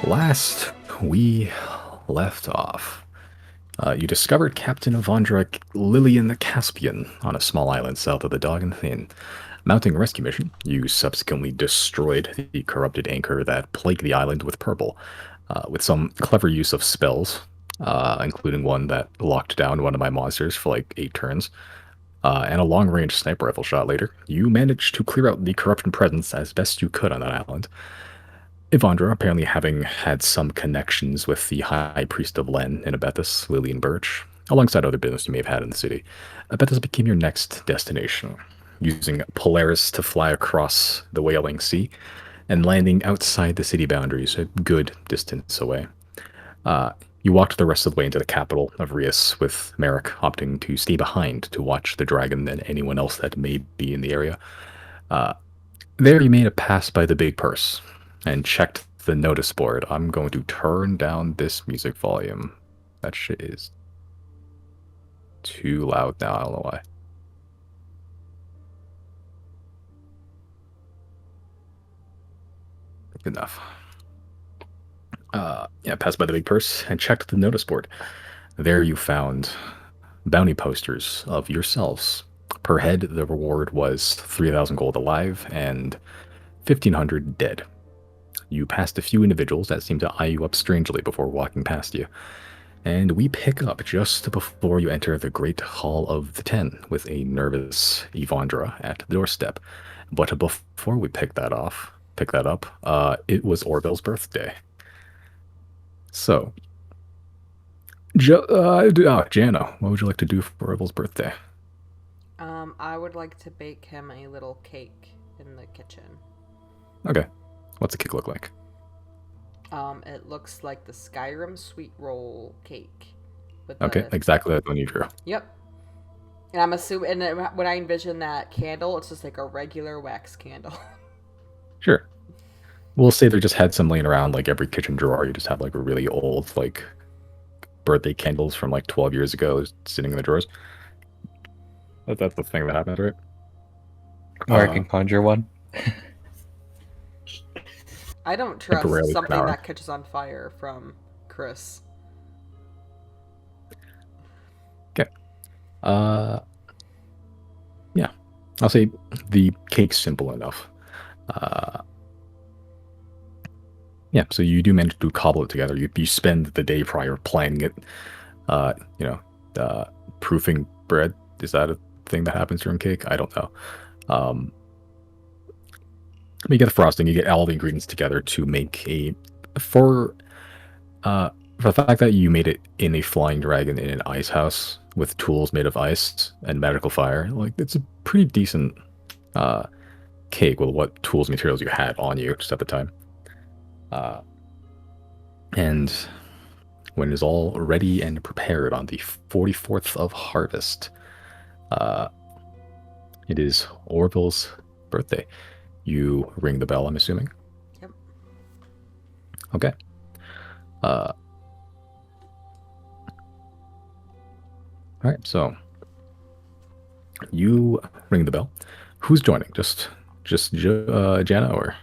Last we left off, you discovered Captain Avandra Lillian the Caspian on a small island south of the Dog and Thin. Mounting a rescue mission, you subsequently destroyed the corrupted anchor that plagued the island with purple, with some clever use of spells, including one that locked down one of my monsters for like 8 turns, and a long-range sniper rifle shot later. You managed to clear out the corruption presence as best you could on that island. Ivandra, apparently having had some connections with the High Priest of Len in Abethus, Lillian Birch, alongside other business you may have had in the city, Abethus became your next destination, using Polaris to fly across the Whaling Sea and landing outside the city boundaries, a good distance away. Uh, you walked the rest of the way into the capital of Rias, with Merrick opting to stay behind to watch the dragon and anyone else that may be in the area. There you made a pass by the big purse and checked the notice board. I'm going to turn down this music volume. That shit is too loud now. I don't know why. Good enough. Yeah, passed by the big purse and checked the notice board. There you found bounty posters of yourselves. Per head, the reward was 3,000 gold alive and 1,500 dead. You passed a few individuals that seemed to eye you up strangely before walking past you. And we pick up just before you enter the Great Hall of the Ten with a nervous Evandra at the doorstep. But before we pick that up, it was Orville's birthday. So, Jana, what would you like to do for Orville's birthday? I would like to bake him a little cake in the kitchen. Okay. What's the cake look like? It looks like the Skyrim sweet roll cake. With Okay, exactly like one you drew. Yep. And I'm assuming, and when I envision that candle, it's just like a regular wax candle. Sure. We'll say they just had some laying around, like every kitchen drawer. You just have like really old, like birthday candles from like 12 years ago sitting in the drawers. That's the thing that happens, right? Or I can conjure one. I don't trust Temporarily for an something hour. that catches on fire from Chris. Okay. Yeah. I'll say the cake's simple enough. Yeah, so you do manage to cobble it together. You spend the day prior planning it, proofing bread. Is that a thing that happens during cake? I don't know. You get the frosting, you get all the ingredients together to make for the fact that you made it in a flying dragon in an ice house with tools made of ice and magical fire. Like, it's a pretty decent cake with what tools and materials you had on you just at the time. And when it is all ready and prepared on the 44th of harvest, it is Orville's birthday. You ring the bell, I'm assuming? Yep. Okay. All right, so you ring the bell. Who's joining? Just Jana, or?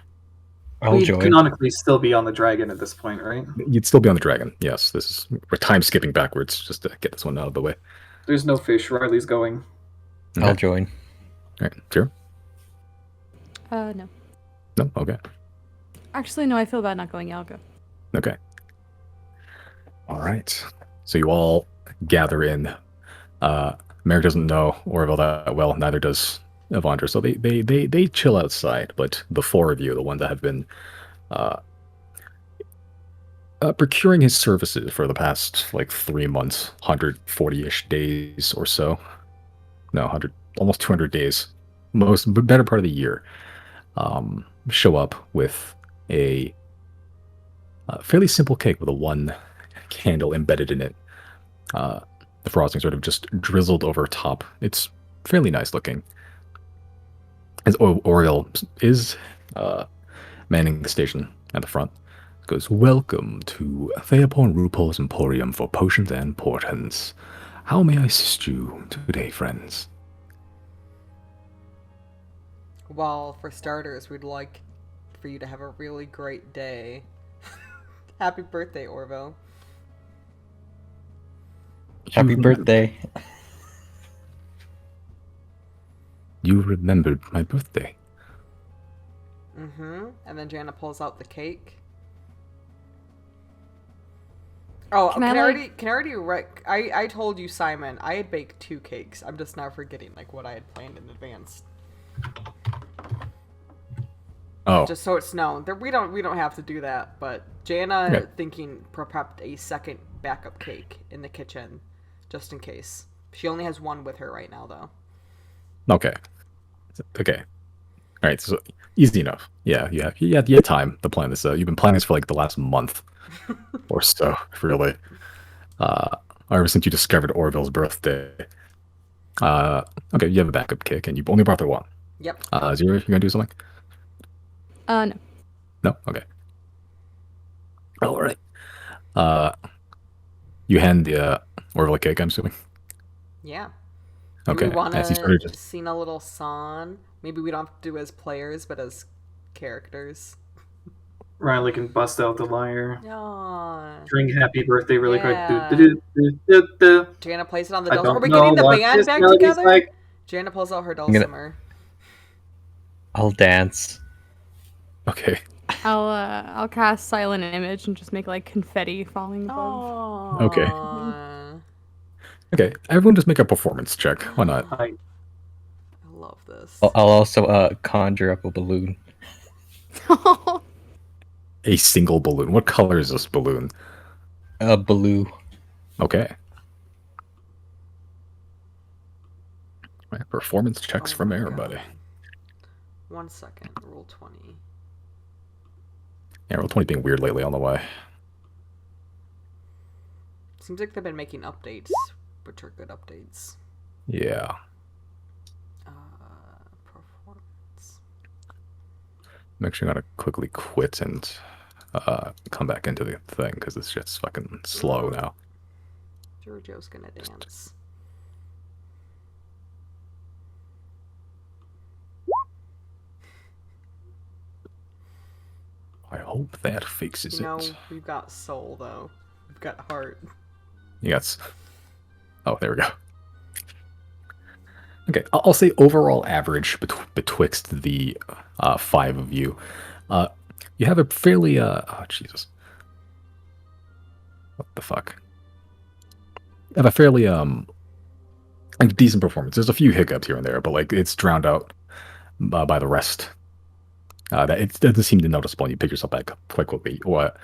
I'll We'd join. canonically still be on the dragon at this point, right? You'd still be on the dragon. Yes, we're time skipping backwards just to get this one out of the way. There's no fish. Riley's going. Okay. I'll join. All right, sure. No. No, okay. Actually, no, I feel bad not going. Yeah, I'll go. Okay. All right. So you all gather in. Merrick doesn't know Orville that well, neither does Evandra. So they chill outside, but the four of you, the ones that have been procuring his services for the past like 3 months, 140-ish days or so. No, 100, almost 200 days. Better part of the year. Show up with a fairly simple cake with a one candle embedded in it. The frosting sort of just drizzled over top. It's fairly nice looking. As Oriel is manning the station at the front, goes, "Welcome to Theopon Rupol's Emporium for Potions and Portents. How may I assist you today, friends?" Well, for starters, we'd like for you to have a really great day Happy birthday, Orville. Happy birthday. You remembered my birthday. Mm-hmm. And then Jana pulls out the cake. Oh, Can I, I told you, Simon, I had baked 2 cakes. I'm just now forgetting like what I had planned in advance. Oh, Just so it's known. We don't have to do that, but Jana Okay. thinking prepped a second backup cake in the kitchen, just in case. She only has one with her right now, though. okay. Okay. All right, so easy enough. Yeah, you had time to plan this. You've been planning this for like the last month or so, really. Uh, ever since you discovered Orville's birthday. Okay, you have a backup kick, and you only brought the one. Yep. Zero, you gonna do something? no. No. Okay. All right. Uh, you hand the Orville a cake. I'm assuming. Yeah. Do Okay. we want As he to started just sing a little song? Maybe we don't have to do as players, but as characters. Riley can bust out the lyre. Aww. String happy birthday really Yeah. quick. Do, do, do, do, do. Jana plays it on the I dulcimer. Are don't we know getting the what band this back melody's together? like. Jana pulls out her gonna- dulcimer. I'll dance. okay. I'll cast silent image and just make like confetti falling above. Okay. Aww. Okay. Everyone, just make a performance check. Why not? I I love this. I'll also conjure up a balloon. A single balloon. What color is this balloon? A balloon. Okay. Right, performance checks Oh from my everybody. God. 1 second. Roll 20. Yeah, roll 20 being weird lately on the way. Seems like they've been making updates, which are good updates. Yeah. Performance. I'm actually gonna quickly quit and come back into the thing because this shit's fucking slow now. Giorgio's gonna dance. I hope that fixes You know, it. we've got soul though. We've got heart. Yes. Oh, there we go. Okay, I'll say overall average betwixt the 5 of you. You have a fairly oh Jesus, what the fuck? You have a fairly like decent performance. There's a few hiccups here and there, but like it's drowned out by the rest. That it doesn't seem to noticeable, and you pick yourself back up quite quickly. What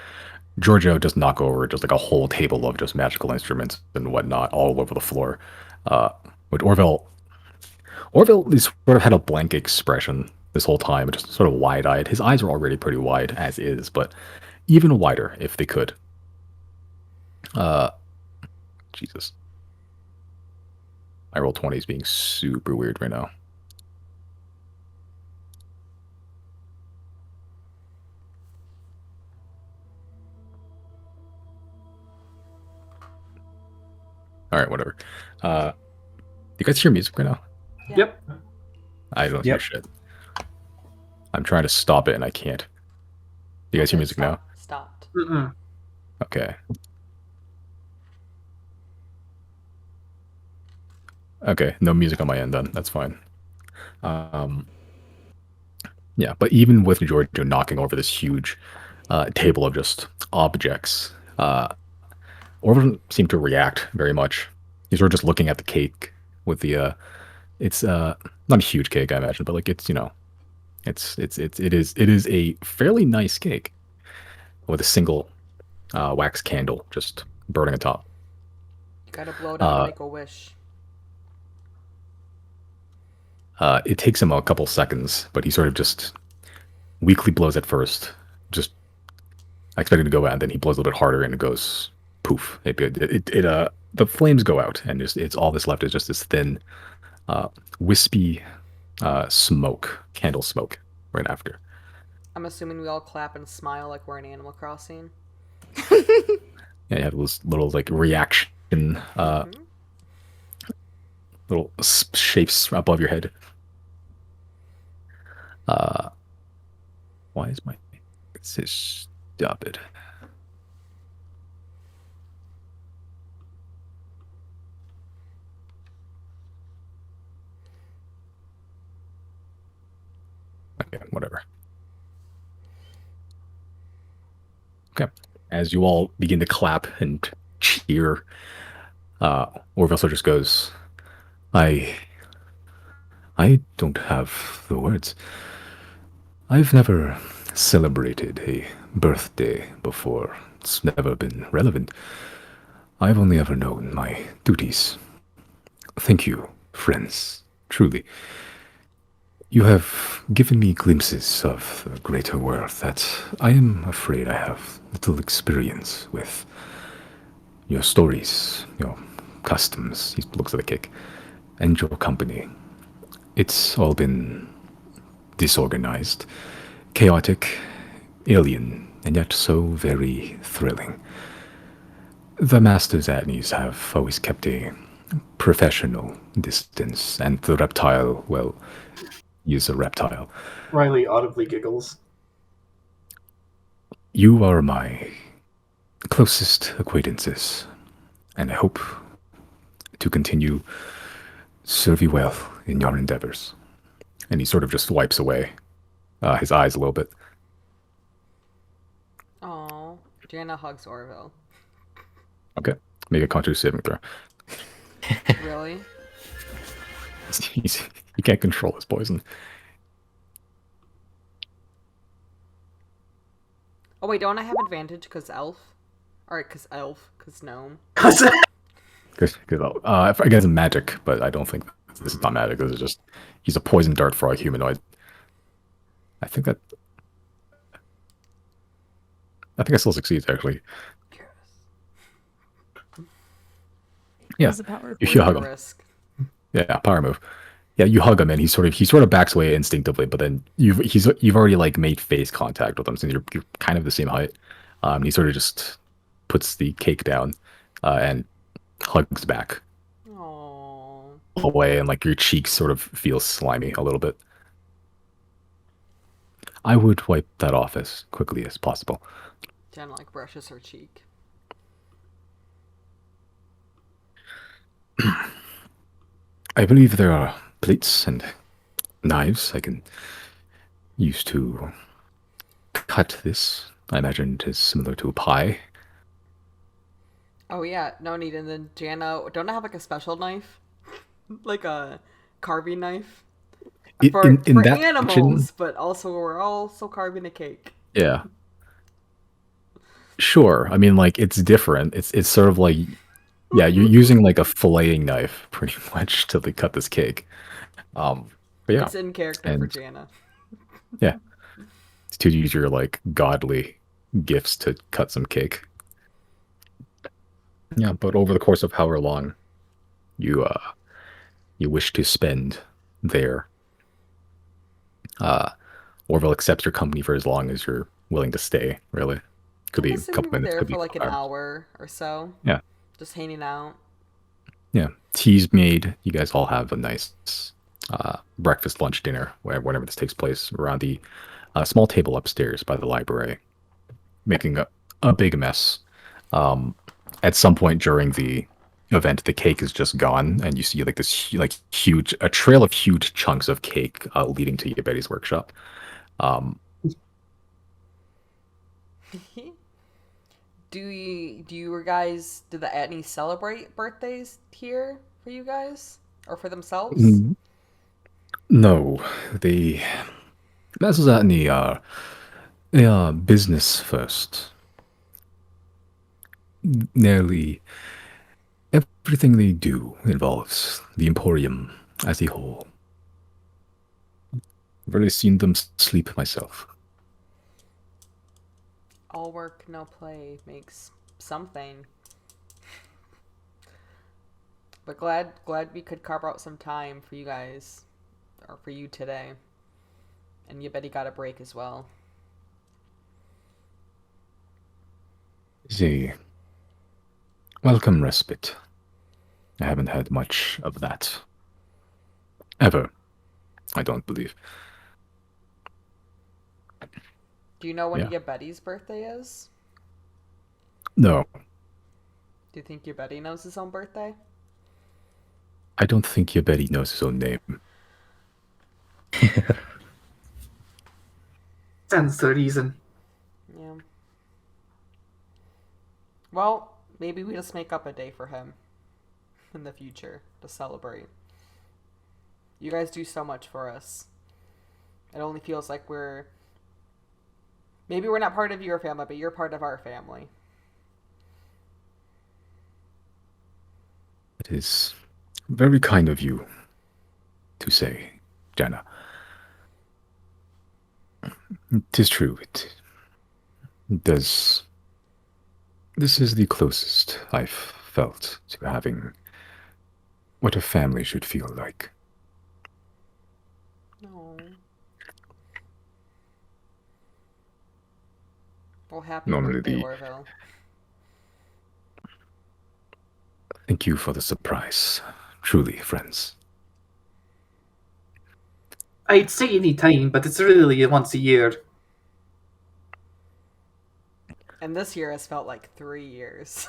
Giorgio just knock over just like a whole table of just magical instruments and whatnot all over the floor. With Orville is sort of had a blank expression this whole time, just sort of wide-eyed. His eyes are already pretty wide as is, but even wider if they could. Jesus. I roll 20 is being super weird right now. All right, whatever. You guys hear music right now? Yep. I don't hear Yep. shit. I'm trying to stop it and I can't. You guys hear music now? Stopped. Mm-mm. Okay. Okay, no music on my end then. That's fine. Yeah, but even with Giorgio knocking over this huge table of just objects, Orville doesn't seem to react very much. He's sort of just looking at the cake with the it's not a huge cake, I imagine, but like it's, you know, it is a fairly nice cake with a single wax candle just burning atop. You gotta blow it up Uh, and make a wish. It takes him a couple seconds, but he sort of just weakly blows at first, just expecting to go out, and then he blows a little bit harder, and it goes poof. The flames go out, and just it's all that's left is just this thin, wispy smoke, candle smoke, right after. I'm assuming we all clap and smile like we're in Animal Crossing. Yeah, you have this little like reaction, Mhm. little shapes above your head. Why is my it says stop it? yeah, whatever. Okay. As you all begin to clap and cheer, Orville also just goes, I don't have the words. I've never celebrated a birthday before. It's never been relevant. I've only ever known my duties. Thank you, friends. Truly. You have given me glimpses of the greater world that I am afraid I have little experience with. Your stories, your customs, he looks at the cake, and your company. It's all been disorganized, chaotic, alien, and yet so very thrilling. The Masters Atneys have always kept a professional distance, and the reptile, well, he is a reptile. Riley audibly giggles. You are my closest acquaintances, and I hope to continue serve you well in your endeavors. And he sort of just wipes away his eyes a little bit. Oh, Jana hugs Orville. Okay, make a constitution saving throw. Really? He can't control his poison. Oh wait, don't I have advantage because elf? Alright, because gnome. Against magic, but I don't think this is not magic. This is just he's a poison dart for a humanoid. I think I still succeeds actually. Yeah, That's the power of you Take hug a him. risk. Yeah, power move. Yeah, you hug him and he sort of backs away instinctively, but then you've already like made face contact with him, so you're kind of the same height. He sort of just puts the cake down and hugs back Oh. away, and like your cheeks sort of feel slimy a little bit. I would wipe that off as quickly as possible. Jana like brushes her cheek. I believe there are plates and knives I can use to cut this. I imagine it is similar to a pie. Oh yeah, no need. And then Jana, don't I have like a special knife? Like a carving knife? For That animals, section, but also we're also carving a cake. yeah, sure. I mean, like it's different. It's sort of like, yeah, you're using like a filleting knife pretty much to like, cut this cake. But yeah, It's in character for and Jana. yeah, to use your like godly gifts to cut some cake. Yeah, but over the course of however long you you wish to spend there, Orville accepts your company for as long as you're willing to stay. Really, could I'm be a assuming couple we're minutes, there could be for a like an couple hours. hour or so. Yeah. Just hanging out. Yeah, tea's made. You guys all have a nice breakfast, lunch, dinner, whenever this takes place, around the small table upstairs by the library, making a big mess. At some point during the event, the cake is just gone, and you see like this huge a trail of huge chunks of cake leading to Yabetti's workshop. Do you guys, do the Atneys celebrate birthdays here for you guys? Or for themselves? No, the Masters Atney are they are business first. Nearly everything they do involves the Emporium as a whole. I've already seen them sleep myself. All work, no play makes something. But glad we could carve out some time for you guys, or for you today. And you bet he got a break as well. It's a welcome respite. I haven't had much of that. Ever, I don't believe. Do you know when Yeah. your Betty's birthday is? No, Do you think your Betty knows his own birthday? I don't think Yabetti knows his own name. Stands to reason. Yeah. Well, maybe we just make up a day for him in the future to celebrate. You guys do so much for us. It only feels like maybe we're not part of your family, but you're part of our family. It is very kind of you to say, Jenna. 'Tis true. It does. This is the closest I've felt to having what a family should feel like. No. Well, happy Normally birthday, the Orville. thank you for the surprise. Truly, friends. I'd say any time, but it's really once a year. And this year has felt like 3 years.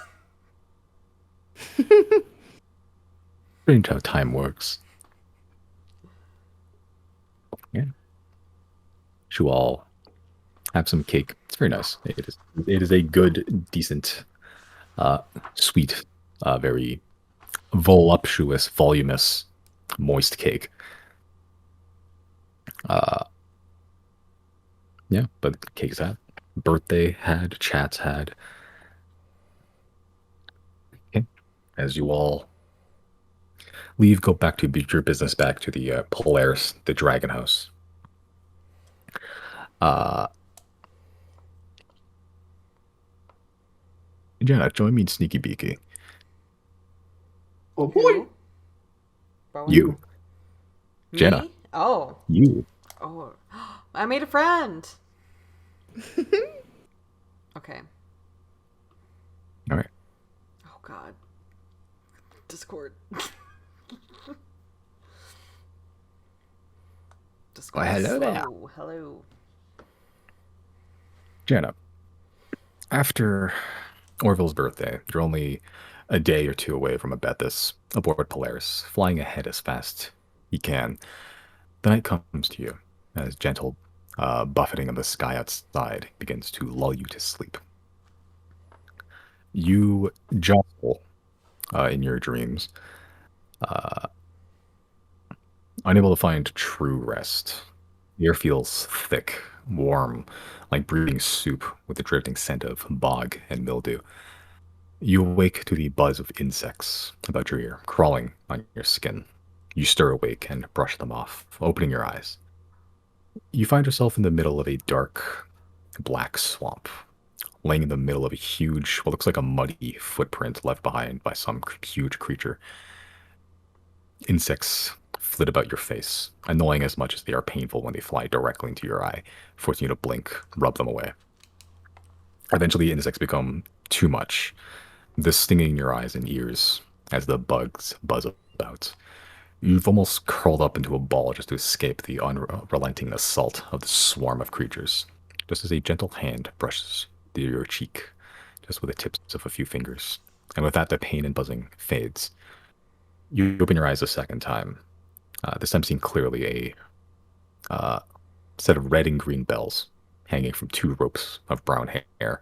Strange how time works. Yeah. Should we all have some cake? It's very nice. It is a good, decent, sweet, very voluptuous, voluminous, moist cake. Yeah, but cake's had, birthday had, chats had. Okay. As you all leave, go back to your business, back to the Polaris, the Dragon House. Jenna, join me in Sneaky Beaky. Oh boy! Who? Bowen? You, Me? Jenna. Oh. you. Oh. I made a friend. Okay. All right. Oh, God. Discord. Discord. Well, hello there. Hello. Jenna, after Orville's birthday, you're only a day or two away from Abethus aboard Polaris, flying ahead as fast he can. The night comes to you as gentle buffeting of the sky outside begins to lull you to sleep. You jostle in your dreams, unable to find true rest. The air feels thick, warm, like breathing soup with the drifting scent of bog and mildew. You awake to the buzz of insects about your ear, crawling on your skin. You stir awake and brush them off, opening your eyes. You find yourself in the middle of a dark, black swamp, laying in the middle of a huge, what looks like a muddy footprint left behind by some huge creature. Insects flit about your face, annoying as much as they are painful when they fly directly into your eye, forcing you to blink, rub them away. Eventually, insects become too much, the stinging in your eyes and ears as the bugs buzz about. You've almost curled up into a ball just to escape the unrelenting assault of the swarm of creatures, just as a gentle hand brushes through your cheek, just with the tips of a few fingers. And with that, the pain and buzzing fades. You open your eyes a second time, this time seeing clearly a set of red and green bells hanging from 2 ropes of brown hair.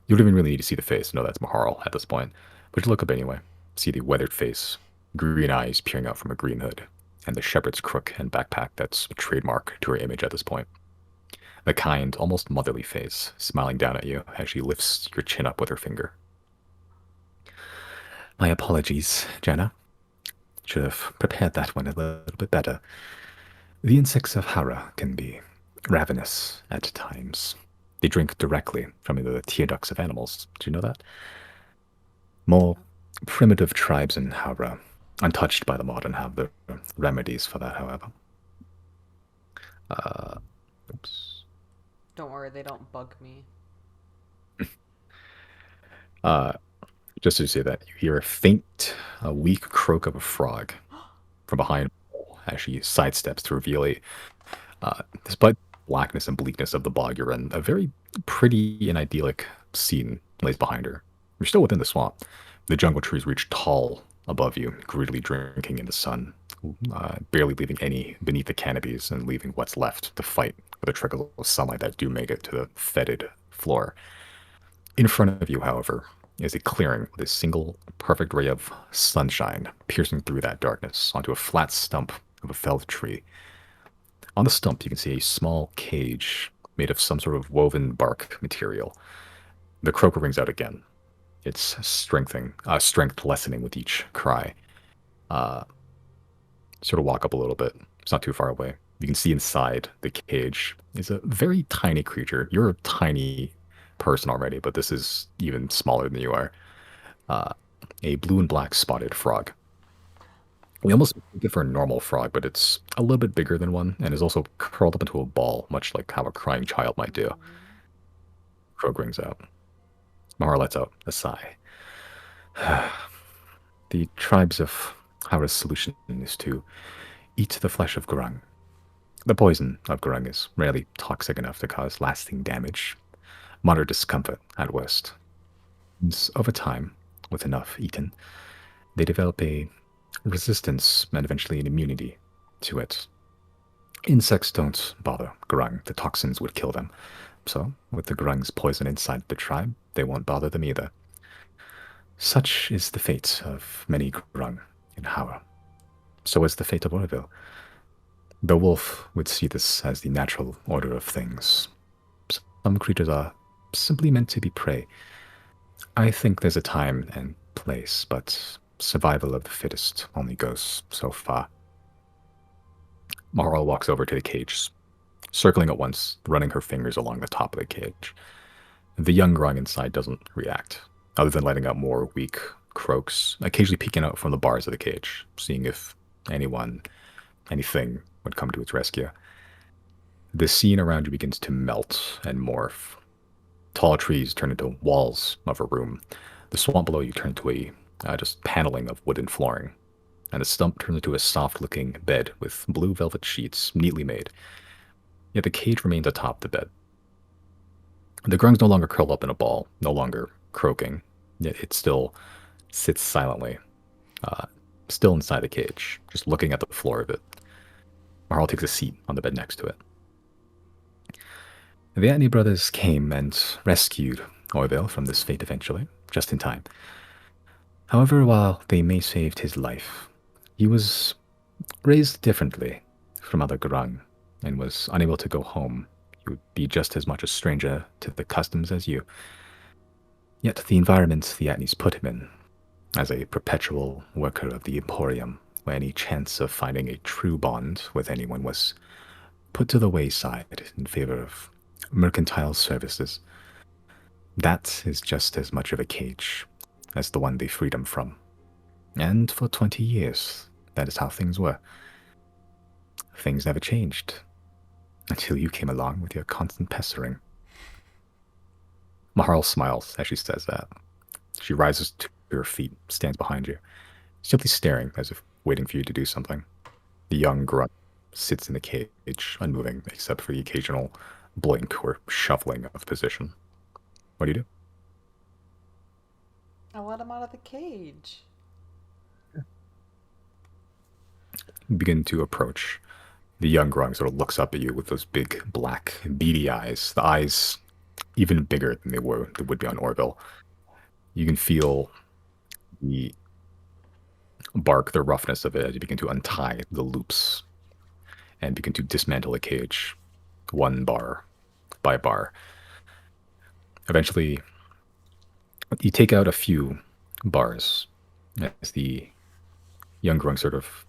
You don't even really need to see the face to know that's Maharl at this point, but you look up anyway, see the weathered face, green eyes peering out from a green hood, and the shepherd's crook and backpack that's a trademark to her image at this point. The kind, almost motherly face, smiling down at you as she lifts your chin up with her finger. My apologies, Jenna. Should have prepared that one a little bit better. The insects of Hara can be ravenous at times. They drink directly from the tear ducts of animals. Do you know that? More primitive tribes in Hara, untouched by the modern, have their remedies for that, however. Oops. Don't worry, they don't bug me. Just to say that, you hear a faint, weak croak of a frog from behind as she sidesteps to reveal despite blackness and bleakness of the bog you're in, a very pretty and idyllic scene lays behind her. You're still within the swamp. The jungle trees reach tall above you, greedily drinking in the sun, barely leaving any beneath the canopies and leaving what's left to fight with the trickles of sunlight that do make it to the fetid floor. In front of you, however, is a clearing with a single perfect ray of sunshine piercing through that darkness onto a flat stump of a felled tree. On the stump, you can see a small cage made of some sort of woven bark material. The croaker rings out again, its strength lessening with each cry. Sort of walk up a little bit. It's not too far away. You can see inside the cage is a very tiny creature. You're a tiny person already, but this is even smaller than you are. A blue and black spotted frog. We almost think it for a normal frog, but it's a little bit bigger than one and is also curled up into a ball, much like how a crying child might do. Crow rings out. Mahar lets out a sigh. The tribes of Hara's solution is to eat the flesh of Gurung. The poison of Gurung is rarely toxic enough to cause lasting damage, moderate discomfort at worst. And over time, with enough eaten, they develop a resistance and eventually an immunity to it. Insects don't bother Gurung. The toxins would kill them. So, with the Gurung's poison inside the tribe, they won't bother them either. Such is the fate of many Gurung in Hara. So is the fate of Orville. The wolf would see this as the natural order of things. Some creatures are simply meant to be prey. I think there's a time and place, but survival of the fittest only goes so far. Marl walks over to the cage, circling at once, running her fingers along the top of the cage. The young Grung inside doesn't react, other than letting out more weak croaks, occasionally peeking out from the bars of the cage, seeing if anything would come to its rescue. The scene around you begins to melt and morph. Tall trees turn into walls of a room. The swamp below you turns into a just paneling of wooden flooring. And the stump turns into a soft-looking bed with blue velvet sheets, neatly made. Yet the cage remains atop the bed. The grungs no longer curl up in a ball, no longer croaking, yet it still sits silently, still inside the cage, just looking at the floor of it. Marl takes a seat on the bed next to it. The Atney brothers came and rescued Orville from this fate eventually, just in time. However, while they may saved his life, he was raised differently from other Grung and was unable to go home. He would be just as much a stranger to the customs as you. Yet the environment the Atneys put him in, as a perpetual worker of the Emporium, where any chance of finding a true bond with anyone was put to the wayside in favor of mercantile services. That is just as much of a cage as the one they freed him from. And for 20 years, that is how things were. Things never changed, until you came along with your constant pestering. Maharl smiles as she says that. She rises to her feet, stands behind you, simply staring as if waiting for you to do something. The young grunt sits in the cage, unmoving except for the occasional blink or shuffling of position. What do you do? I let him out of the cage. You begin to approach. The young grung sort of looks up at you with those big, black, beady eyes. The eyes even bigger than they would be on Orville. You can feel the bark, the roughness of it as you begin to untie the loops and begin to dismantle the cage one bar by bar. Eventually, you take out a few bars as the young grung sort of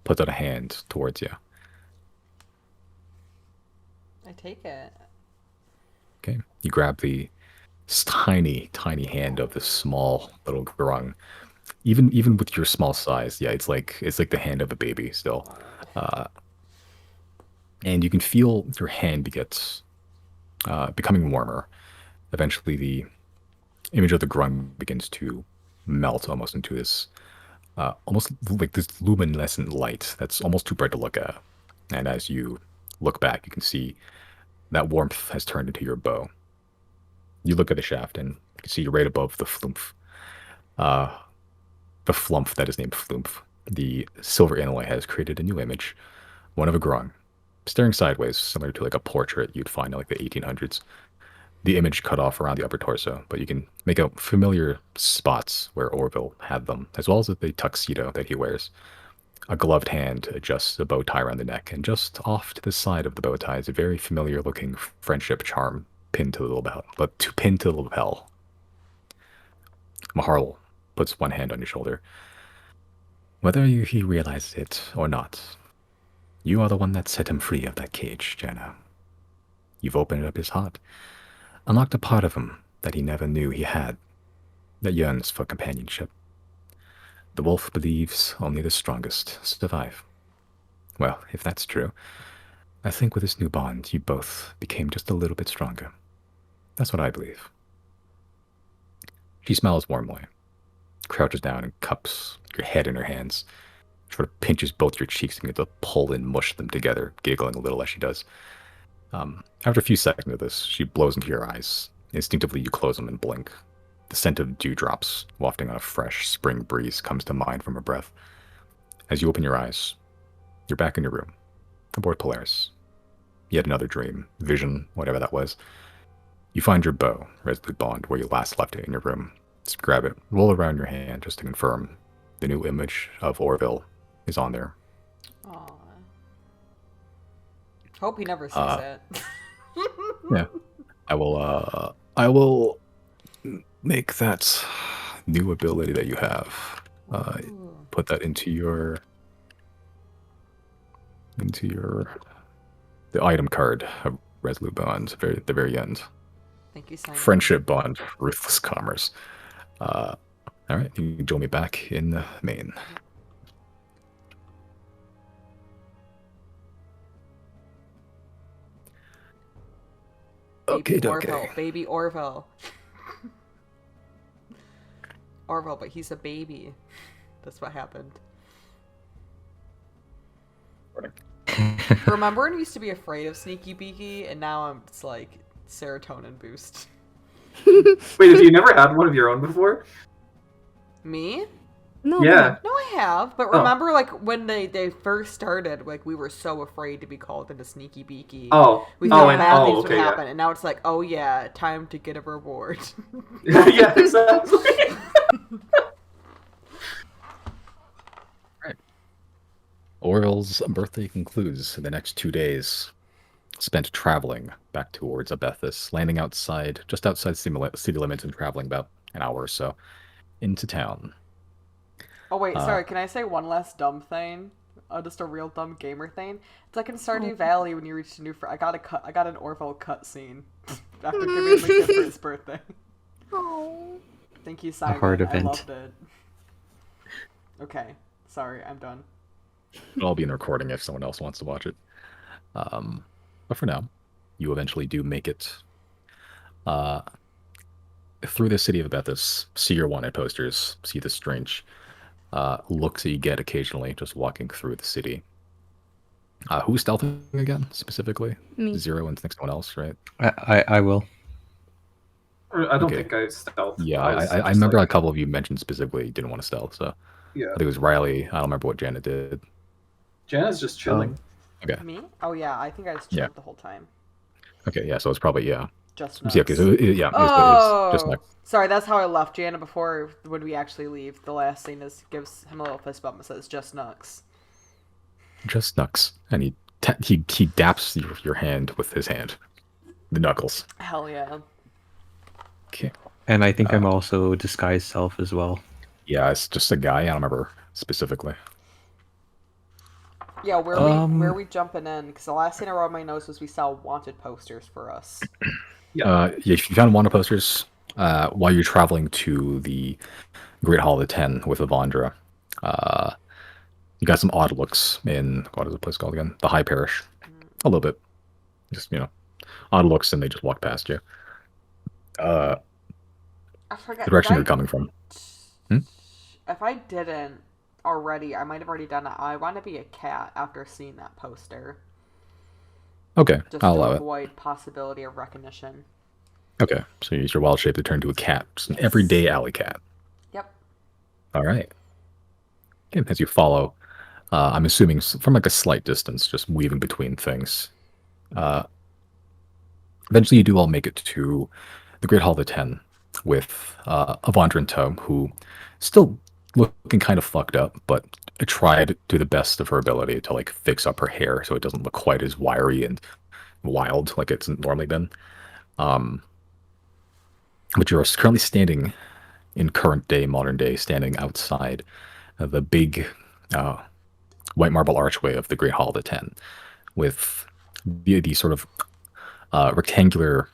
puts out a hand towards you. I take it. Okay, you grab the tiny, tiny hand of this small little grung. Even with your small size, yeah, it's like the hand of a baby still. And you can feel your hand gets becoming warmer. Eventually, the image of the grung begins to melt almost into this, almost like this luminescent light that's almost too bright to look at. And as you look back, you can see that warmth has turned into your bow. You look at the shaft and you can see right above the flumph. The flump that is named Flumph. The silver inlay has created a new image, one of a grung, staring sideways, similar to like a portrait you'd find in like the 1800s. The image cut off around the upper torso, but you can make out familiar spots where Orville had them, as well as the tuxedo that he wears. A gloved hand adjusts a bow tie around the neck, and just off to the side of the bow tie is a very familiar-looking friendship charm pinned to the lapel. Maharl puts one hand on your shoulder. Whether he realizes it or not, you are the one that set him free of that cage, Jana. You've opened up his heart, unlocked a part of him that he never knew he had, that yearns for companionship. The wolf believes only the strongest survive. Well, if that's true, I think with this new bond, you both became just a little bit stronger. That's what I believe. She smiles warmly, crouches down and cups your head in her hands, sort of pinches both your cheeks and begins to pull and mush them together, giggling a little as she does. After a few seconds of this, she blows into your eyes. Instinctively, you close them and blink. The scent of dewdrops wafting on a fresh spring breeze comes to mind from her breath. As you open your eyes, you're back in your room, aboard Polaris. Yet another dream, vision, whatever that was. You find your bow, Resolute Bond, where you last left it in your room. Just grab it, roll it around your hand just to confirm the new image of Orville is on there. Aw. Hope he never sees it. Yeah. I will make that new ability that you have. Ooh. Put that into your the item card of Resolute Bond at the very end. Thank you, Simon. Friendship Bond, Ruthless Commerce. All right, you can join me back in the main. Baby Okay, Orville. okay. Baby Orville. Orville, but he's a baby. That's what happened. Remember when I used to be afraid of Sneaky Beaky, and now I'm just like serotonin boost. Wait, have you never had one of your own before? Me? No. Yeah. No, I have. But Oh. remember, like when they first started, like we were so afraid to be called into Sneaky Beaky. Oh. We Oh, thought and- bad oh, things okay, would yeah. happen, and now it's like, oh yeah, time to get a reward. Yeah, exactly. Orville's birthday concludes in the next 2 days, spent traveling back towards Abethus, landing just outside city limits and traveling about an hour or so into town. Oh wait, Uh, sorry. Can I say one last dumb thing? Just a real dumb gamer thing. It's like in Stardew Valley when you reach a new. I got an Orville cutscene after giving him a gift for his birthday. Oh. Thank you, Simon. hard I event. loved it. Okay, sorry, I'm done. It'll all be in the recording if someone else wants to watch it. But for now, you eventually do make it through the city of Abethus, see your wanted posters, see the strange looks that you get occasionally just walking through the city. Who's stealthing again, specifically? Me. Zero and next to one else, right? I will. I don't Okay. think I stealth. Yeah, was I just remember like- a couple of you mentioned specifically you didn't want to stealth, so Yeah. I think it was Riley. I don't remember what Janet did. Jana's just chilling. Okay. Me? Oh yeah, I think I was Yeah. chilled the whole time. Okay, yeah, so it's probably, yeah. Just So, yeah, okay, so, nuts. yeah, it Oh, was just next. sorry. That's how I left Jana before. When we actually leave, the last scene is gives him a little fist bump and says, "Just Nux." Just Nux. And he daps your hand with his hand. The knuckles. Hell yeah. Okay. And I think I'm also disguised self as well. Yeah, it's just a guy. I don't remember specifically. Yeah, where we jumping in? Because the last thing I wrote on my notes was we saw wanted posters for us. Yeah, if you found wanted posters while you're traveling to the Great Hall of the Ten with Avandra, you got some odd looks in, what is the place called again? The High Parish. A little bit. Just, odd looks, and they just walk past you. I forgot The direction they're coming from. If I didn't already, I might have already done it. I want to be a cat after seeing that poster, Okay, just I'll to allow it. avoid possibility of recognition. Okay, so you use your wild shape to turn into a cat. Just an everyday alley cat. Yep. All right. And as you follow, I'm assuming from like a slight distance, just weaving between things. Eventually, you do all make it to the Great Hall of the Ten with Avandra in tow, who still looking kind of fucked up, but tried to the best of her ability to like fix up her hair so it doesn't look quite as wiry and wild like it's normally been. But you're currently standing in current day, modern day, standing outside the big white marble archway of the Great Hall of the Ten, with the sort of rectangular,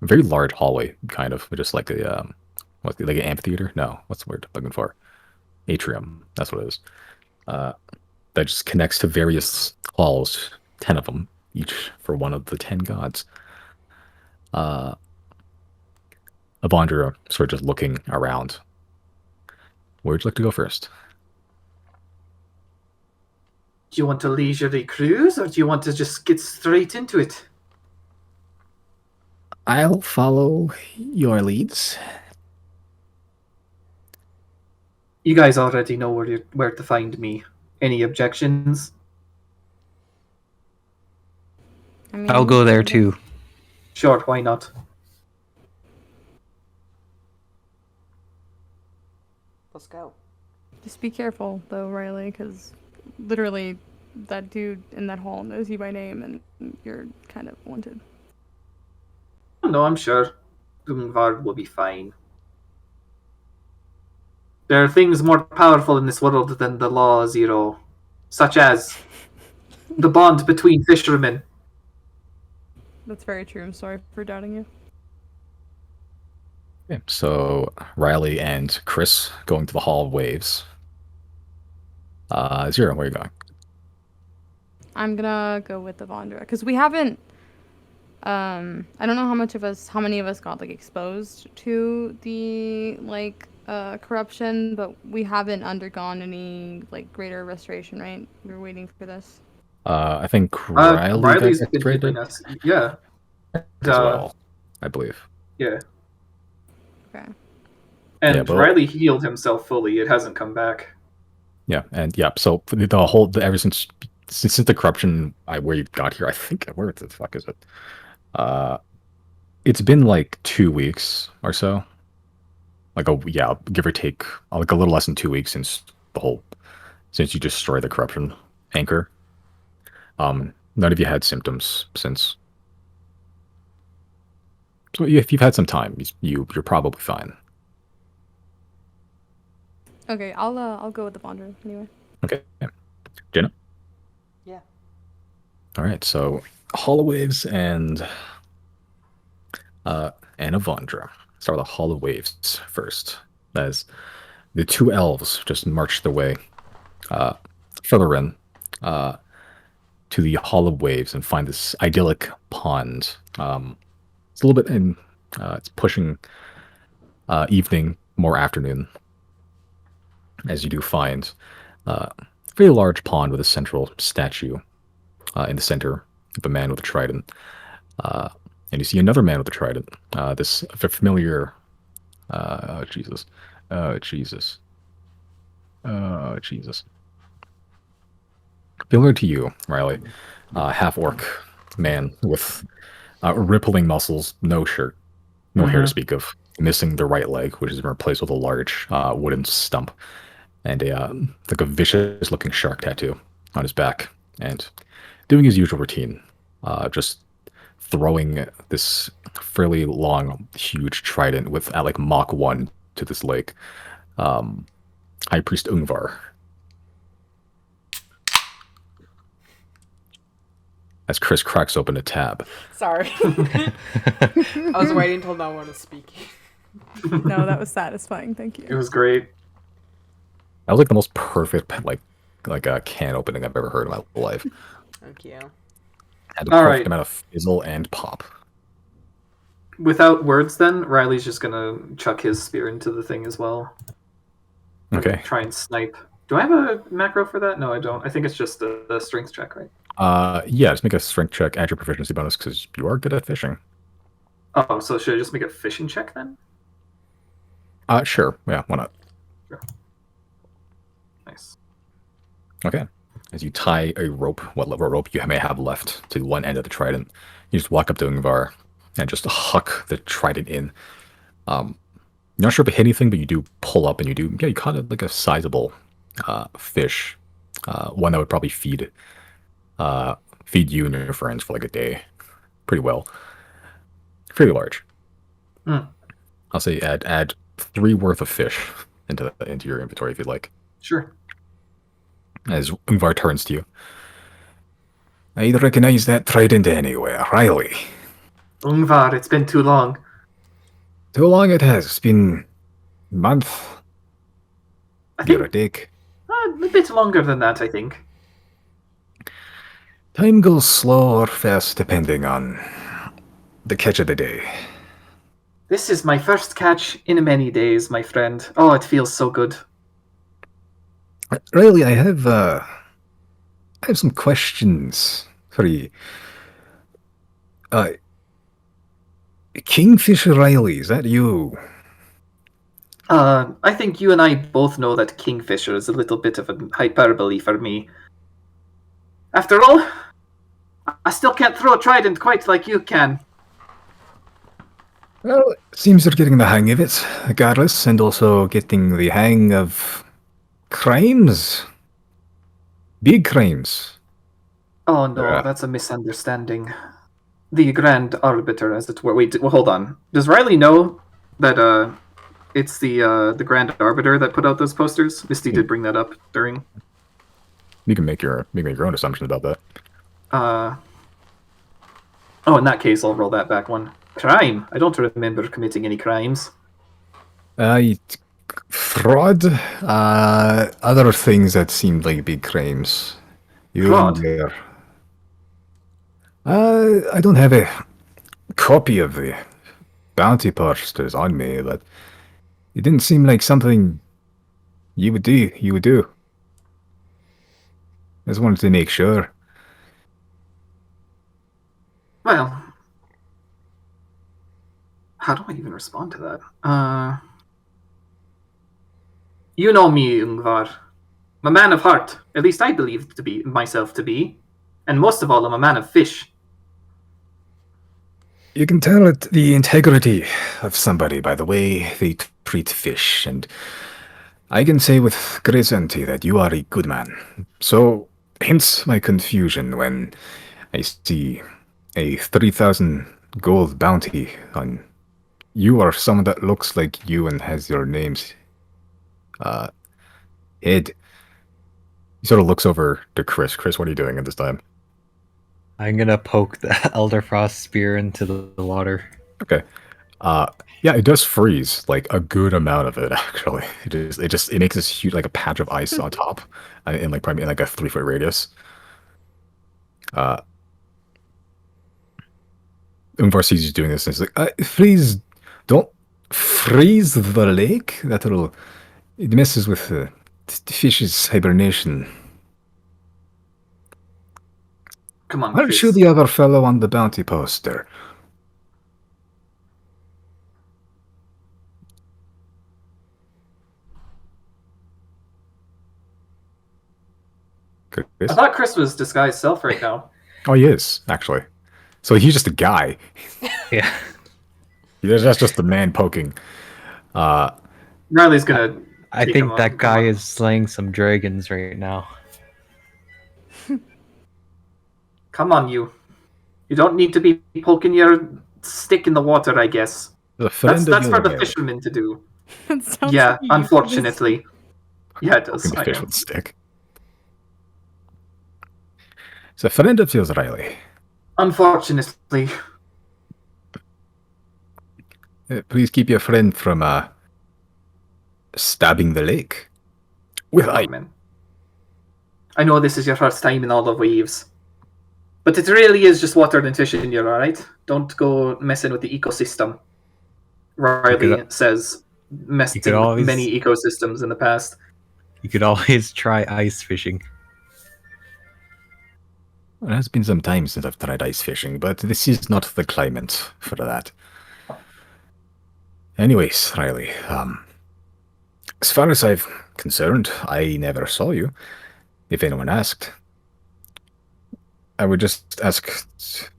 very large hallway, kind of, just like a like an amphitheater. No, what's the word I'm looking for? Atrium. That's what it is. That just connects to various halls, 10 of them, each for one of the 10 gods. Avandra sort of just looking around. Where would you like to go first? Do you want a leisurely cruise, or do you want to just get straight into it? I'll follow your leads. You guys already know where to find me. Any objections? I mean, I'll go there I guess- too. Sure, why not? Let's go. Just be careful, though, Riley, because literally that dude in that hall knows you by name, and you're kind of wanted. No, I'm sure Ungvar will be fine. There are things more powerful in this world than the law, Zero, such as the bond between fishermen. That's very true. I'm sorry for doubting you. Okay, so Riley and Chris going to the Hall of Waves. Zero, where are you going? I'm gonna go with Avandra because we haven't. I don't know how many of us got like exposed to the like corruption, but we haven't undergone any like greater restoration, right? We were waiting for this. I think Riley Riley's got been traded keeping us. Yeah. as well, I believe. Yeah. Okay. And Yeah, but- Riley healed himself fully. It hasn't come back. Yeah, and yeah, so the whole ever since the corruption where you got here, I think where the fuck is it? It's been like 2 weeks or so. Like give or take, like a little less than 2 weeks since you destroyed the corruption anchor. None of you had symptoms since. So if you've had some time, you're probably fine. Okay, I'll go with Avandra anyway. Okay, Jenna. Yeah. All right, so Hall of Waves and Avandra. Start with the Hall of Waves first. As the two elves just marched their way further in to the Hall of Waves and find this idyllic pond. It's a little bit in. It's pushing evening, more afternoon, as you do find a very large pond with a central statue in the center of a man with a trident. And you see another man with a trident. This familiar. Oh, Jesus. Oh, Jesus. Oh, Jesus. Familiar to you, Riley. Half-orc man with rippling muscles, no shirt, no hair to speak of, missing the right leg, which has been replaced with a large wooden stump, and like a vicious-looking shark tattoo on his back, and doing his usual routine, just throwing this fairly long, huge trident with at like Mach 1 to this lake. High Priest Ungvar. As Chris cracks open a tab. Sorry. I was waiting until no one was speaking. No, that was satisfying. Thank It you. was great. That was like the most perfect like a can opening I've ever heard in my life. Thank you. Had the All perfect right. amount of fizzle and pop. Without words, then, Riley's just gonna chuck his spear into the thing as well. Okay. Try and snipe. Do I have a macro for that? No, I don't. I think it's just a strength check, right? Yeah, just make a strength check, add your proficiency bonus because you are good at fishing. Oh, so should I just make a fishing check then? Sure. Yeah, why not? Nice. Okay. As you tie a rope, what level rope you may have left, to one end of the trident, you just walk up to Ingvar and just huck the trident in. You're not sure if it hit anything, but you do pull up and you caught it like a sizable fish. One that would probably feed you and your friends for like a day. Pretty well. Pretty large. Mm. I'll say add 3 worth of fish into your inventory if you'd like. Sure. As Ingvar turns to you. I recognize that trident anywhere, Riley. Ungvar, it's been too long. Too long it has. It's been a month. I Give or think take. a bit longer than that, I think. Time goes slow or fast depending on the catch of the day. This is my first catch in many days, my friend. Oh, it feels so good. Riley, I have some questions for you. Kingfisher Riley, is that you? I think you and I both know that Kingfisher is a little bit of a hyperbole for me. After all, I still can't throw a trident quite like you can. Well, it seems you're getting the hang of it, regardless, and also getting the hang of crimes. Big crimes. Oh no, Yeah. that's a misunderstanding. The Grand Arbiter, as it were. Wait, well, hold on. Does Riley know that it's the Grand Arbiter that put out those posters? Misty did bring that up during. You can make your own assumptions about that. Oh, in that case, I'll roll that back one. Crime? I don't remember committing any crimes. Fraud, other things that seemed like big crimes. You Fraud? were- I don't have a copy of the bounty posters on me, but it didn't seem like something you would do. I just wanted to make sure. Well, how do I even respond to that? You know me, Ungvar. I'm a man of heart. At least I believe myself to be. And most of all, I'm a man of fish. You can tell the integrity of somebody by the way they treat fish, and I can say with great certainty that you are a good man. So, hence my confusion when I see a 3,000 gold bounty on you or someone that looks like you and has your name's head. He sort of looks over to Chris. Chris, what are you doing at this time? I'm gonna poke the Elderfrost spear into the water. Okay. Yeah, it does freeze like a good amount of it actually. It makes this huge like a patch of ice on top, in like probably in like a 3-foot radius. Umvar sees you doing this and he's like, freeze, don't freeze the lake. It messes with the fish's hibernation. Come on, Why don't Chris. you the other fellow on the bounty poster? I Chris? thought Chris was disguised self right now. Oh, he is, actually. So he's just a guy. Yeah. That's just the man poking. Riley's gonna. I pick him think up that and guy come on. is slaying some dragons right now. Come on, you. You don't need to be poking your stick in the water, I guess. That's for the fishermen to do. That sounds Yeah, like a unfortunately. Yeah, it does. Poking the I fish know. with a stick. It's a friend of yours, Riley. Unfortunately. Please keep your friend from stabbing the lake. With ice. Man. I know this is your first time in all of Waves. But it really is just water and fish in here, alright? Don't go messing with the ecosystem. Riley says, messed you could with always- many ecosystems in the past. You could always try ice fishing. Well, it has been some time since I've tried ice fishing, but this is not the climate for that. Anyways, Riley, as far as I've concerned. I never saw you. If anyone asked, I would just ask.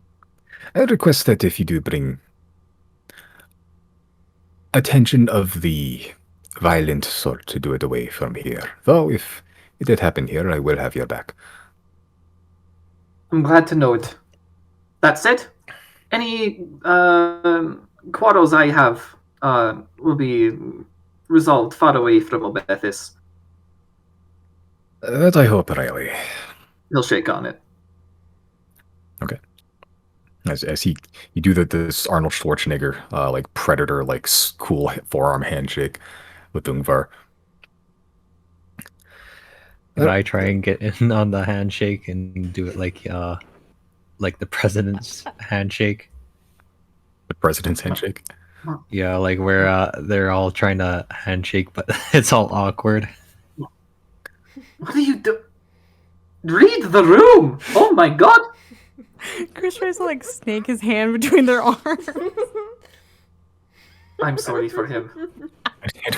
I would request that if you do bring attention of the violent sort to do it away from here. Though, if it did happen here, I will have your back. I'm glad to know it. That said, any quarrels I have will be resolved far away from Obethis. That I hope, Riley. He'll shake on it. Okay. As you do this Arnold Schwarzenegger, like Predator, like cool forearm handshake with Ungvar. Could I try and get in on the handshake and do it like the president's handshake? The president's handshake. Yeah, like where they're all trying to handshake, but it's all awkward. What are you doing? Read the room! Oh my god! Chris tries to like snake his hand between their arms. I'm sorry for him.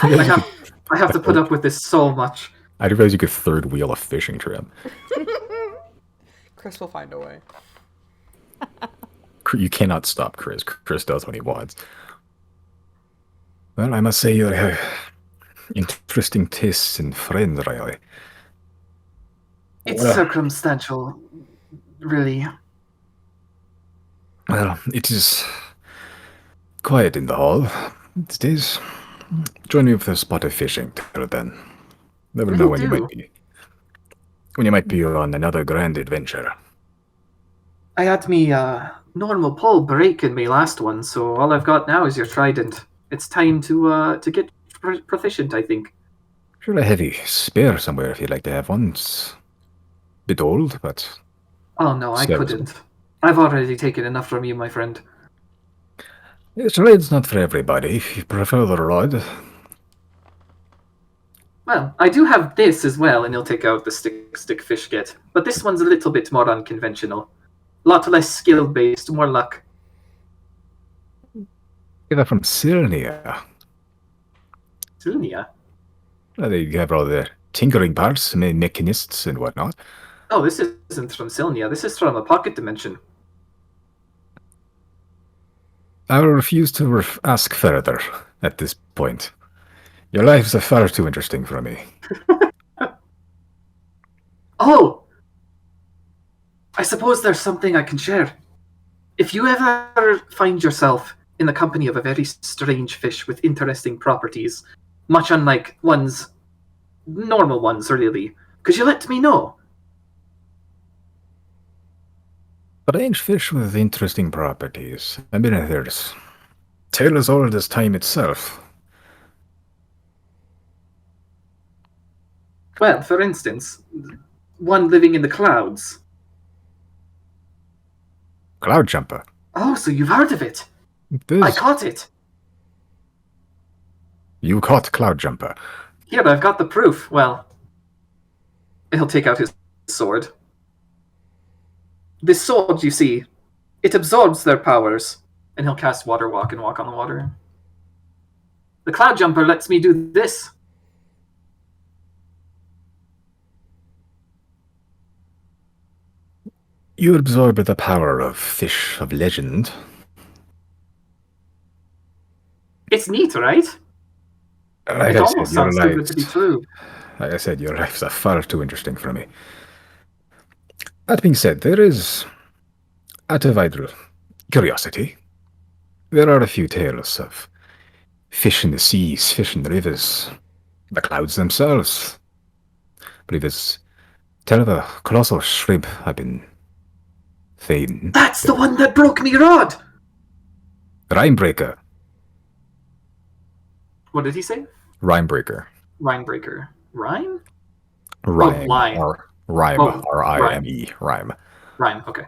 I I have to put up with this so much. didn't realize you could third wheel a fishing trip. Chris will find a way. You cannot stop Chris. Chris does what he wants. Well, I must say you have interesting tastes in friends, Riley. It's Well, circumstantial, really. well, it is quiet in the hall these days. Join me for a spot of fishing till then. Never know Will when you do. might be. When you might be on another grand adventure. I had me normal pull break in my last one, so all I've got now is your trident. It's time to get proficient, I think. Sure, a heavy spare somewhere if you'd like to have one. It's a bit old, but Oh no, I Serviceable. couldn't. I've already taken enough from you, my friend. this raid's not for everybody. If you prefer the rod, Well, I do have this as well, and he'll take out the stick fish get. But this one's a little bit more unconventional. A lot less skill based, more luck. get that from Sirnia. Zunia. They have all the tinkering parts, mechanists and whatnot. Oh, this isn't from Silnia. This is from a pocket dimension. I will refuse to ask further at this point. Your lives are far too interesting for me. Oh! I suppose there's something I can share. If you ever find yourself in the company of a very strange fish with interesting properties, much unlike normal ones, really, could you let me know? Strange fish with interesting properties. I mean, there's tale as old as time itself. Well, for instance, one living in the clouds. Cloud jumper. Oh, so you've heard of it? This, I caught it. you caught cloud jumper. Here, I've got the proof. Well, he'll take out his sword. This sword, you see, it absorbs their powers, and he'll cast Water Walk and walk on the water. The Cloud Jumper lets me do this. You absorb the power of fish of legend. It's neat, right? Like It I almost said, your sounds too good to be lives, true. like I said, your lives are far too interesting for me. That being said, there is, out of idle curiosity, there are a few tales of fish in the seas, fish in the rivers, the clouds themselves. I believe there's tale of a colossal shrimp I've been saying. That's the one that broke me rod! Rhymebreaker. What did he say? Rhymebreaker. Rhinebreaker. Rhyme? Rhyme. line. Rhyme. Oh, R-I-M-E. Rhyme. Rhyme, okay.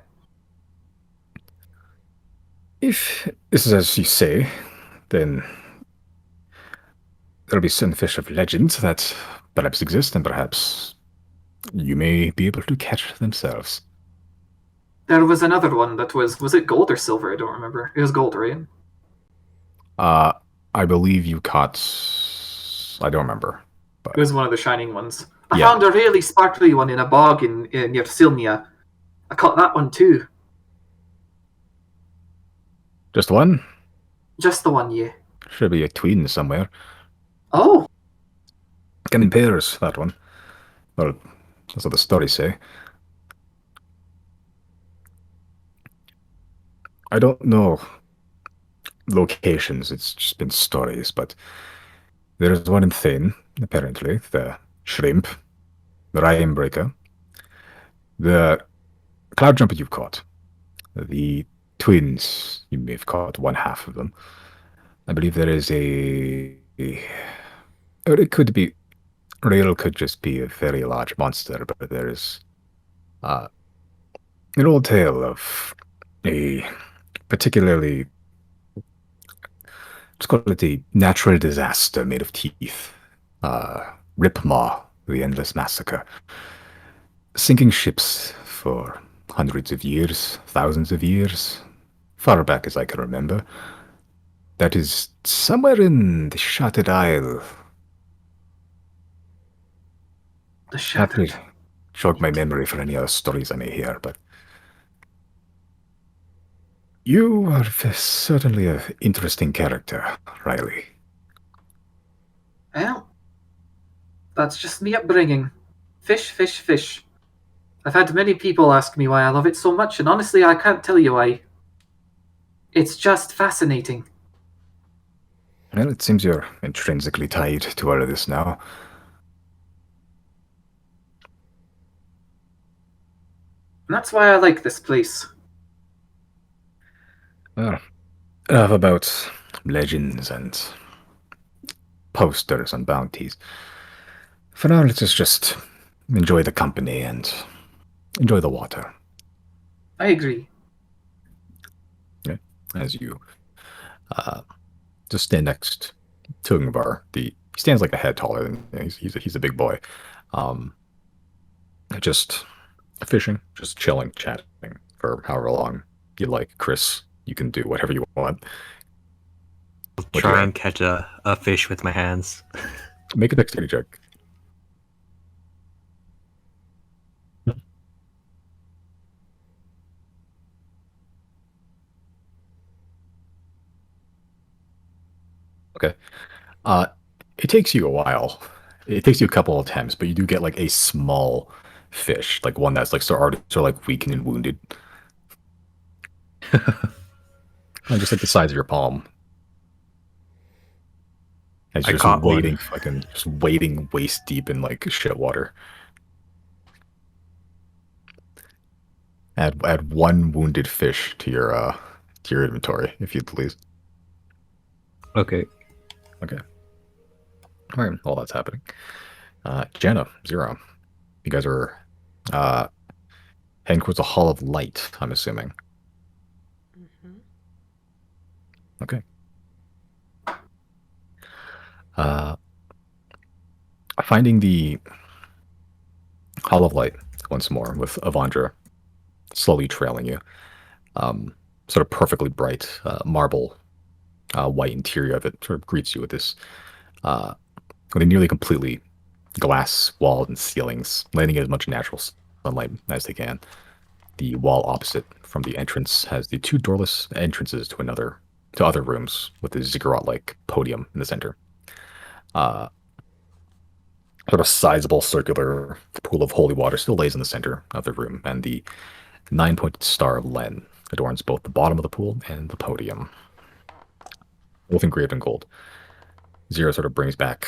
If this is as you say, then there'll be some fish of legend that perhaps exist, and perhaps you may be able to catch themselves. There was another one that was it gold or silver? I don't remember. It was gold, right? I believe you caught. I don't remember. It was one of the shining ones. I Yeah. found a really sparkly one in a bog in near Silmia. I caught that one too. Just one? Just the one, yeah. Should be a tween somewhere. Oh, Came in pairs, that one. Well, that's what the stories say. I don't know locations, it's just been stories, but there's one in Thane, apparently, the shrimp, the Rhyme Breaker, the Cloud Jumper you've caught, the twins, you may have caught one half of them. I believe there is or it could be, Rail could just be a very large monster, but there is an old tale of a particularly, let's call it a natural disaster made of teeth. Ripmaw, the Endless Massacre. Sinking ships for hundreds of years, thousands of years, far back as I can remember. That is somewhere in the Shattered Isle. the I have to shattered. jog my memory for any other stories I may hear, but you are certainly an interesting character, Riley. Well, that's just me upbringing. Fish, fish, fish. I've had many people ask me why I love it so much, and honestly, I can't tell you why. It's just fascinating. Well, it seems you're intrinsically tied to all of this now. And that's why I like this place. Well, enough about legends and posters and bounties. For now, let's just enjoy the company and enjoy the water. I agree. Okay? As you just stand next to Ingvar. He stands like a head taller than he's a big boy. Just fishing, just chilling, chatting for however long you like. Chris, you can do whatever you want. Try and catch a fish with my hands. Make a dexterity check. Okay. It takes you a while. It takes you a couple of attempts, but you do get like a small fish, like one that's like sort of like weakened and wounded. Like, just like the size of your palm. As I you're caught just wading, fucking just wading waist deep in like shit water. Add one wounded fish to your inventory if you'd please. Okay. Okay. All right, while that's happening. Jenna, 0. You guys are heading towards the Hall of Light, I'm assuming. Mm-hmm. Okay. Finding the Hall of Light once more with Avandra slowly trailing you. Sort of perfectly bright marble white interior of it sort of greets you with this with a nearly completely glass walls and ceilings, letting in as much natural sunlight as they can. The wall opposite from the entrance has the 2 doorless entrances to other rooms with a ziggurat-like podium in the center. Sort of sizable circular pool of holy water still lays in the center of the room, and the 9-pointed star of Len adorns both the bottom of the pool and the podium, both engraved in gold. 0 sort of brings back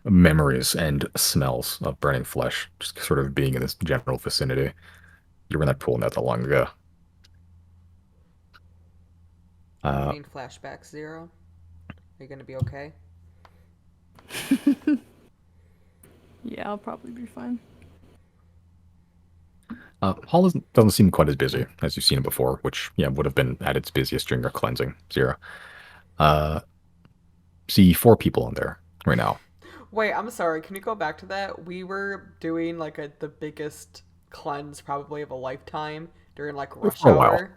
memories and smells of burning flesh, just sort of being in this general vicinity. You were in that pool not that long ago. I mean, flashback 0. Are you gonna be okay? Yeah, I'll probably be fine. Hall doesn't seem quite as busy as you've seen it before, which would have been at its busiest during your cleansing. 0. See 4 people in there right now. Wait, I'm sorry. Can you go back to that? We were doing like the biggest cleanse probably of a lifetime during like rush For a while. hour.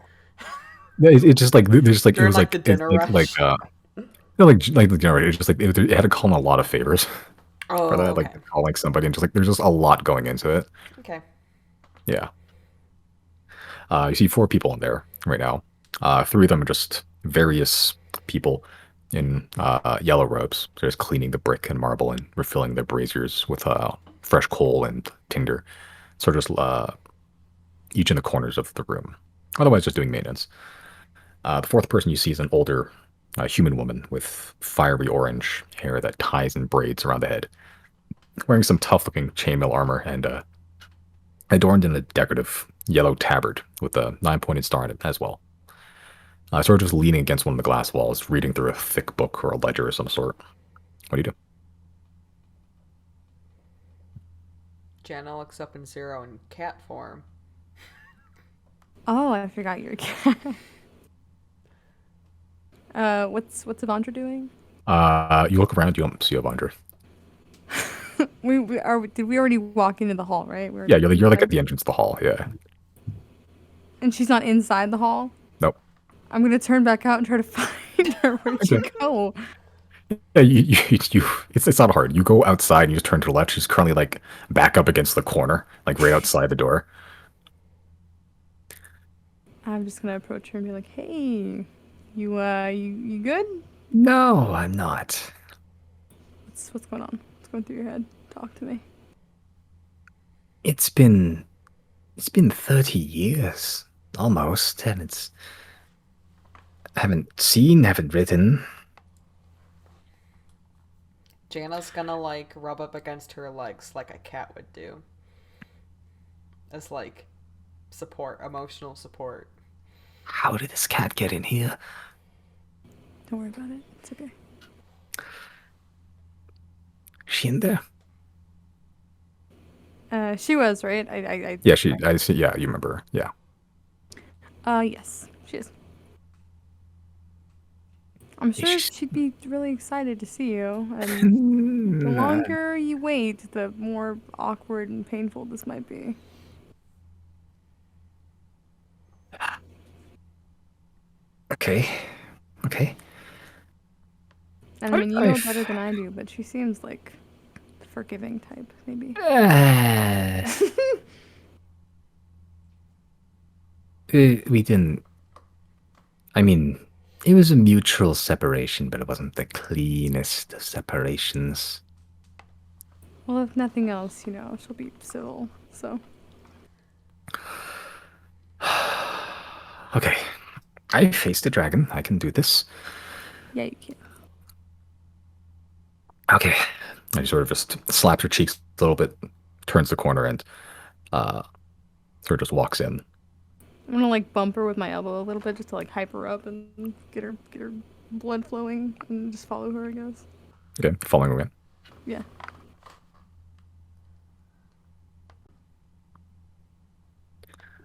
It's just like there's just like During, it was like, the dinner rush. like you know, like it's just like it had to call in a lot of favors. Or Oh, that like okay. calling somebody and just like there's just a lot going into it. Okay. Yeah. You see 4 people in there right now. 3 of them are just various people in yellow robes. They're just cleaning the brick and marble and refilling their braziers with fresh coal and tinder. So just each in the corners of the room. Otherwise, just doing maintenance. The 4th person you see is an older human woman with fiery orange hair that ties in braids around the head, wearing some tough-looking chainmail armor and adorned in a decorative yellow tabard with a 9-pointed star in it as well. Sort of just leaning against one of the glass walls, reading through a thick book or a ledger of some sort. What do you do? Jana looks up in Zero in cat form. Oh, I forgot you're a cat. What's Avandra doing? You look around, you don't see Avandra. Did we already walk into the hall, right? Yeah, you're like at the entrance to the hall. Yeah. And she's not inside the hall. Nope. I'm gonna turn back out and try to find her. Where'd she Okay. go? Yeah, it's not hard. You go outside and you just turn to the left. She's currently like back up against the corner, like right outside the door. I'm just gonna approach her and be like, "Hey, you good? No, I'm not. What's going on? What's going through your head? Talk to me." It's been 30 years almost, and it's haven't seen, haven't written. Jana's gonna like rub up against her legs like a cat would do. As like support, emotional support. How did this cat get in here? Don't worry about it. It's okay. She in there? She was right. Yeah, I see. Yeah, you remember her. Yeah. Yes, she is. I'm sure She's- she'd be really excited to see you, and the Hmm, longer you wait, the more awkward and painful this might be. Okay. Okay. And I mean, you know I've- better than I do, but she seems like the forgiving type, maybe. We didn't. I mean, it was a mutual separation, but it wasn't the cleanest of separations. Well, if nothing else, you know, she'll be civil, so. Okay. I faced a dragon. I can do this. Yeah, you can. Okay. And she sort of just slaps her cheeks a little bit, turns the corner, and sort of just walks in. I'm gonna like bump her with my elbow a little bit just to like hype her up and get her blood flowing and just follow her, I guess. Okay, following her in. Yeah.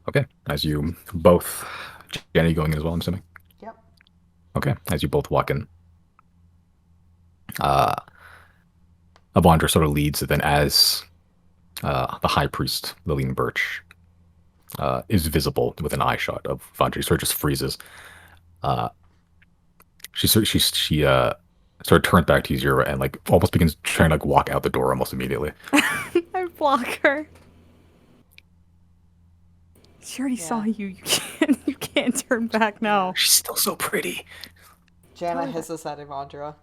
Okay, as you both, Jenny going in as well, I'm assuming. Yep. Okay, as you both walk in, Avandra sort of leads, and then as the high priest, Lillian Birch, is visible with an eye shot of Avandra, she sort of just freezes. She sort of turns back to you, Zero, and like almost begins trying to like walk out the door almost immediately. I block her. She already saw Yeah. you. You can't turn back now. She's still so pretty. Jana Tell her hisses at Evandra.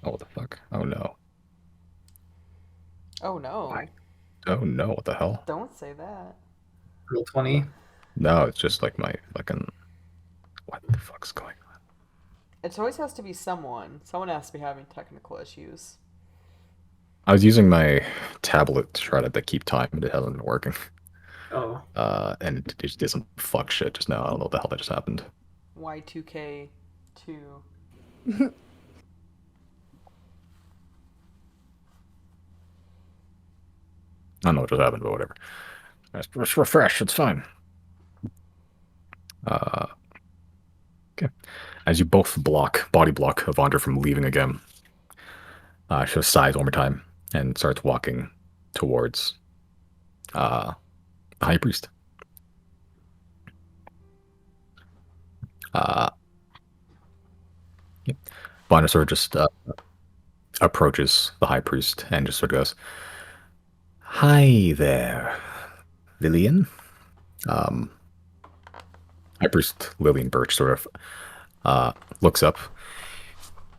Oh, what the fuck? Oh no. Oh no. Why? Oh no, what the hell? Don't say that. Roll 20. No, it's just like my fucking. What the fuck's going on? It always has to be someone. Someone has to be having technical issues. I was using my tablet to try to keep time, but it hasn't been working. Oh. And it just did some fuck shit just now. I don't know what the hell that just happened. Y2K2. I don't know what just happened, but whatever. Let's refresh. It's fine. Okay. As you both body block Evander from leaving again, she just sighs one more time and starts walking towards the high priest. Yep. Bonner sort of just approaches the high priest and just sort of goes, "Hi there, Lillian." High priest Lillian Birch sort of looks up.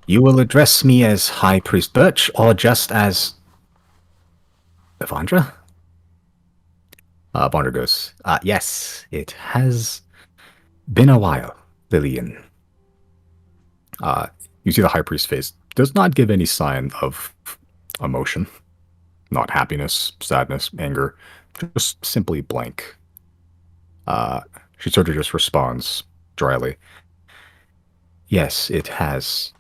"You will address me as High Priest Birch or just as Evandra?" Bonder goes, "Yes, it has been a while, Lillian." You see the High Priest's face does not give any sign of emotion. Not happiness, sadness, anger, just simply blank. She sort of just responds dryly, "Yes, it has."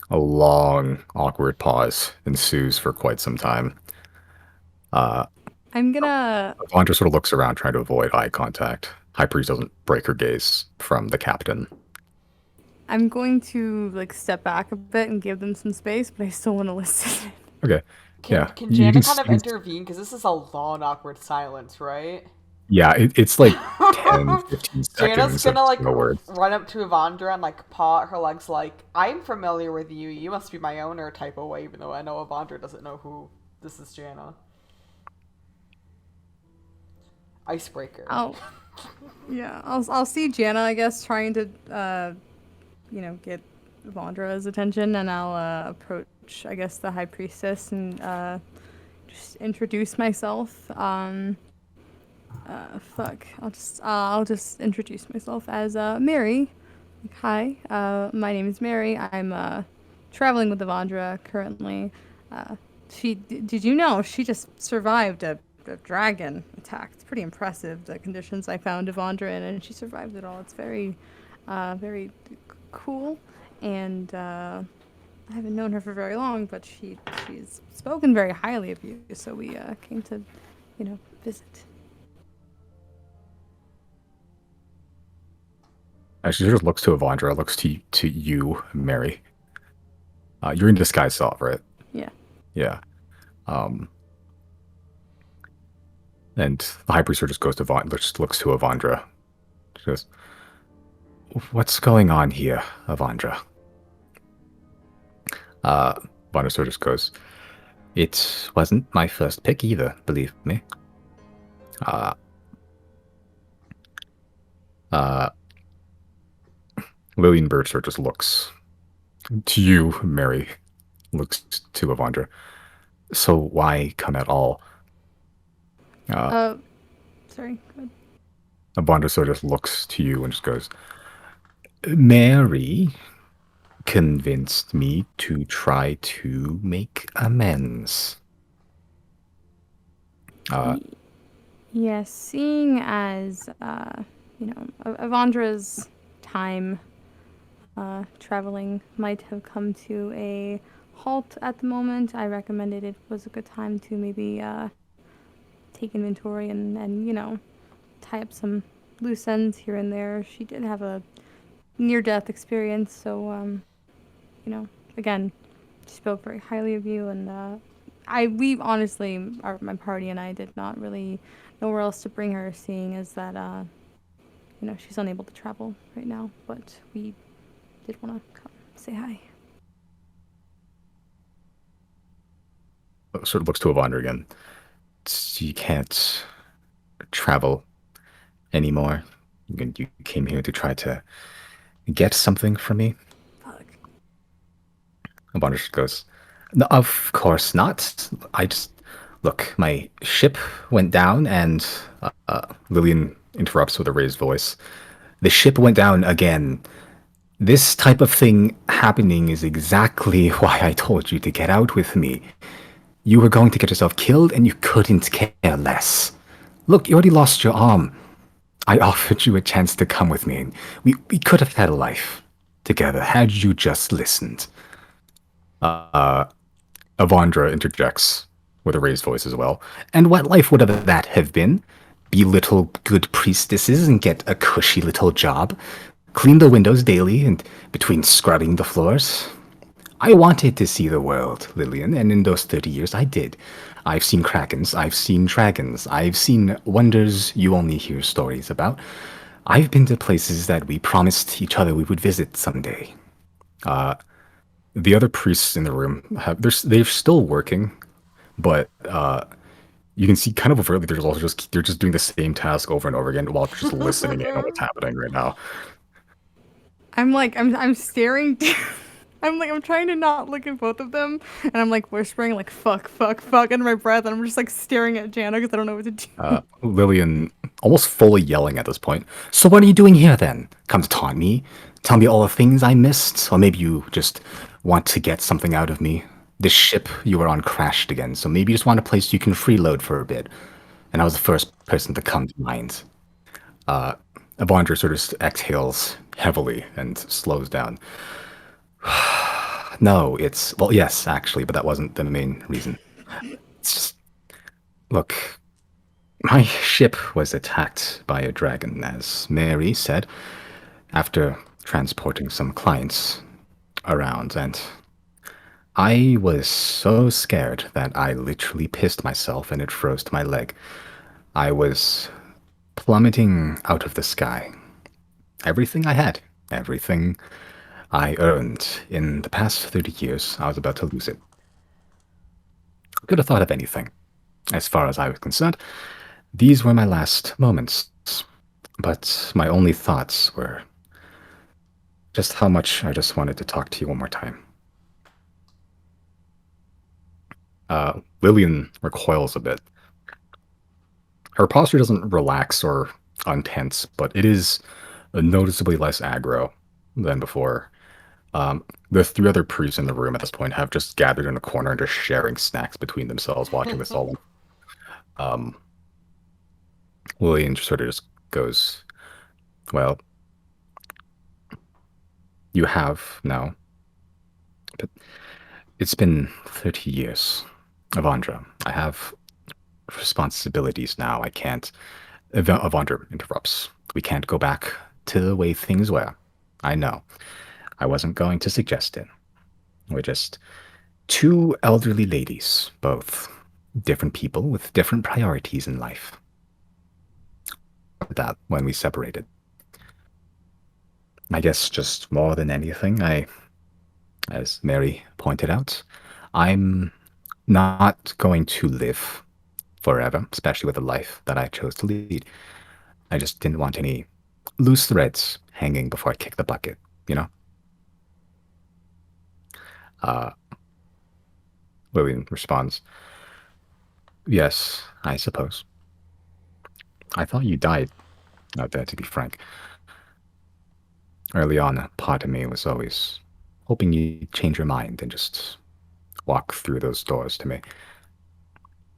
A long, awkward pause ensues for quite some time. I'm gonna. Evandra sort of looks around trying to avoid eye contact. High Priest doesn't break her gaze from the captain. I'm going to like step back a bit and give them some space, but I still want to listen. Okay. Can You Jana can kind of see- intervene? Because this is a long, awkward silence, right? Yeah, it's like 10, 15 Jana's seconds. gonna of like no words. run up to Evandra and like paw at her legs like, "I'm familiar with you. You must be my owner," type of way. Even though I know Evandra doesn't know who this is, Jana. Icebreaker. Yeah, I'll see Jana, I guess, trying to get Vondra's attention, and I'll approach, I guess, the high priestess and just introduce myself. I'll just introduce myself as Mary. Like, hi, my name is Mary. I'm traveling with Evandra currently. Did you know she just survived a dragon attack? It's pretty impressive, the conditions I found Evandra in, and she survived it all. It's very, very cool. And I haven't known her for very long, but she's spoken very highly of you. So we came to, visit. She just looks to Evandra, looks to you, Mary. You're in disguise self, right? Yeah. Yeah. And the High Priest just goes to just looks to Evandra. She goes, "What's going on here, Evandra?" Evandra sort of just goes, "It wasn't my first pick either, believe me." Lillian Birch sort of just looks to you, Mary. Looks to Evandra. "So why come at all?" Sorry, go ahead. Evandra sort of just looks to you and just goes, "Mary convinced me to try to make amends." Yes, seeing as Evandra's time traveling might have come to a halt at the moment, I recommended it was a good time to maybe take inventory and tie up some loose ends here and there. She did have a near-death experience, so again, she spoke very highly of you, and we honestly, my party and I did not really know where else to bring her, seeing as that she's unable to travel right now, but we did want to come say hi. Sort of looks to Evandra again. "You can't travel anymore. You came here to try to get something from me." Fuck. Evandra just goes, "No, of course not. Look, my ship went down," and Lillian interrupts with a raised voice. "The ship went down again. This type of thing happening is exactly why I told you to get out with me. You were going to get yourself killed, and you couldn't care less. Look, you already lost your arm. I offered you a chance to come with me. We could have had a life together had you just listened." Evandra interjects with a raised voice as well. "And what life would that have been? Be little good priestesses and get a cushy little job? Clean the windows daily and between scrubbing the floors? I wanted to see the world, Lillian, and in those 30 years I did. I've seen krakens, I've seen dragons, I've seen wonders you only hear stories about. I've been to places that we promised each other we would visit someday. The other priests in the room they're still working, but you can see kind of overtly they're just doing the same task over and over again while just listening in on what's happening right now. I'm staring. I'm trying to not look at both of them, and I'm like whispering like fuck, fuck, fuck under my breath, and I'm just like staring at Jana because I don't know what to do. Lillian almost fully yelling at this point. So what are you doing here then? Come to taunt me? Tell me all the things I missed? Or maybe you just want to get something out of me? This ship you were on crashed again, so maybe you just want a place you can freeload for a bit. And I was the first person to come to mind. Avandra sort of exhales heavily and slows down. No, well, yes, actually, but that wasn't the main reason. It's just, look, my ship was attacked by a dragon, as Mary said, after transporting some clients around, and I was so scared that I literally pissed myself and it froze to my leg. I was plummeting out of the sky. Everything I had, everything I earned in the past 30 years, I was about to lose it. Could have thought of anything. As far as I was concerned, these were my last moments. But my only thoughts were just how much I just wanted to talk to you one more time. Lillian recoils a bit. Her posture doesn't relax or untense, but it is noticeably less aggro than before. The three other priests in the room at this point have just gathered in a corner and just sharing snacks between themselves, watching this all. Lillian sort of just goes, well, you have now, but it's been 30 years. Avandra, I have responsibilities now. I can't. Avandra interrupts. We can't go back to the way things were. I know. I wasn't going to suggest it. We're just two elderly ladies, both different people with different priorities in life. That when we separated. I guess just more than anything, as Mary pointed out, I'm not going to live forever, especially with the life that I chose to lead. I just didn't want any loose threads hanging before I kick the bucket, you know? Lillian responds, yes, I suppose. I thought you died out there, to be frank. Early on, a part of me was always hoping you'd change your mind and just walk through those doors to me.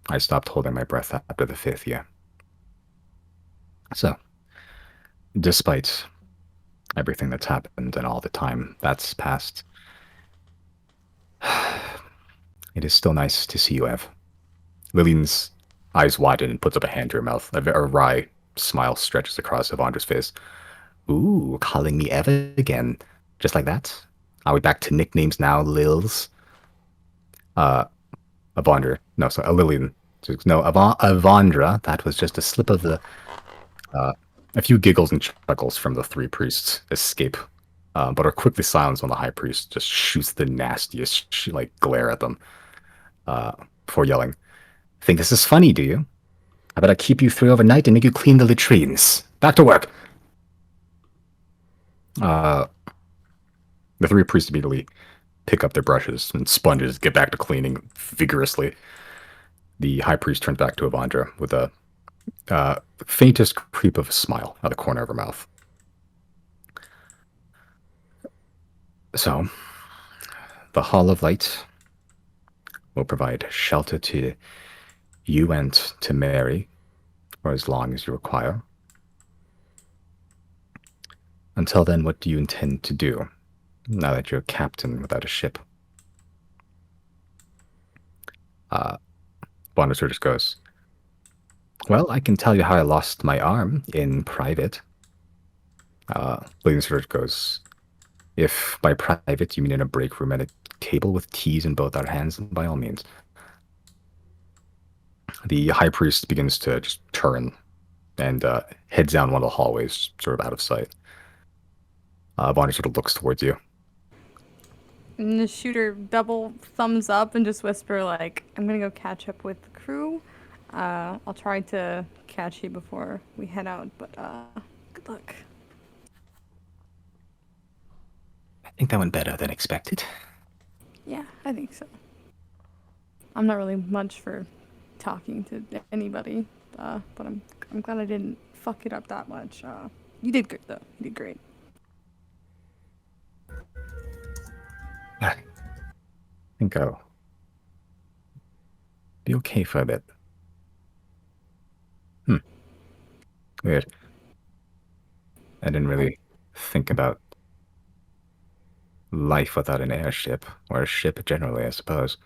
I stopped holding my breath after the 5th year. So, despite everything that's happened and all the time that's passed, it is still nice to see you, Ev. Lillian's eyes widen and puts up a hand to her mouth. A wry smile stretches across Avandra's face. Ooh, calling me Ev again. Just like that? Are we back to nicknames now, Lils? Avandra. No, sorry, Lillian. No, Avandra. That was just a slip of the... a few giggles and chuckles from the three priests escape, but are quickly silenced when the high priest just shoots the nastiest, glare at them before yelling, think this is funny, do you? I bet I keep you 3 overnight and make you clean the latrines. Back to work! The 3 priests immediately pick up their brushes and sponges, get back to cleaning vigorously. The high priest turns back to Avandra with a faintest creep of a smile out of the corner of her mouth. So, the Hall of Light will provide shelter to you and to Mary for as long as you require. Until then, what do you intend to do, now that you're a captain without a ship? Bonneser just goes, well, I can tell you how I lost my arm in private. Lillian sort of goes, if by private you mean in a break room at a table with teas in both our hands, by all means. The high priest begins to just turn and heads down one of the hallways, sort of out of sight. Vondra sort of looks towards you. And the shooter double thumbs up and just whisper like, "I'm gonna go catch up with the crew. I'll try to catch you before we head out, but good luck." I think that went better than expected. Yeah, I think so. I'm not really much for talking to anybody, but I'm glad I didn't fuck it up that much. You did good though. You did great. I think I'll be okay for a bit. Weird. I didn't really think about life without an airship, or a ship generally, I suppose.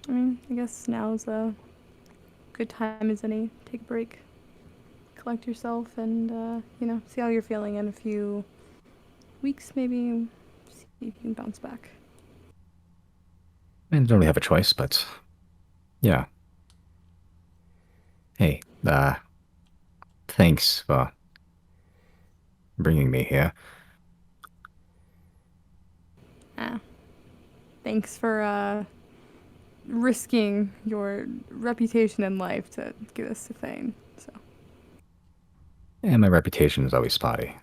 I mean, I guess now's a good time as any. Take a break, collect yourself, and see how you're feeling in a few weeks, maybe. See if you can bounce back. I don't really have a choice, but yeah. Hey, thanks for bringing me here. Thanks for risking your reputation and life to get us to Thane. So. And my reputation is always spotty.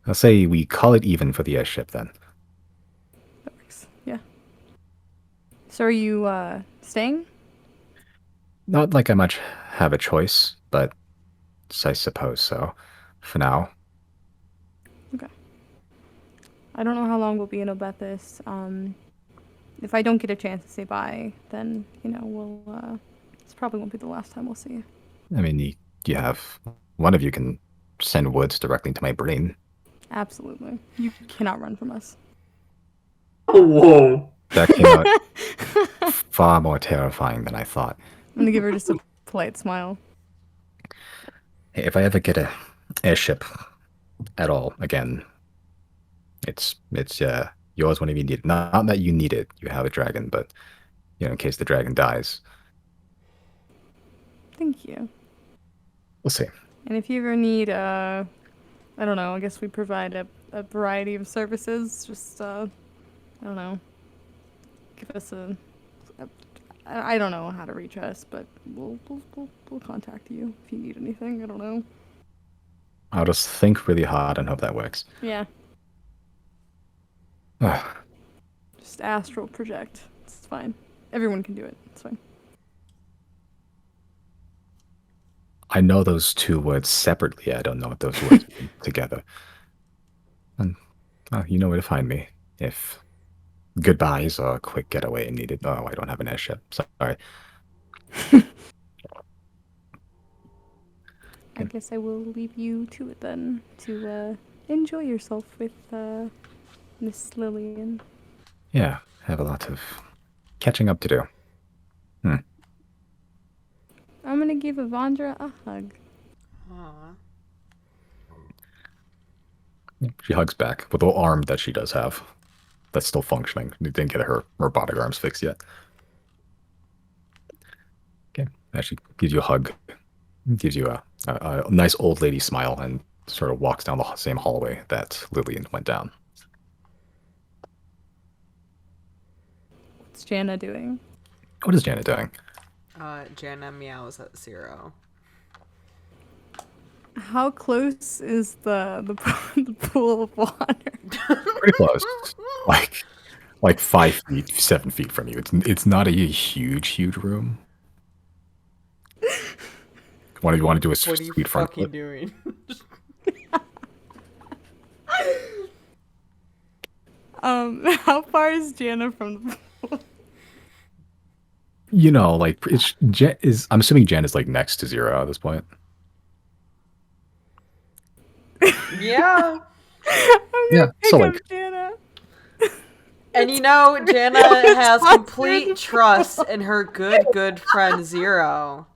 I'll say we call it even for the airship then. That works. Yeah. So are you staying? Not like I much have a choice, but I suppose so. For now. Okay. I don't know how long we'll be in Obethus. If I don't get a chance to say bye, then, we'll, this probably won't be the last time we'll see you. I mean, you have... One of you can send words directly into my brain. Absolutely. You cannot run from us. Whoa. That came out far more terrifying than I thought. I'm gonna give her just a polite smile. Hey, if I ever get a airship at all again, it's yours whenever you need it. Not that you need it. You have a dragon, but in case the dragon dies. Thank you. We'll see. And if you ever need, I don't know, I guess we provide a variety of services. Just, I don't know, give us I don't know how to reach us, but we'll contact you if you need anything. I don't know. I'll just think really hard and hope that works. Yeah. Just astral project. It's fine. Everyone can do it. It's fine. I know those two words separately. I don't know what those words mean together. And you know where to find me if goodbyes or a quick getaway needed. Oh, I don't have an airship. Sorry. I guess I will leave you to it then, to enjoy yourself with Miss Lillian. Yeah, have a lot of catching up to do. I'm gonna give Avandra a hug. Aww. She hugs back with the arm that she does have. That's still functioning. We didn't get her robotic arms fixed yet. Okay, she gives you a hug. Gives you a nice old lady smile and sort of walks down the same hallway that Lillian went down. What's Jana doing? What is Jana doing? Jana meows at 0. How close is the pool of water? Pretty close. Like 5 feet, 7 feet from you. It's not a huge room. What do you want to do? A What are you sweet front fucking flip? doing? How far is Jana from the pool? Like I'm assuming Jen is like next to 0 at this point. Yeah. Yeah, so Pick up like Jana. And Jana has complete trust in her good friend 0.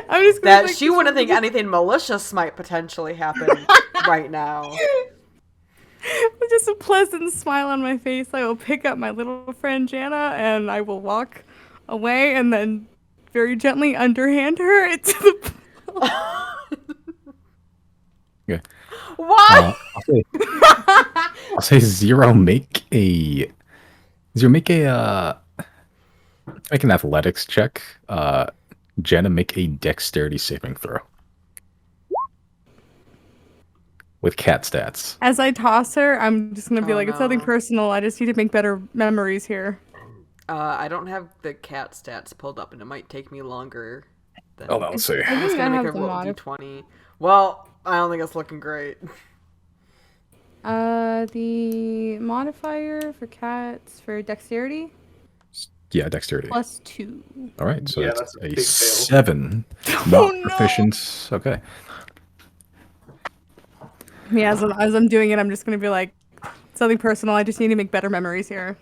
I'm just That she wouldn't think anything malicious might potentially happen right now. with just a pleasant smile on my face, I will pick up my little friend Jana and I will walk away and then very gently underhand her into the pool. Okay. Why? I'll say Zero. Make a make an athletics check. Jenna, make a dexterity saving throw with cat stats. As I toss her, I'm just gonna be Oh, like, it's nothing no. personal. I just need to make better memories here. I don't have the cat stats pulled up, and it might take me longer. Than... Oh, let's see. I'm just I gonna make a have the roll mod. d20. Well, I don't think it's looking great. The modifier for cats for dexterity Yeah, dexterity. +2. All right, so Yeah, that's that's a a big fail. 7. Oh, Not no. proficient. Okay. Yeah, as I'm doing it, I'm just gonna be like, it's nothing personal. I just need to make better memories here.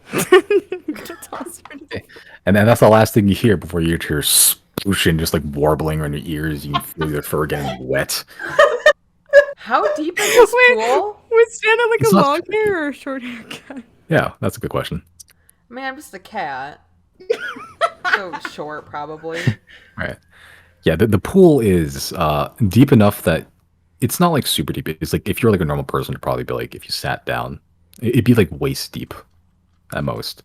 Toss her. And then that's the last thing you hear before you hear your splooshing just like warbling around your ears. You can feel your fur getting wet. How deep is this Wait, pool? was Jenna like It's a not long super hair or a short hair cat? Yeah, that's a good question. I mean, I'm just a cat. So short, probably. All right. Yeah, the pool is deep enough that it's not like super deep. It's like if you're like a normal person, it'd probably be like if you sat down, it'd be like waist deep at most.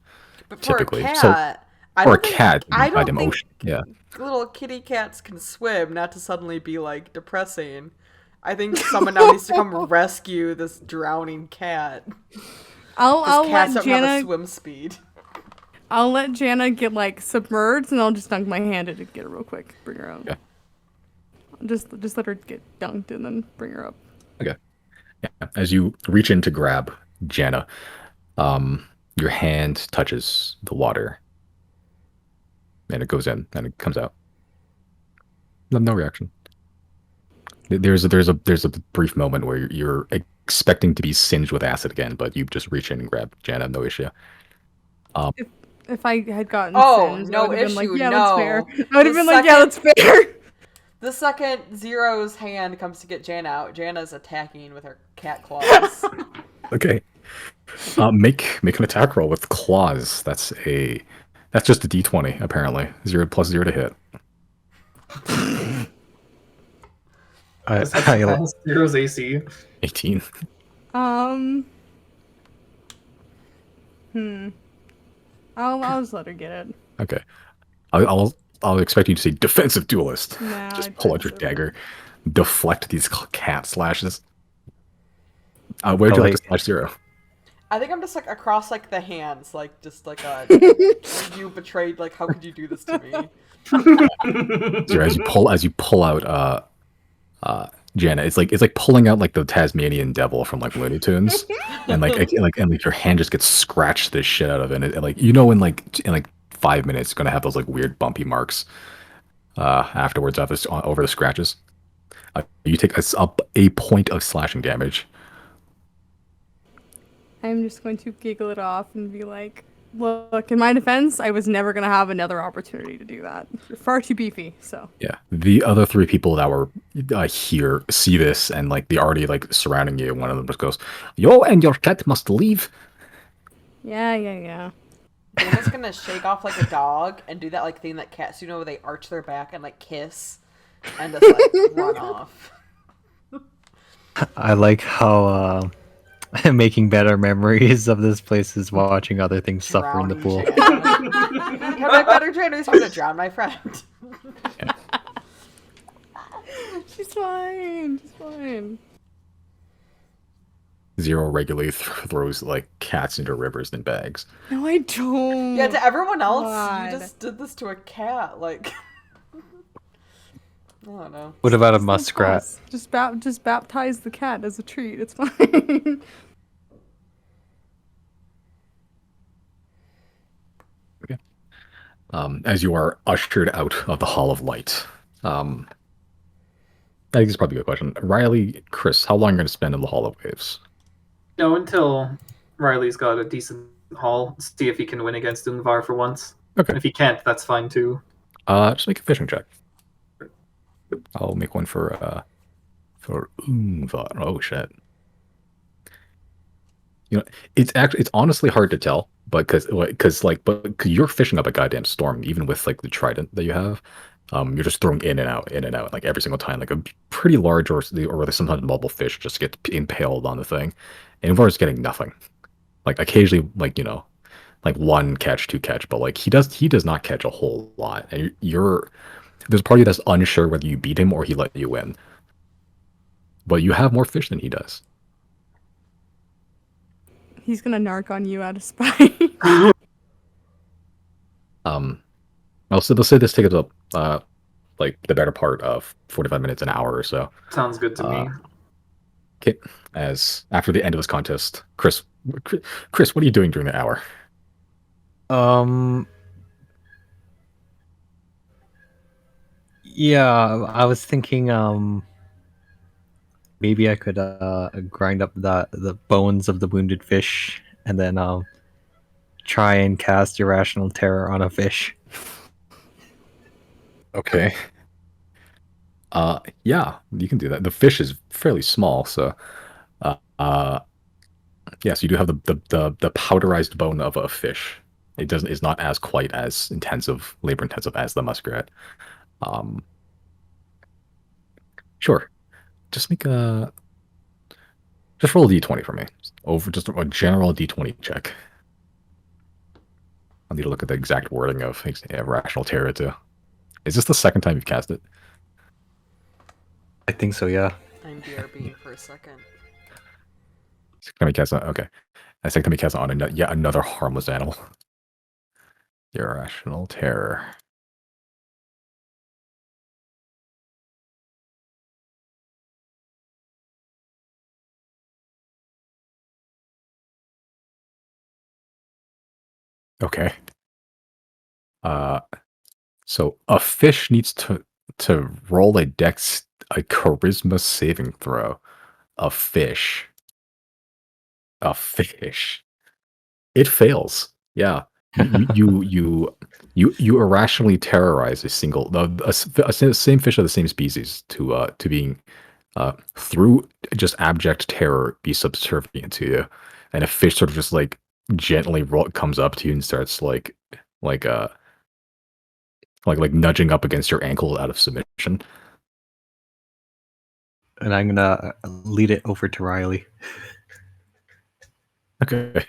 But for Typically. a So- cat, I Or a don't think, cat, I by don't the think ocean. Yeah. little kitty cats can swim. Not to suddenly be like depressing. I think someone now needs to come rescue this drowning cat. I'll Because cats let don't have a Jana swim speed. I'll let Jana get like submerged, and I'll just dunk my hand in to get her real quick. Bring her out. Yeah. Just let her get dunked and then bring her up. Okay. Yeah. As you reach in to grab Jenna, your hand touches the water, and it goes in, and it comes out. No reaction. There's a brief moment where you're expecting to be singed with acid again, but you just reach in and grab Jenna, no issue. If I had gotten Oh, singed, no I would have been like, issue, yeah, no. that's fair. I would have The been like, yeah, that's fair. The second Zero's hand comes to get Jana out, Jana's attacking with her cat claws. Okay. Make an attack roll with claws. That's just a D20 apparently. 0 plus 0 to hit. That's I, almost Zero's AC. 18. I'll just let her get it. Okay. I'll expect you to say defensive duelist. Nah, Just pull out your defensive. dagger, deflect these cat slashes. Where'd you like to slash Zero? I think I'm just like across like the hands, like just like a you betrayed. Like, how could you do this to me? Zero, as you pull out Jenna, it's like pulling out like the Tasmanian devil from like Looney Tunes, and like your hand just gets scratched the shit out of it. And like in like 5 minutes, it's gonna have those like weird bumpy marks afterwards over the scratches. You take up a point of slashing damage. I'm just going to giggle it off and be like, look, in my defense, I was never going to have another opportunity to do that. You're far too beefy, so. Yeah, the other 3 people that were here see this, and like they already like surrounding you. One of them just goes, "Yo, and your cat must leave." Yeah. Jana's gonna shake off like a dog and do that like thing that cats do, where they arch their back and like kiss and just like run off. I like how making better memories of this place is watching other things suffer in the pool. Have I better Jana who's gonna drown my friend? She's fine. Zero regularly throws like cats into rivers in bags. No, I don't. Yeah, to everyone else, God. you just did this to a cat. Like, I don't know. What about a Just muskrat? just baptize the cat as a treat. It's fine. As you are ushered out of the Hall of Light. I think it's probably a good question. Riley, Chris, how long are you going to spend in the Hall of Waves? No, until Riley's got a decent haul. See if he can win against Ungvar for once. Okay. And if he can't, that's fine too. Just make a fishing check. I'll make one for Ungvar. Oh shit. It's honestly hard to tell but because you're fishing up a goddamn storm, even with like the trident that you have. You're just throwing in and out, like every single time. Like a pretty large or sometimes multiple fish just get impaled on the thing, and Var's getting nothing. Like occasionally, like like one catch, two catch, but like he does not catch a whole lot, and you're there's a part of you that's unsure whether you beat him or he let you win. But you have more fish than he does. He's gonna narc on you out of spite. Also, let's say this takes up like the better part of 45 minutes, an hour or so. Sounds good to me. Okay, as after the end of this contest, Chris, what are you doing during the hour? Yeah, I was thinking maybe I could grind up the bones of the wounded fish and then try and cast irrational terror on a fish. Okay. Yeah, you can do that. The fish is fairly small, so yes, you do have the powderized bone of a fish. It's not as quite as labor intensive as the muskrat. Sure. Just just roll a d20 for me. Just a general d20 check. I'll need to look at the exact wording of Rational Terror too. Is this the second time you've cast it? I think so, yeah. I'm BRBing for a second. Second time you cast it? Okay. And second time you cast it on another harmless animal. Irrational Terror. Okay. So a fish needs to roll a charisma saving throw. A fish. It fails. Yeah. You irrationally terrorize a same fish of the same species to being through just abject terror be subservient to you, and a fish sort of just like gently comes up to you and starts like uh like nudging up against your ankle out of submission. And I'm gonna lead it over to Riley. Okay.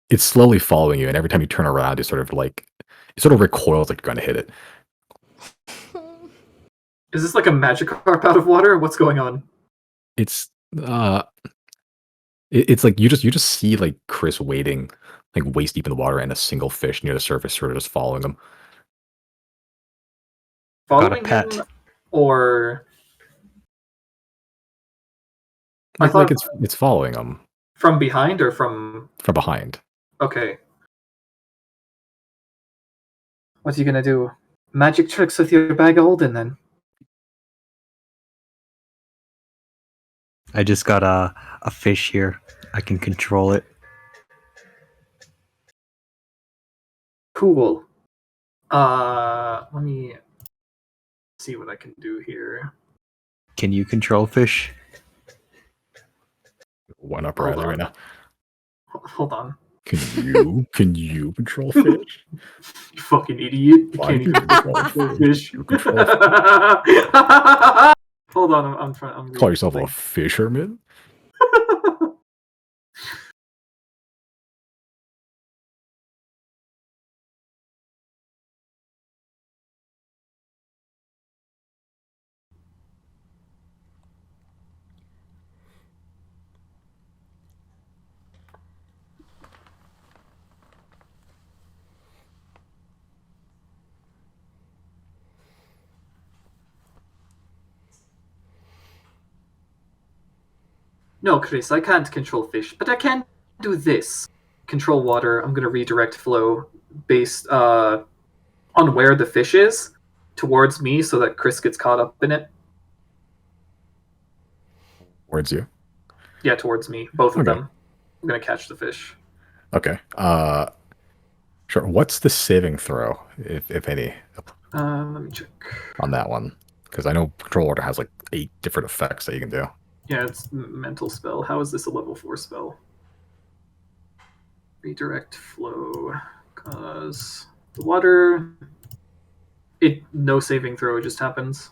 It's slowly following you, and every time you turn around, it sort of recoils like you're going to hit it. Is this like a Magikarp out of water? What's going on? It's it's like you just see like Chris wading like waist deep in the water, and a single fish near the surface sort of just following him. Following pet. him, or I Like, thought it's following him from behind or from behind. Okay. What are you gonna do? Magic tricks with your bag of holding then? I just got a fish here. I can control it. Cool. Let me see what I can do here. Can you control fish? One up Hold Riley on. right now. Hold on. Can you control fish? You fucking idiot. You Why can't do even you control control fish? fish. You control fish. Hold on, I'm trying. I'm Call reading yourself a something. fisherman? No, Chris, I can't control fish, but I can do this. Control water. I'm gonna redirect flow based on where the fish is towards me, so that Chris gets caught up in it. Towards you. Yeah, towards me. Both of Okay. them. I'm gonna catch the fish. Okay. Sure. What's the saving throw, if any, Let me check. on that one? Because I know control order has like 8 different effects that you can do. Yeah, it's mental spell. How is this a level 4 spell? Redirect flow. Because the water... No saving throw, it just happens.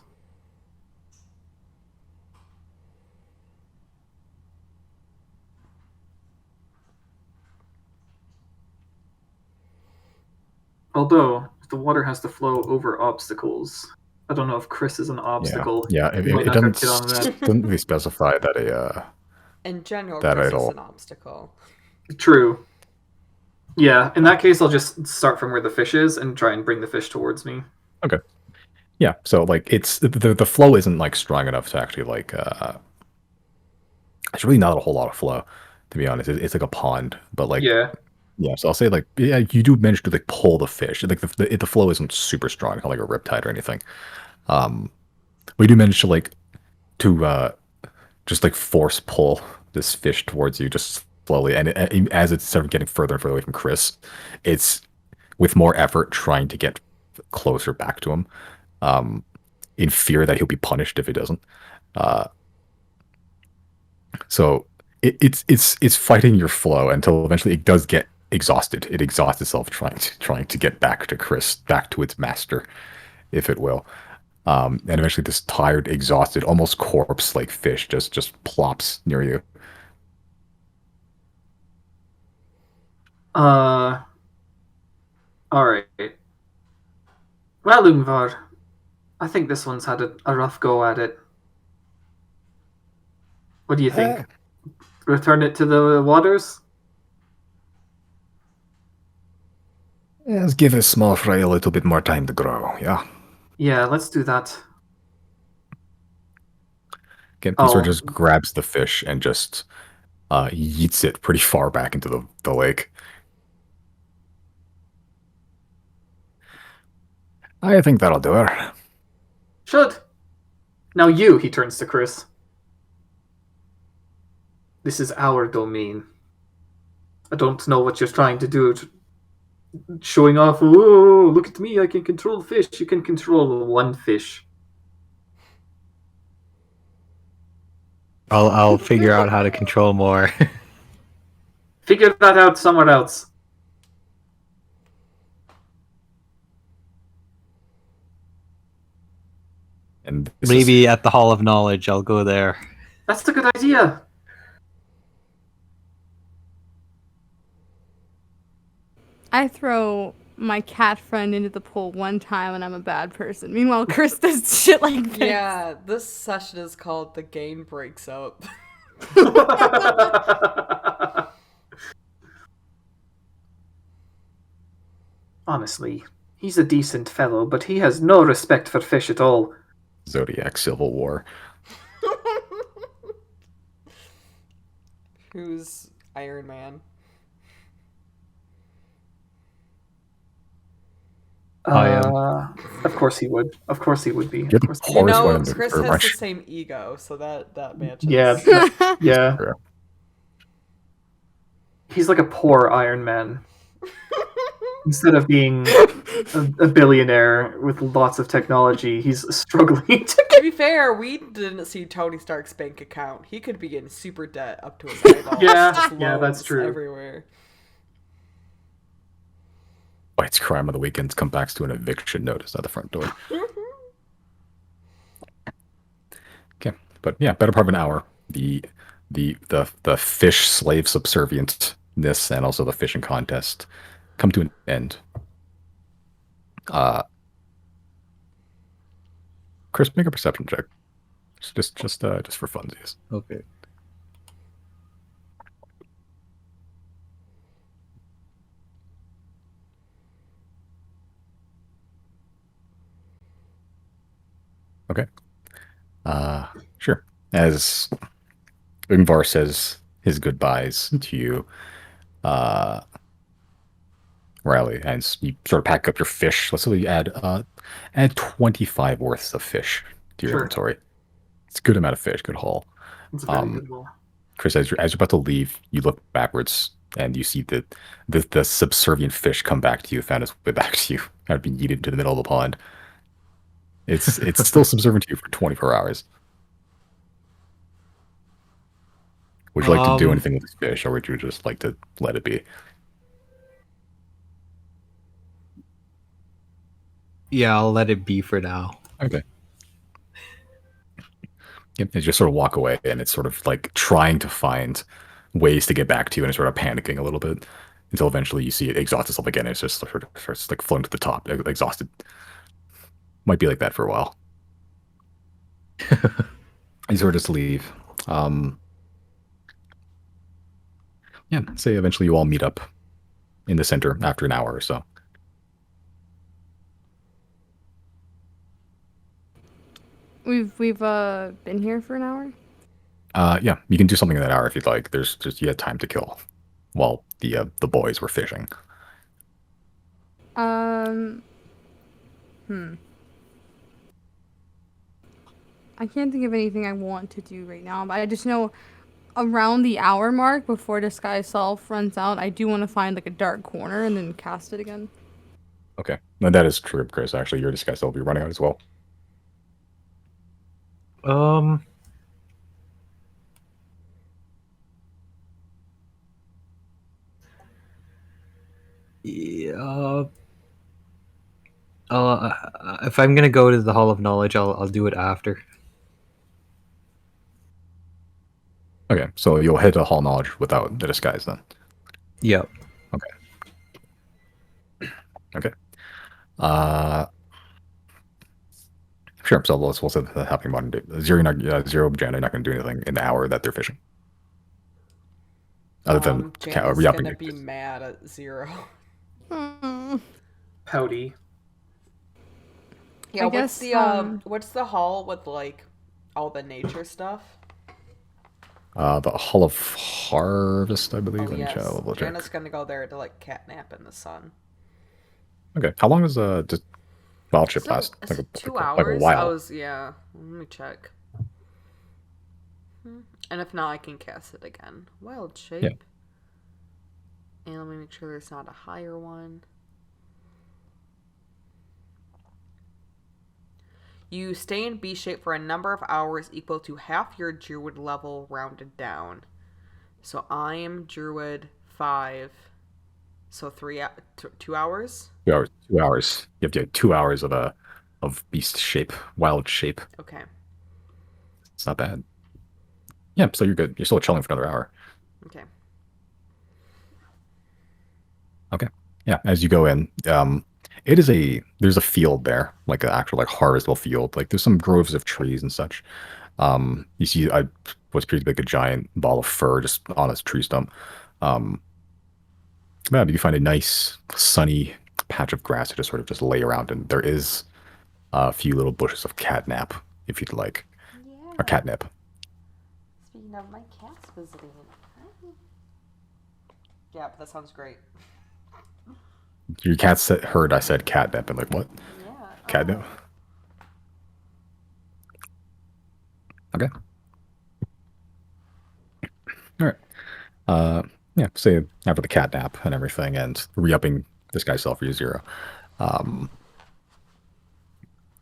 Although, if the water has to flow over obstacles, I don't know if Chris is an obstacle. Yeah. He might It not doesn't get on that. doesn't really specify that In general, that Chris is idol. an obstacle. True. Yeah, in that case, I'll just start from where the fish is and try and bring the fish towards me. Okay. Yeah. So like it's the flow isn't like strong enough to actually like it's really not a whole lot of flow, to be honest. It's like a pond, but like Yeah. yeah. So I'll say like yeah, you do manage to like pull the fish. Like the flow isn't super strong, not like a riptide or anything. We do manage to like to just like force pull this fish towards you just slowly, and as it's sort of getting further and further away from Chris, it's with more effort trying to get closer back to him, in fear that he'll be punished if he doesn't. Uh, so it's fighting your flow until eventually it does get exhausted. It exhausts itself trying to get back to Chris, back to its master, if it will. And eventually, this tired, exhausted, almost corpse-like fish just plops near you. Alright. Well, Ungvar, I think this one's had a rough go at it. What do you think? Return it to the waters? Let's give a small fry a little bit more time to grow. Yeah. Yeah, let's do that. He sort of just grabs the fish and just yeets it pretty far back into the lake. I think that'll do it. Should. Now you, he turns to Chris. This is our domain. I don't know what you're trying to do. Showing off, oh, look at me, I can control fish. You can control one fish. I'll figure out how to control more. Figure that out somewhere else. And Maybe at the Hall of Knowledge, I'll go there. That's a good idea. I throw my cat friend into the pool one time and I'm a bad person. Meanwhile, Chris does shit like this. Yeah, this session is called The Game Breaks Up. Honestly, he's a decent fellow, but he has no respect for fish at all. Zodiac Civil War. Who's Iron Man? I am. Of course he would. Of course he would be. You're the Of course You poorest one know, in the Chris group, has aren't the you? same ego, so that matches. Yeah, yeah. Sure. He's like a poor Iron Man. Instead of being a billionaire with lots of technology, he's struggling to To be fair, we didn't see Tony Stark's bank account. He could be in super debt up to his eyeballs. Yeah, just yeah, that's loans true. Everywhere. White's crime of the weekends come back to an eviction notice at the front door. Okay, but yeah, better part of an hour. The fish slave subservientness and also the fishing contest come to an end. Chris, make a perception check. Just for funsies. Okay. Okay. Sure. As Ingvar says his goodbyes to you, Riley, and you sort of pack up your fish. Let's say you add 25 worths of fish to your Sure. inventory. It's a good amount of fish, good haul. It's a very good one. Chris, as you're about to leave, you look backwards and you see the subservient fish come back to you, found its way back to you, kind of being yeeted into the middle of the pond. It's still subservient to you for 24 hours. Would you like to do anything with this fish, or would you just like to let it be? Yeah, I'll let it be for now. Okay. Yep, and you just sort of walk away, and it's sort of like trying to find ways to get back to you, and it's sort of panicking a little bit until eventually you see it exhaust itself again. And it's just sort of starts like floating to the top, exhausted. Might be like that for a while. You sort of just leave. Yeah, say eventually you all meet up in the center after an hour or so. We've been here for an hour. Yeah, you can do something in that hour if you'd like. There's just you had time to kill while the boys were fishing. I can't think of anything I want to do right now, but I just know around the hour mark before disguise self runs out, I do want to find like a dark corner and then cast it again. Okay, no, that is true, Chris. Actually, your disguise will be running out as well. Yeah. If I'm gonna go to the Hall of Knowledge, I'll do it after. Okay, so you'll head to Hall Knowledge without the disguise then. Yep. Okay. Sure. So we'll say that happening modern day. Zero, Zero, Jan are not going to do anything in the hour that they're fishing. Other than Janet's re-upping gonna it. be mad at Zero. Howdy. Yeah, I what's guess, what's the hall with like all the nature stuff? The Hall of Harvest, I believe. Oh Let me yes, double check. Janet's gonna go there to like catnap in the sun. Okay. How long does just wild ship So, last? is Like it 2 like a hours? while. Yeah. Let me check. And if not, I can cast it again. Wild shape. Yeah. And let me make sure there's not a higher one. You stay in B shape for a number of hours equal to half your druid level rounded down. So I am druid 5. So 2 hours? 2 hours. 2 hours. You have to get 2 hours of beast shape, wild shape. Okay. It's not bad. Yeah, so you're good. You're still chilling for another hour. Okay. Okay. Yeah, as you go in, there's a field there, like an actual like harvestable field. Like there's some groves of trees and such. You see, I was pretty big a giant ball of fur just on this tree stump. Yeah, you find a nice sunny patch of grass to just sort of just lay around, and there is a few little bushes of catnap if you'd like, or catnip. Speaking of my cats visiting. Yeah, but that sounds great. Your cat heard I said catnip and like what? Yeah. Catnip. Okay. All right. Yeah. Say after the catnap and everything, and re-upping this guy's self for you 0.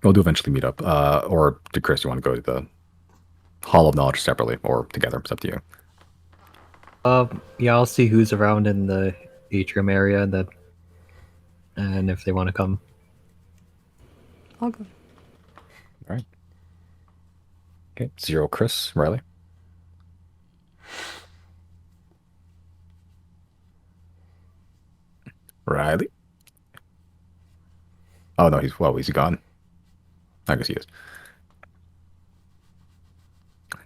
We'll do eventually meet up. Or did Chris, you want to go to the Hall of Knowledge separately or together? It's up to you. Yeah, I'll see who's around in the atrium area and if they want to come. I'll go. All right. Okay. 0, Chris, Riley. Riley. Oh no, is he gone? I guess he is.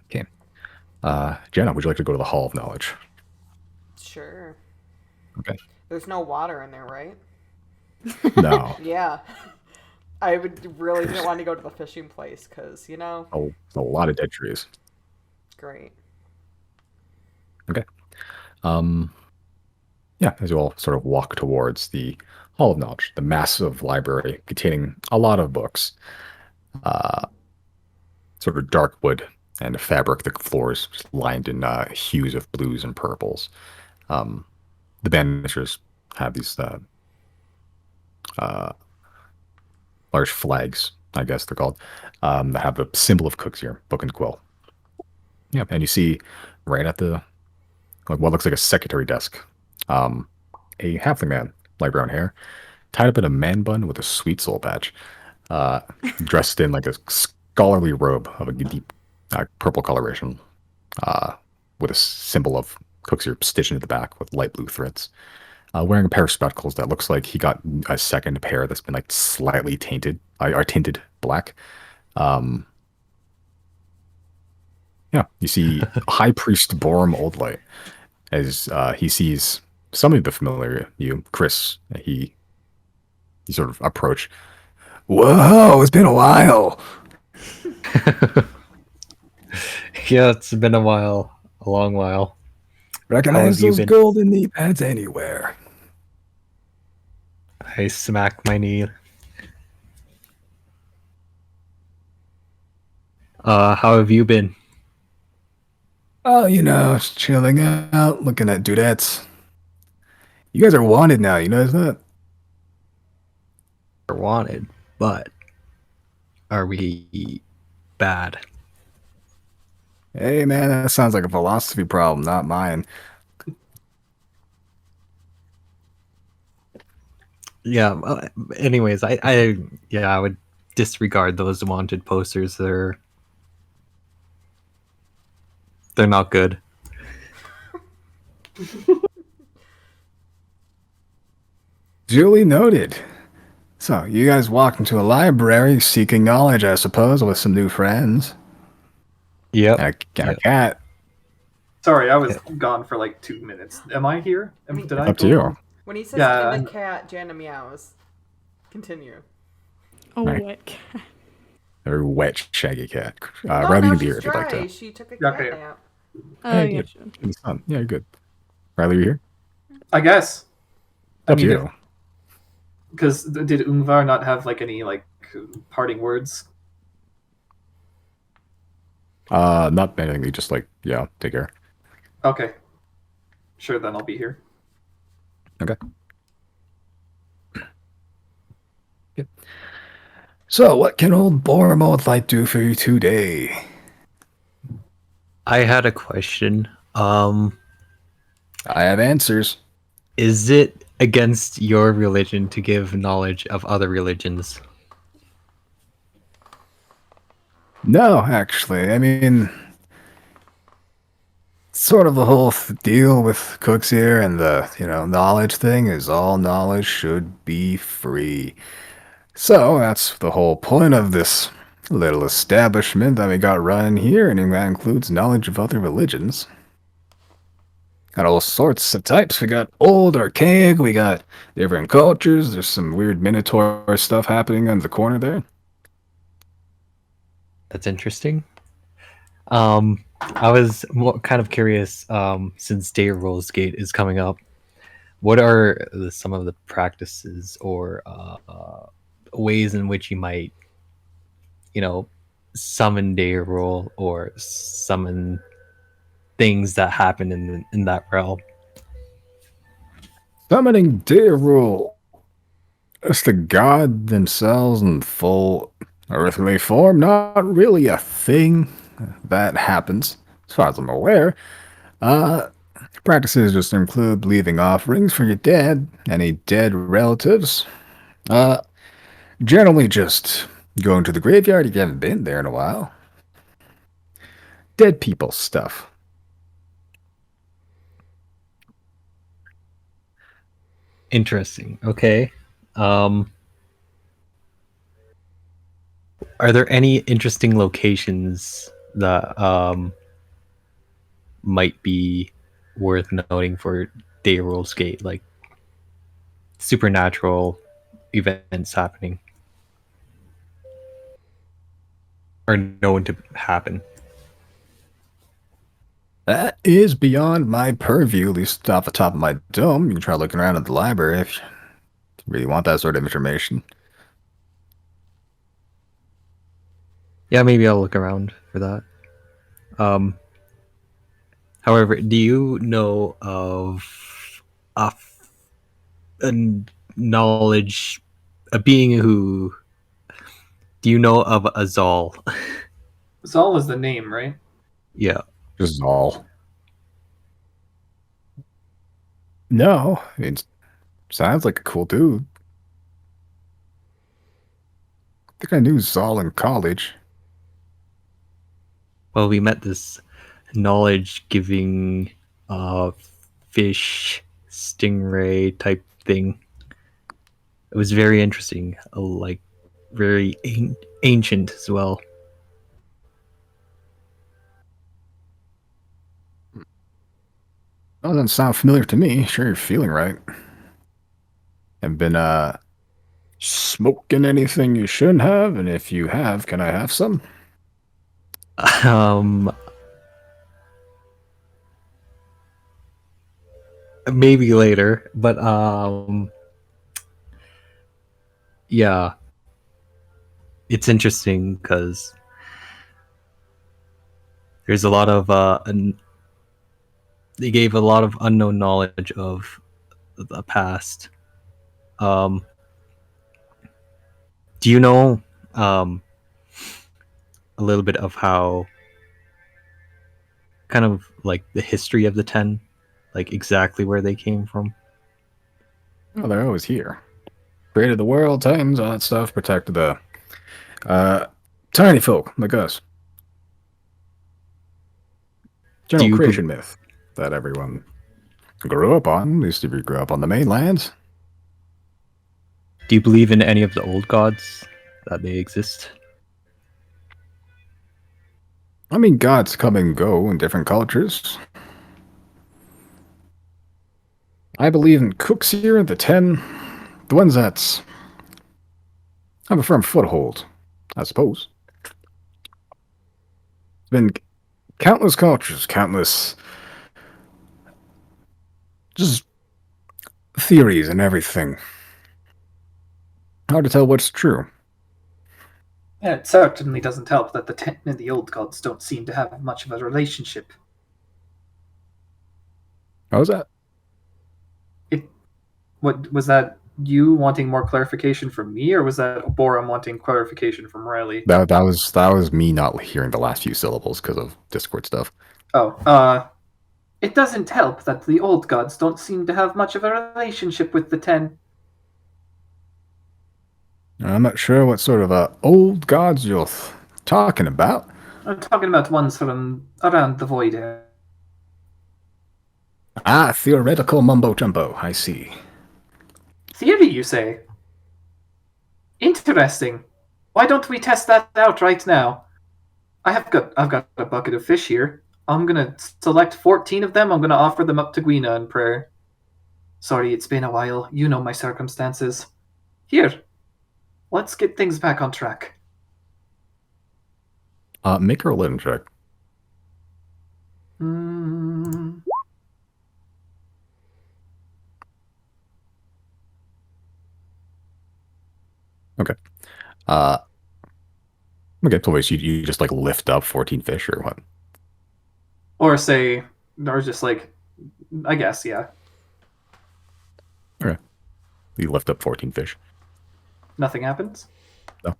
Okay. Jenna, would you like to go to the Hall of Knowledge? Sure. Okay. There's no water in there, right? No. Yeah. I would really didn't want to go to the fishing place because, Oh, a lot of dead trees. great. Okay. Yeah, as you all sort of walk towards the Hall of Knowledge, the massive library containing a lot of books, sort of dark wood and fabric. The floors just lined in hues of blues and purples. The banisters have these large flags, I guess they're called, that have the symbol of Cook's here, book and quill. Yeah, and you see right at the like what looks like a secretary desk, a halfling man, light brown hair, tied up in a man bun with a sweet soul patch, uh, dressed in like a scholarly robe of a deep purple coloration, uh, with a symbol of Cookseer stitched into the back with light blue threads. Wearing a pair of spectacles that looks like he got a second pair that's been like slightly tainted, or tinted black. Um, yeah, you see High Priest Borum Oldlight as he sees somebody the familiar you, Chris. He sort of approach. Whoa, it's been a while. Yeah, it's been a while, a long while. How Recognize have you those been? golden knee pads anywhere. I smack my knee. How have you been? Oh, just chilling out, looking at dudettes. You guys are wanted now, you know that? We're wanted, but are we bad? Hey, man, that sounds like a philosophy problem, not mine. Yeah. Anyways, I would disregard those wanted posters. They're not good. Duly noted. So, you guys walked into a library seeking knowledge, I suppose, with some new friends. Yep. And a cat. Sorry, I was gone for like 2 minutes. Am I here? Did I Up to go you. home? When he says Yeah, and the cat, Jana meows. Continue. Oh, Right. what cat? A very wet, shaggy cat. No, Riley, you now can be she's here if you'd like dry. to. She took a Yeah, cat okay. nap. Oh, Yeah, yeah, good. sure. In the sun. Yeah, good. Riley, you here? I guess. Up to you. Because did Ungvar not have like any like parting words? Not anything. You just take care. Okay. Sure, then I'll be here. Okay. Good. So, what can old Boromod do for you today? I had a question. I have answers. Is it against your religion to give knowledge of other religions? No, actually. I mean, sort of the whole deal with Cooks here and the, knowledge thing is all knowledge should be free. So that's the whole point of this little establishment that we got running here, and that includes knowledge of other religions. Got all sorts of types. We got old, archaic, we got different cultures. There's some weird Minotaur stuff happening on the corner there. That's interesting. I was kind of curious, since Day Rolls Gate is coming up, what are some of the practices or ways in which you might, summon Day Roll or summon things that happen in that realm? Summoning Deerul. It's the god themselves in full earthly form. Not really a thing that happens, as far as I'm aware. Practices just include leaving offerings for your dead, any dead relatives. Generally just going to the graveyard if you haven't been there in a while. Dead people stuff. Interesting. Okay. Are there any interesting locations that might be worth noting for Day Rolls Gate, like supernatural events happening or known to happen? That is beyond my purview, at least off the top of my dome. You can try looking around at the library if you really want that sort of information. Yeah, maybe I'll look around for that. However, do you know of a, a knowledge, a being who? Do you know of a Zal? Zal is the name, right? Yeah. Just all. No, it sounds like a cool dude. think I knew Zal in college. Well, we met this knowledge-giving fish stingray type thing. It was very interesting, like very ancient as well. That doesn't sound familiar to me. Sure, you're feeling right. Have been smoking anything you shouldn't have? And if you have, can I have some? Um, maybe later, but yeah, it's interesting because there's a lot of they gave a lot of unknown knowledge of the past. Um, do you know a little bit of how kind of like the history of the 10, like exactly where they came from? Oh, they're always here. Created the world, Titans, all that stuff, protected the tiny folk like us. Do General you creation myth that everyone grew up on, at least if you grew up on the mainland. do you believe in any of the old gods that they exist? I mean, gods come and go in different cultures. I believe in cooks here, the 10, the ones that have a firm foothold, I suppose. Been countless cultures, countless just theories and everything. Hard to tell what's true. Yeah, it certainly doesn't help that the ten and the old gods don't seem to have much of a relationship. How was that? What was that? You wanting more clarification from me, or was that Borum wanting clarification from Riley? That was me not hearing the last few syllables because of Discord stuff. Oh, it doesn't help that the old gods don't seem to have much of a relationship with the 10. I'm not sure what sort of old gods you're talking about. I'm talking about ones from around the void area. Ah, theoretical mumbo jumbo. I see. Theory, you say? Interesting. Why don't we test that out right now? I've got a bucket of fish here. I'm gonna select 14 of them. I'm gonna offer them up to Gwina in prayer. Sorry, it's been a while. You know my circumstances. Here, let's get things back on track. Make her a living check. Hmm. Okay. Okay, so wait, you just like lift up 14 fish or what? Or say, or just like, I guess, yeah. Okay. You lift up 14 fish. Nothing happens? No.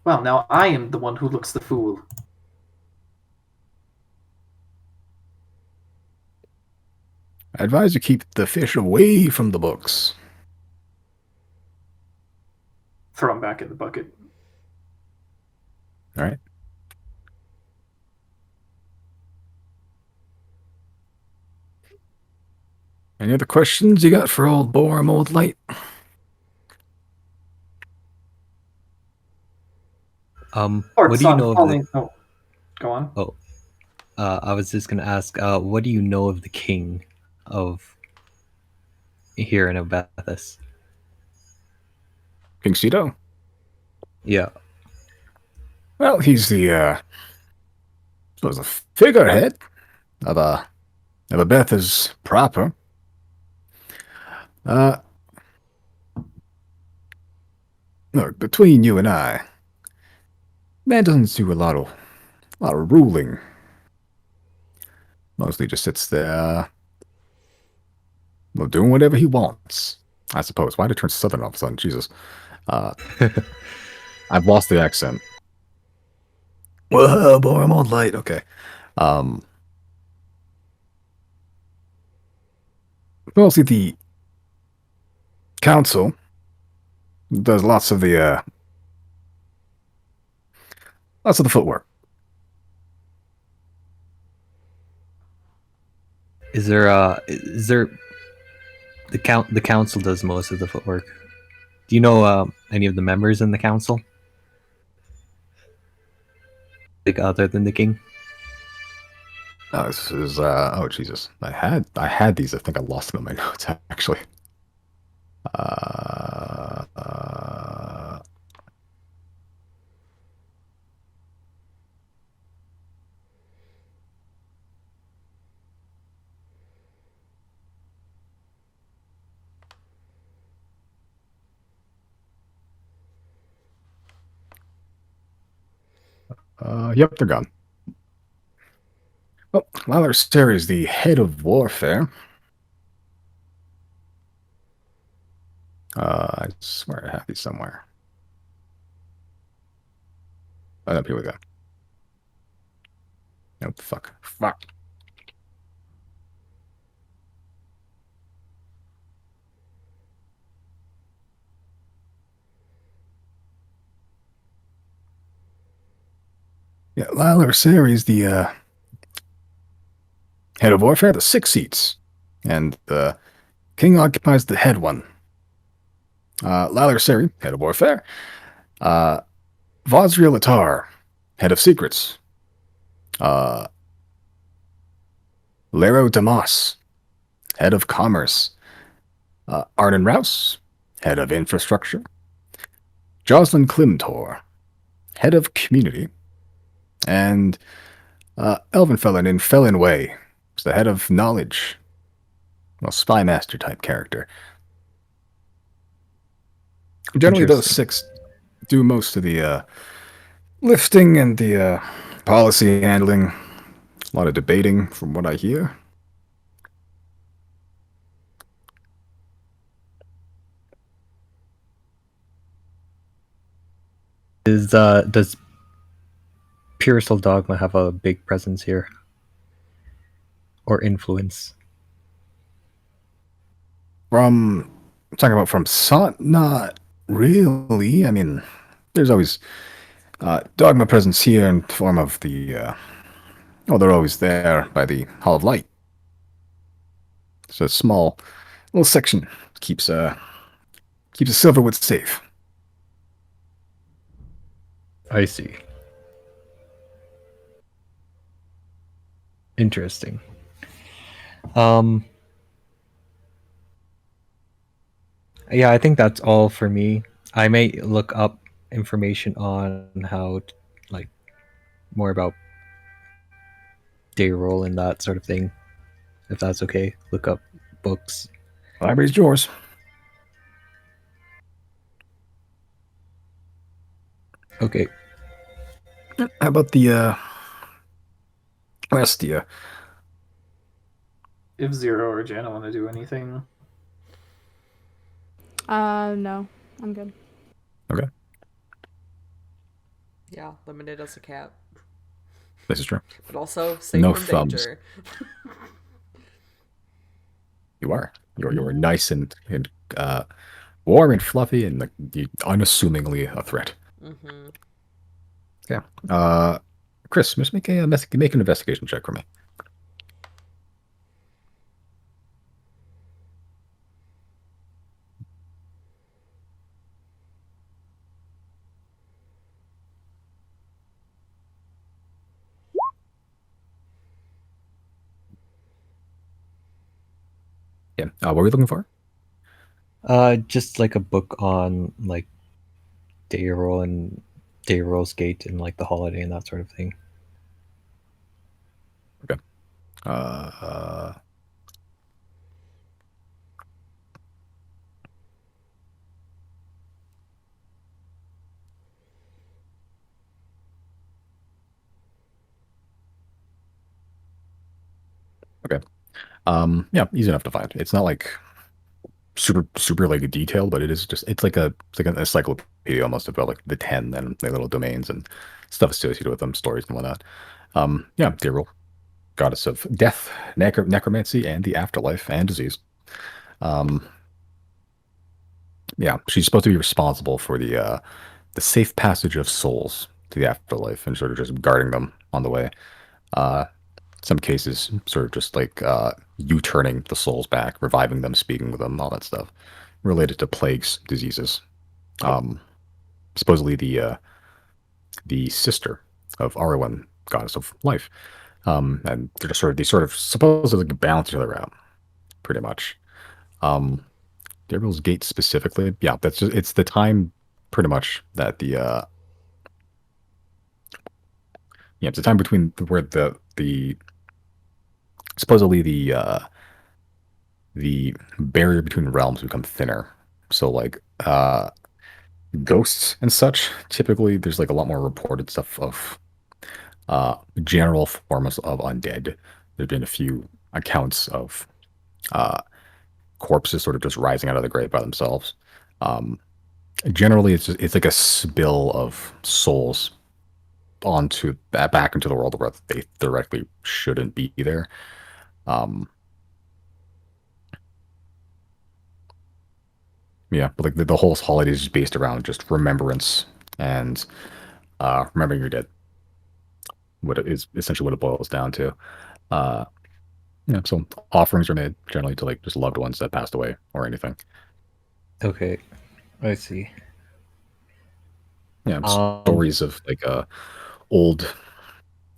Well, now I am the one who looks the fool. I advise you keep the fish away from the books. Throw him back in the bucket. All right. Any other questions you got for old Borum, old light? What do you on know of falling. the? Oh, go on. Oh, I was just gonna ask. What do you know of the king of here in Abathis? King Cedo? Yeah. Well, he's the suppose a figurehead of a Beth's proper. Look, between you and I, man doesn't do a lot of ruling. Mostly just sits there, well, doing whatever he wants. I suppose. Why did it turn southern all of a sudden? Jesus. I've lost the accent. Whoa, boy, I'm on light. Okay. Um, mostly the council Does lots of the footwork. Is there the council does most of the footwork? Do you know any of the members in the council? Like other than the king? This is oh Jesus. I had these. I think I lost them in my notes actually. Uh, uh, yep, they're gone. Well, Lalor is the head of warfare. I swear I have these somewhere. Oh, no, here we go. Nope, fuck. Yeah, Lalor Series, the head of warfare, the 6 seats, and the king occupies the head one. Lalor Seri, head of warfare. Vazriel Atar, head of secrets. Lero Damas, head of commerce. Arden Rouse, head of infrastructure. Jocelyn Klimtor, head of community. And Elvenfelin in Felin Way, is the head of knowledge. Well, spy master type character. Generally, those 6 do most of the lifting and the policy handling. A lot of debating, from what I hear. Does Pure Soul Dogma have a big presence here? Or influence? Talking about from Son, not really. I mean, there's always Dogma presence here in form of the they're always there by the Hall of Light. It's a small little section. Keeps a Silverwood safe. I see. Interesting. Yeah, I think that's all for me. I may look up information on how like more about day roll and that sort of thing, if that's okay. Look up books. Library's yours. Okay. How about the rest of you? If Zero or Jana want to do anything. No, I'm good. Okay, Yeah, limited as a cat, this is true. but also safe No from thumbs. danger. You're nice and warm and fluffy and unassumingly a threat. Mm-hmm. Yeah. Chris, just make an investigation check for me. Yeah. What were we looking for? Just like a book on like day roll and day roll's gate and like the holiday and that sort of thing. Okay. Uh, okay. Yeah, easy enough to find. It's not like super like detailed, but it's like an encyclopedia almost about like the 10 and the little domains and stuff associated with them, stories and whatnot. Yeah, Daryl, goddess of death, necromancy, and the afterlife and disease. Yeah, she's supposed to be responsible for the safe passage of souls to the afterlife and sort of just guarding them on the way. Uh, some cases, sort of just like U-turning the souls back, reviving them, speaking with them, all that stuff related to plagues, diseases. Um, Supposedly the sister of Arwen, goddess of life, and they're just sort of supposedly balance each other out, pretty much. Gabriel's Gate specifically, yeah, that's just, it's the time pretty much that yeah, it's the time between where the supposedly the barrier between realms become thinner. So like ghosts and such, typically there's like a lot more reported stuff of general forms of undead. There's been a few accounts of uh corpses sort of just rising out of the grave by themselves. Um Generally it's like a spill of souls onto back into the world where they theoretically shouldn't be there. Um Yeah, but like the whole holiday is just based around just remembrance and remembering your dead. What it is essentially what it boils down to. Uh, yeah, so offerings are made generally to like just loved ones that passed away or anything. Okay, I see. Yeah, Um, stories of like old,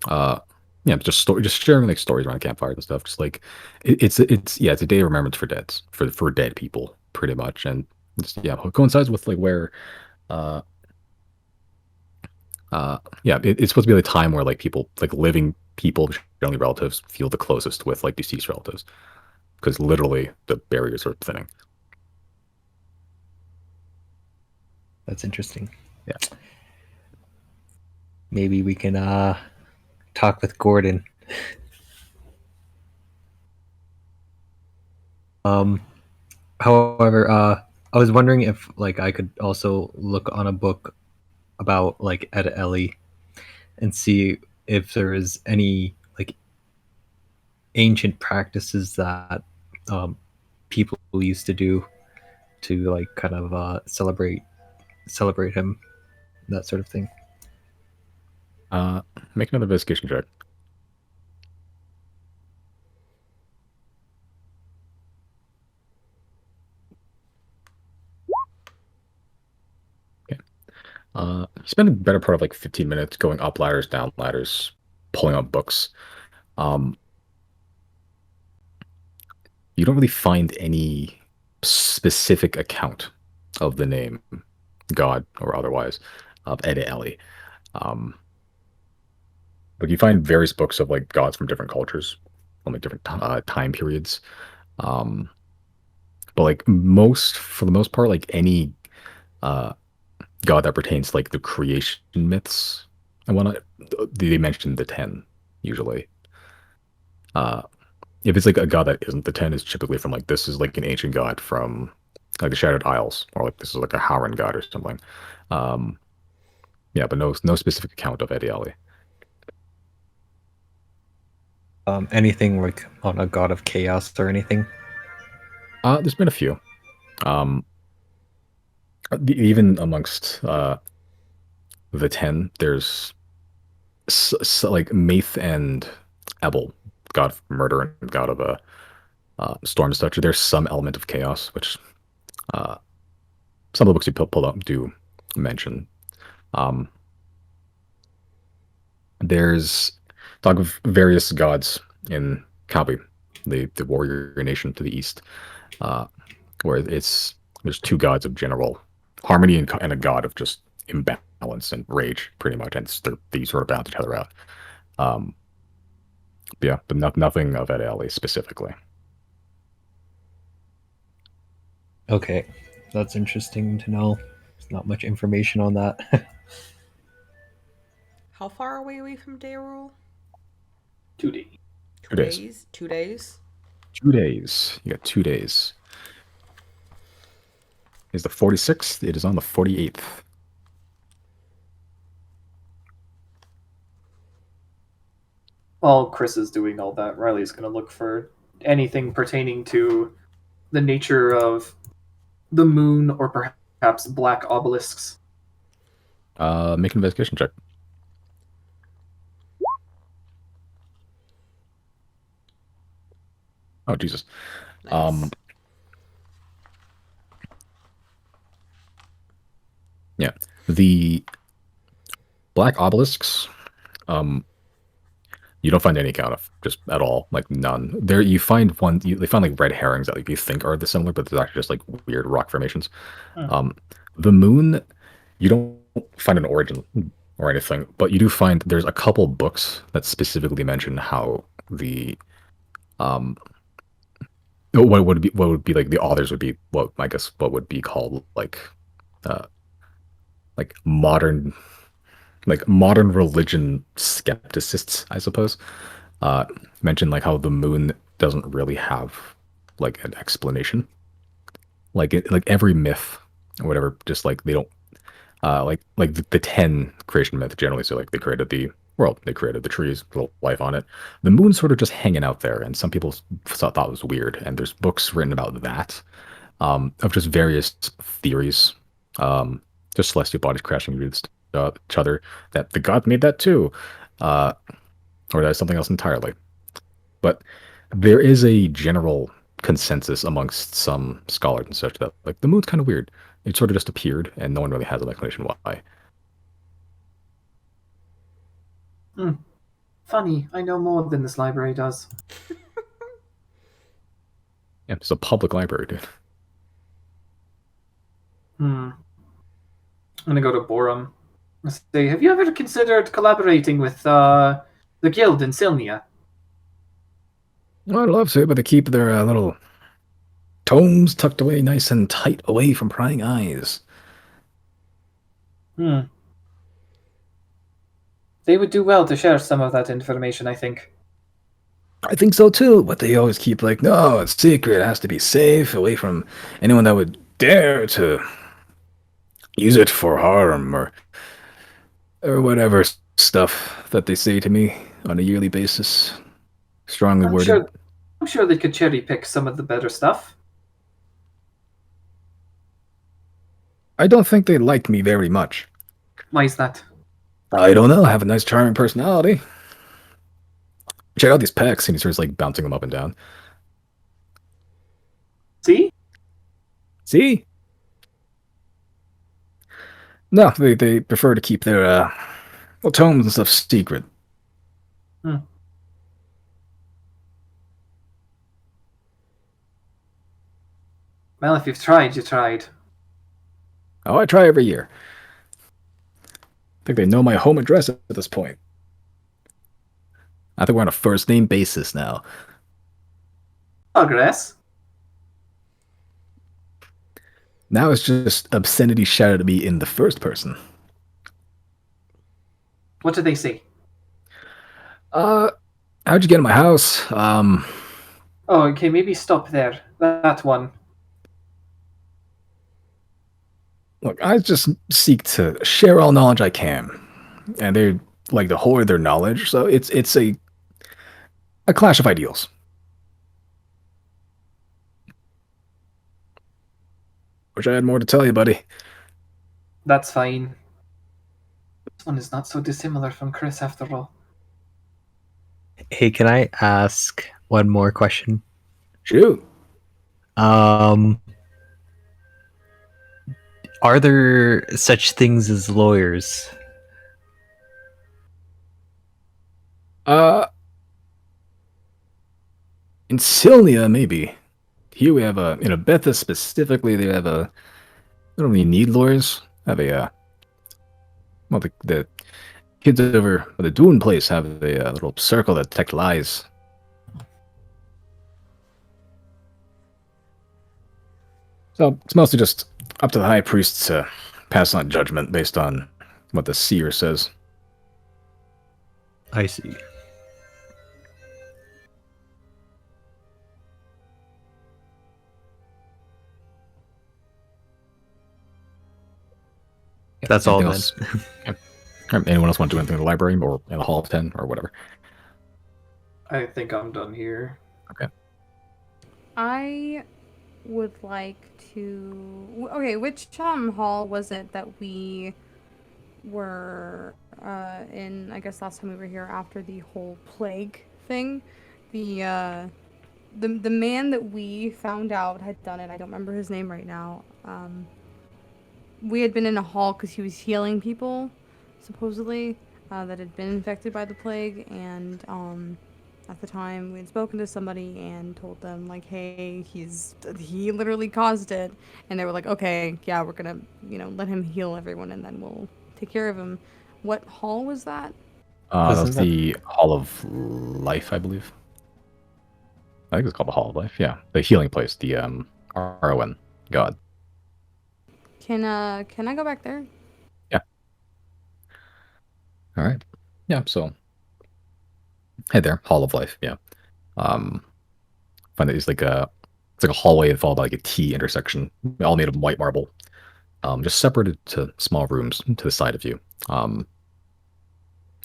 uh, yeah, just sharing like stories around campfires and stuff. Just like it's yeah, it's a day of remembrance for deads for dead people pretty much, and it's, yeah, it coincides with like where uh yeah, it's supposed to be the time where like people, like living people, generally relatives, feel the closest with like deceased relatives, because literally the barriers are thinning. that's interesting. Yeah. Maybe we can talk with Gordon. Um, However, I was wondering if like I could also look on a book about like Ed Ellie and see if there is any like ancient practices that um, people used to do to like kind of celebrate him, that sort of thing. Uh, Make another investigation check. Okay. You spend a better part of like 15 minutes going up ladders, down ladders, pulling up books. Um, you don't really find any specific account of the name, God or otherwise, of Ed Ellie. Um, but you find various books of like gods from different cultures, from like different time periods. Um, but like for the most part, like any uh, god that pertains to like the creation myths and whatnot, they mention the 10 usually. Uh, if it's like a god that isn't the 10, is typically from like this is like an ancient god from like the Shattered Isles, or like this is like a Howran god or something. Um, yeah, but no specific account of Ediali. Anything like on a god of chaos or anything? There's been a few. Um, Even amongst the 10, there's like Maith and Ebel, god of murder and god of storm and such. There's some element of chaos, which uh, some of the books you pull up do mention. Um, there's talk of various gods in Kabi, the warrior nation to the east, uh, where there's two gods of general harmony and a god of just imbalance and rage, pretty much, and they sort of balance each other out. Um, yeah, but nothing of Ed Alley specifically. Okay, that's interesting to know. There's not much information on that. How far away from Dayrule? 2D. 2 days. 2 days? 2 days. You got 2 days. Is the 46th? It is on the 48th. While Chris is doing all that, Riley's going to look for anything pertaining to the nature of the moon or perhaps black obelisks? Make an investigation check. Oh Jesus. Nice. Yeah. The black obelisks, you don't find any account of, just at all, like none. There you find one. They find like red herrings that like you think are the similar, but there's actually just like weird rock formations. Hmm. The moon, you don't find an origin or anything, but you do find there's a couple books that specifically mention how the what would be like the authors would be what I guess what would be called uh like modern religion skepticists, I suppose. Mention like how the moon doesn't really have like an explanation. Like every myth or whatever, just like they don't like the 10 creation myth generally. So like they created the world, they created the trees, little life on it. The moon's sort of just hanging out there, and some people thought it was weird. And there's books written about that, of just various theories, just celestial bodies crashing into each other. That the god made that too, or that's something else entirely. But there is a general consensus amongst some scholars and such that like the moon's kind of weird. It sort of just appeared, and no one really has an explanation why. Funny, I know more than this library does. Yeah, it's a public library, dude. I'm gonna go to Borum. Let's say, have you ever considered collaborating with the guild in Silnia? Well, I'd love to, but they keep their little tomes tucked away nice and tight away from prying eyes. They would do well to share some of that information, I think. I think so too, but they always keep like, no, it's secret, it has to be safe, away from anyone that would dare to use it for harm or whatever stuff that they say to me on a yearly basis. Strongly worded. I'm sure they could cherry pick some of the better stuff. I don't think they like me very much. Why is that? I don't know. I have a nice, charming personality. Check out these pecs, and he starts like bouncing them up and down. See? See? No, they prefer to keep their tomes and stuff secret. Well, if you've tried, you tried. Oh, I try every year. I think they know my home address at this point. I think we're on a first name basis now. Progress. Now it's just obscenity shouted at me in the first person. What do they say? How'd you get in my house? Oh, okay, maybe stop there. That one. Look, I just seek to share all knowledge I can, and they like to hoard their knowledge. So it's a clash of ideals. Wish I had more to tell you, buddy. That's fine. This one is not so dissimilar from Chris after all. Hey, can I ask one more question? Shoot. Are there such things as lawyers? In Silnia, maybe. Here we have in Abetha specifically, they have they don't really need lawyers. Have well, the kids over at the Dune place have a little circle that detect lies. So it's mostly just up to the high priest to pass on judgment based on what the seer says. I see. That's all then. Anyone else want to do anything in the library or in the Hall of 10 or whatever? I think I'm done here. Okay. I would like to. Okay, which hall was it that we were in? I guess last time we were here after the whole plague thing. The man that we found out had done it. I don't remember his name right now. We had been in a hall because he was healing people, supposedly, that had been infected by the plague, and at the time we had spoken to somebody and told them like, hey, he literally caused it, and they were like, okay, yeah, we're gonna let him heal everyone and then we'll take care of him. What hall was that? That's Wasn't that the Hall of Life, I believe. I think it's called the Hall of Life. Yeah, the healing place, the RON God. Can I go back there? Yeah. All right. Yeah. So, hey there, Hall of Life. Yeah. Um, find that it's like a hallway followed by like a T intersection, all made of white marble, just separated to small rooms to the side of you. And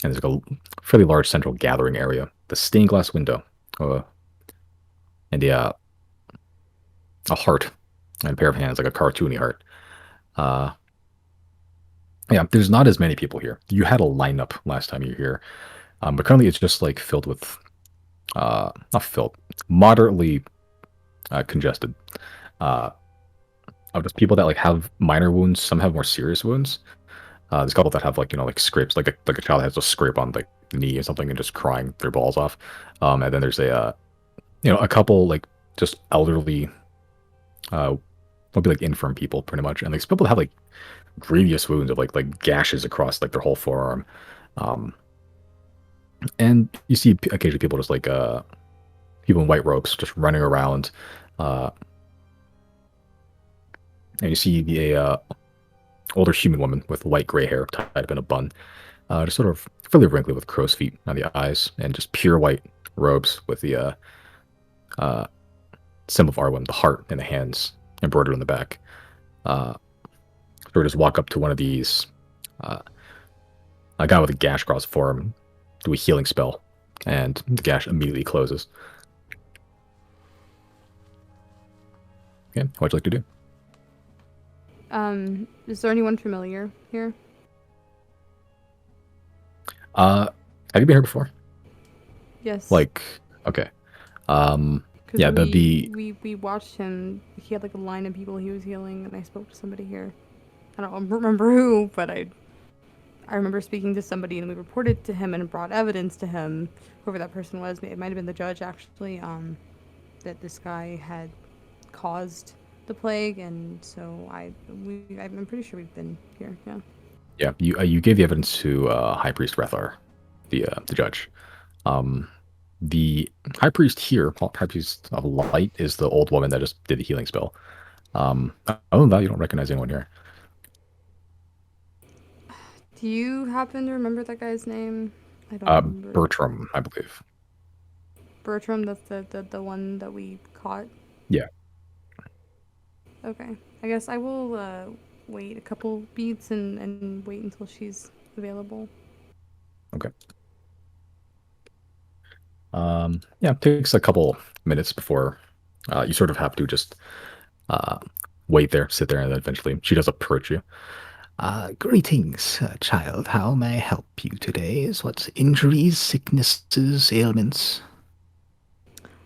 there's like a fairly large central gathering area, the stained glass window, uh, and a heart, and a pair of hands, like a cartoony heart. Uh, yeah, there's not as many people here. You had a lineup last time you were here, but currently it's just like filled with, not filled, moderately congested. Uh, of just people that like have minor wounds. Some have more serious wounds. There's a couple that have like like scrapes, like a child that has a scrape on like the knee or something and just crying their balls off. And then there's a couple like just elderly, would be like infirm people pretty much, and like people that have like grievous wounds of like gashes across like their whole forearm. Um, and you see occasionally people just like people in white robes just running around. And you see the older human woman with light gray hair tied up in a bun, just sort of fairly wrinkly with crow's feet on the eyes, and just pure white robes with the uh, symbol of Arwen, the heart in the hands, embroidered on the back. So we just walk up to one of these, a guy with a gash across the forearm, do a healing spell, and the gash immediately closes. Okay, what'd you like to do? Is there anyone familiar here? Have you been here before? Yes. Like, okay. Because Yeah, we watched him. He had like a line of people he was healing, and I spoke to somebody here. I don't remember who, but I remember speaking to somebody, and we reported to him and brought evidence to him, whoever that person was. It might have been the judge actually. That this guy had caused the plague, and so I'm pretty sure we've been here. Yeah. Yeah, you gave the evidence to High Priest Rethar, the judge. The High Priest here, High Priest of Light, is the old woman that just did the healing spell. Other than that, you don't recognize anyone here. Do you happen to remember that guy's name? I don't remember. Bertram, I believe. Bertram, that's the one that we caught. Yeah. Okay. I guess I will wait a couple beats and wait until she's available. Okay. Yeah, it takes a couple minutes before you sort of have to just wait there, sit there, and then eventually she does approach you. Greetings, child. How may I help you today? What injuries, sicknesses, ailments?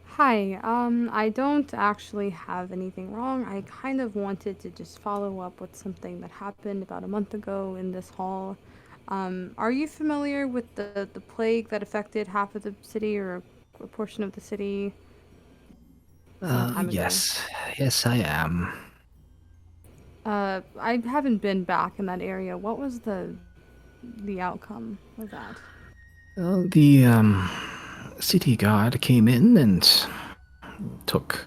Hi. I don't actually have anything wrong. I kind of wanted to just follow up with something that happened about a month ago in this hall. Are you familiar with the plague that affected half of the city or a portion of the city some time ago? Yes, I am. I haven't been back in that area. What was the outcome of that? Well, the city guard came in and took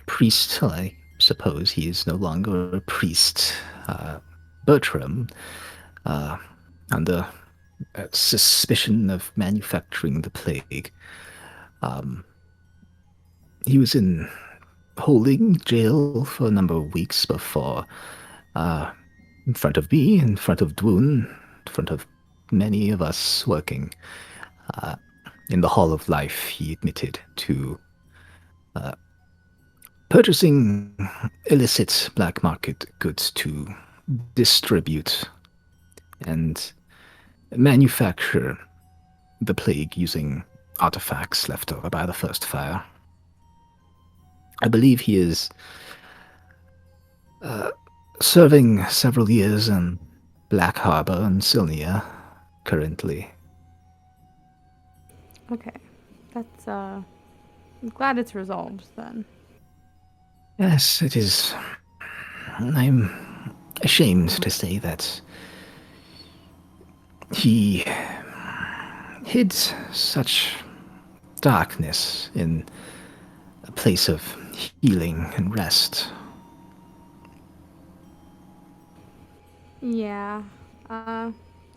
priest. Well, I suppose he is no longer a priest. Bertram, under suspicion of manufacturing the plague. He was in holding jail for a number of weeks before, in front of me, in front of Dwoon, in front of many of us working in the Hall of Life, he admitted to purchasing illicit black market goods to distribute and manufacture the plague using artifacts left over by the first fire. I believe he is serving several years in Black Harbor and Sylnia currently. Okay. That's, I'm glad it's resolved then. Yes, it is. I'm ashamed to say that he hid such darkness in a place of healing and rest. Yeah.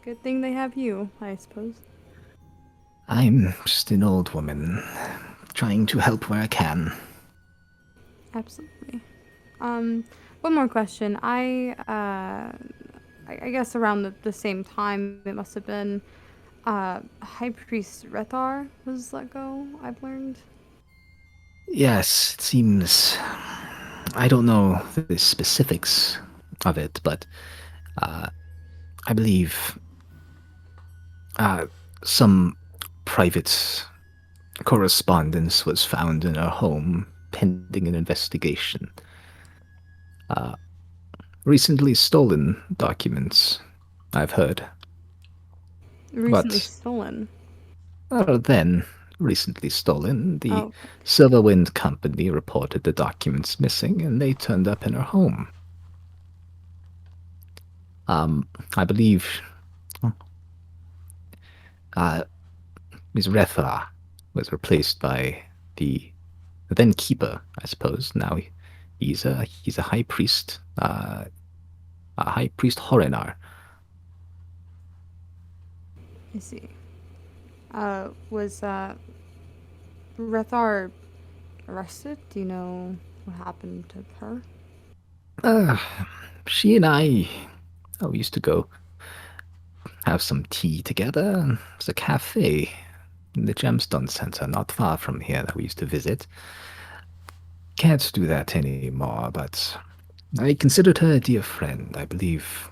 Good thing they have you, I suppose. I'm just an old woman, trying to help where I can. Absolutely. One more question. I guess around the same time, it must have been, High Priest Rethar was let go, I've learned. Yes, it seems. I don't know the specifics of it, but I believe some private correspondence was found in her home pending an investigation. Recently stolen documents, I've heard. Recently But stolen. then, recently stolen, the Oh, Silverwind Company reported the documents missing and they turned up in her home. I believe Ms. Retha was replaced by the then keeper, I suppose. Now he's a high priest, High Priest Horinar. I see. Was, Rethar arrested? Do you know what happened to her? She and I we used to go have some tea together. There's a cafe in the Gemstone Center, not far from here, that we used to visit. Can't do that anymore, but I considered her a dear friend. I believe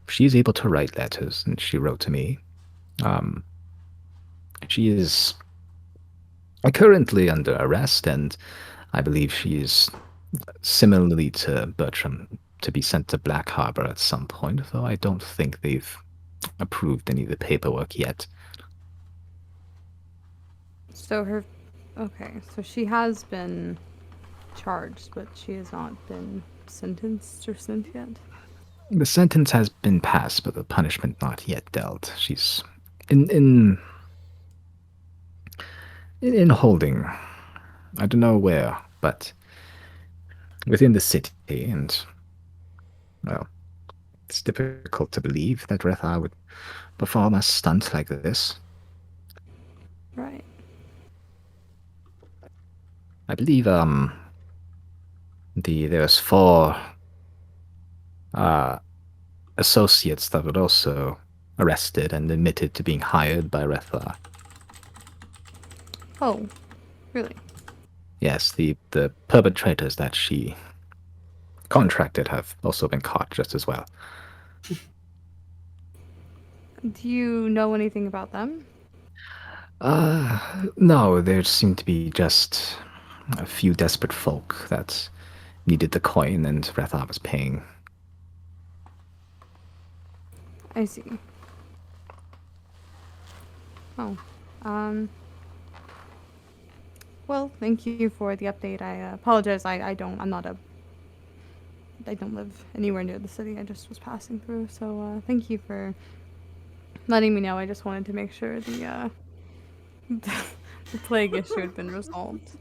she is able to write letters, and she wrote to me. She is currently under arrest, and I believe she is similarly to Bertram to be sent to Black Harbor at some point, though I don't think they've approved any of the paperwork yet. So her. Okay, so she has been charged, but she has not been sentenced or sent yet. The sentence has been passed, but the punishment not yet dealt. She's in holding. I don't know where, but within the city, and well, it's difficult to believe that Retha would perform a stunt like this. Right. I believe there's 4 associates that were also arrested and admitted to being hired by Retha. Oh, really? Yes, the perpetrators that she contracted have also been caught just as well. Do you know anything about them? No, there seemed to be just a few desperate folk that needed the coin, and Retha was paying. I see. Oh, well, thank you for the update. I apologize. I don't live anywhere near the city. I just was passing through. So, thank you for letting me know. I just wanted to make sure the the plague issue had been resolved.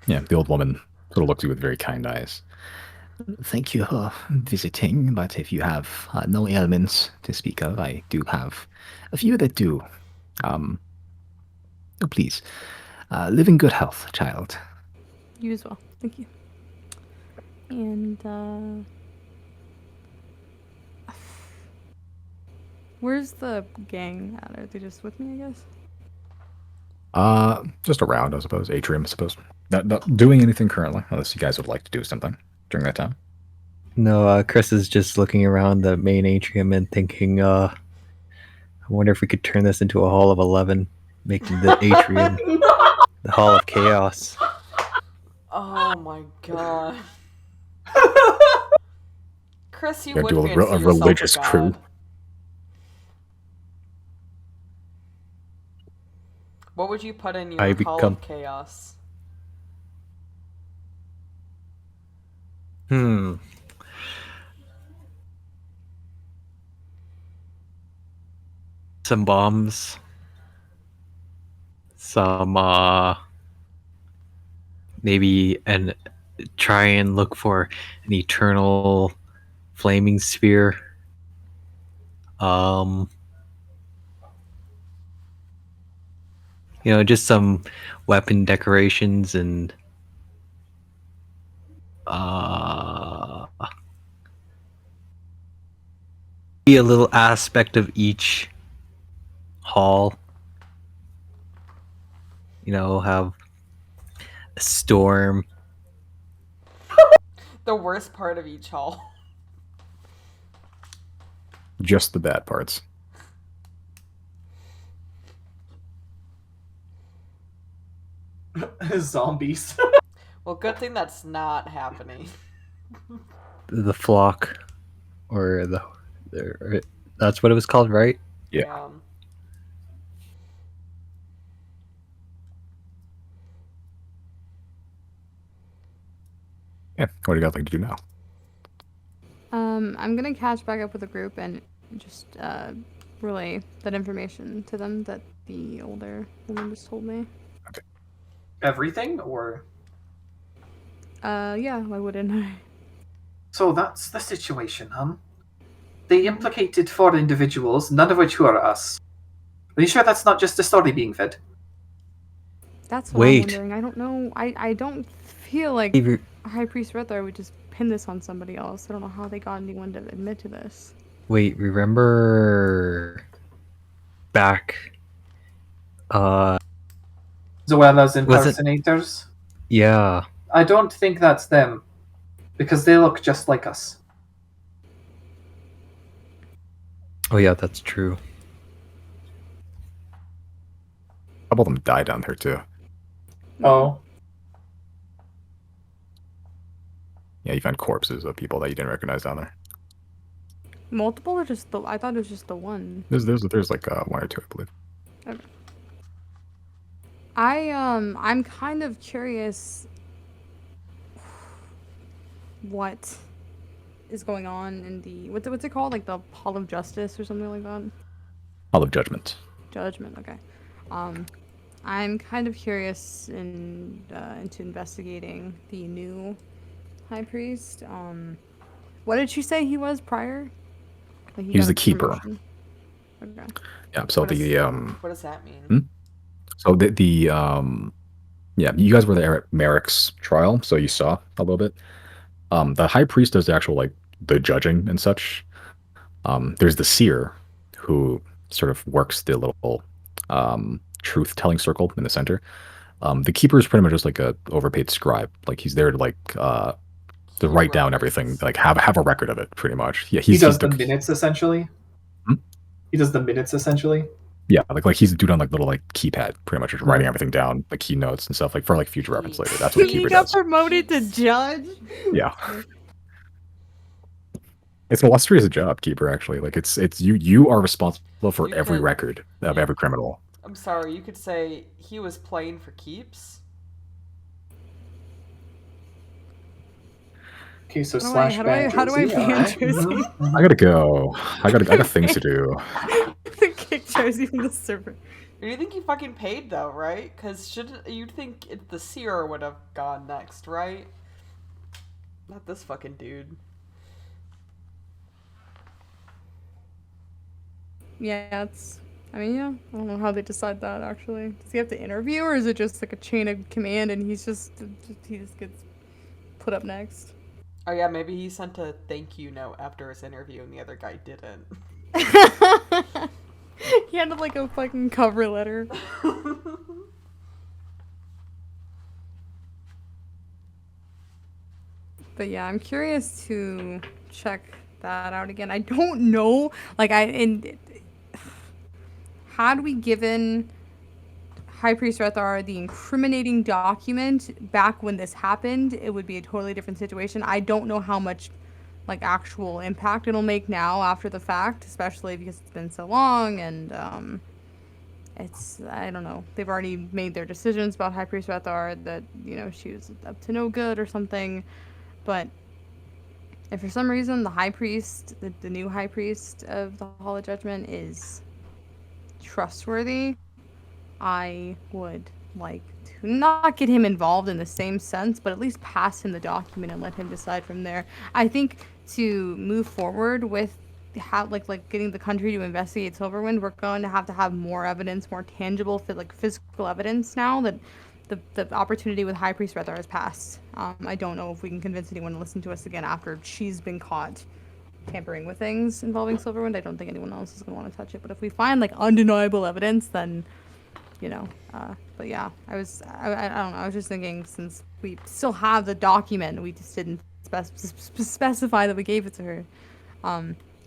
Yeah, the old woman sort of looked at you with very kind eyes. Thank you for visiting, but if you have no ailments to speak of, I do have a few that do. Oh, please, live in good health, child. You as well. Thank you. And where's the gang at? Are they just with me, I guess? Just around, I suppose. Atrium, I suppose. Not doing anything currently, unless you guys would like to do something during that time. No, Chris is just looking around the main atrium and thinking, I wonder if we could turn this into a Hall of 11, making the atrium the Hall of Chaos. Oh my god. Chris, you You're would gonna do fancy a yourself religious a crew. god. What would you put in your I Hall become- of Chaos? Some bombs. Some, maybe try and look for an eternal flaming sphere. Just some weapon decorations and be a little aspect of each hall. Have a storm. The worst part of each hall. Just the bad parts. Zombies. Well, good thing that's not happening. The flock, or that's what it was called, right? Yeah. Yeah. What do you guys like to do now? I'm gonna catch back up with the group and just relay that information to them that the older woman just told me. Everything, or? Yeah, why wouldn't I? So that's the situation, They implicated 4 individuals, none of which were us. Are you sure that's not just a story being fed? That's what Wait. I'm wondering. I don't know. I don't feel like High Priest Rethar would just pin this on somebody else. I don't know how they got anyone to admit to this. Wait, remember back Zoella's Was it- impersonators? yeah. I don't think that's them, because they look just like us. Oh yeah, that's true. A couple of them died down there too. Oh. Yeah, you found corpses of people that you didn't recognize down there. Multiple or just the? I thought it was just the one. There's like 1 or 2, I believe. Okay. I'm kind of curious what is going on in the what's it called, like the Hall of Justice or something like that. Hall of Judgment. Judgment. Okay. I'm kind of curious into investigating the new High Priest. What did she say he was prior? Like He was got the a keeper. promotion? Okay. Yeah. So What the does that mean? So yeah, you guys were there at Merrick's trial, so you saw a little bit. The high priest does the actual like the judging and such. There's the seer who sort of works the little truth telling circle in the center. The keeper is pretty much just like a overpaid scribe. Like he's there to like to write down everything, like have a record of it, pretty much. Yeah, He does the minutes essentially. Hmm? He does the minutes essentially. Yeah, like he's a dude on like little like keypad, pretty much just writing everything down, like keynotes and stuff, like for like future reference later. That's what He keeper got does. promoted to judge. Yeah. It's an illustrious job, keeper. Actually, like it's you are responsible for You every could- record of every criminal. I'm sorry, you could say he was playing for keeps. Okay, so How do I- slash how do I- ban how do I Josie, ban alright. Josie? I gotta go. I got things to do. Kick Josie from the server. Do you think he fucking paid though, right? Because shouldn't you'd think the seer would have gone next, right? Not this fucking dude. Yeah, it's. I mean, yeah. I don't know how they decide that actually. Does he have to interview, or is it just like a chain of command, and he just gets put up next? Oh yeah, maybe he sent a thank you note after his interview and the other guy didn't. He had like a fucking cover letter. But yeah, I'm curious to check that out again. I don't know. Like had we given High Priest Rethar the incriminating document back when this happened, it would be a totally different situation. I don't know how much like actual impact it'll make now after the fact, especially because it's been so long and it's I don't know. They've already made their decisions about High Priest Rethar that, you know, she was up to no good or something. But if for some reason the High Priest, the new High Priest of the Hall of Judgment is trustworthy, I would like to not get him involved in the same sense, but at least pass him the document and let him decide from there. I think to move forward with how like getting the country to investigate Silverwind, we're going to have more evidence, more tangible, like physical evidence now that the opportunity with High Priest Rethar has passed. I don't know if we can convince anyone to listen to us again after she's been caught tampering with things involving Silverwind. I don't think anyone else is going to want to touch it. But if we find like undeniable evidence, then you know. But yeah, I don't know. I was just thinking since we still have the document, we just didn't specify that we gave it to her.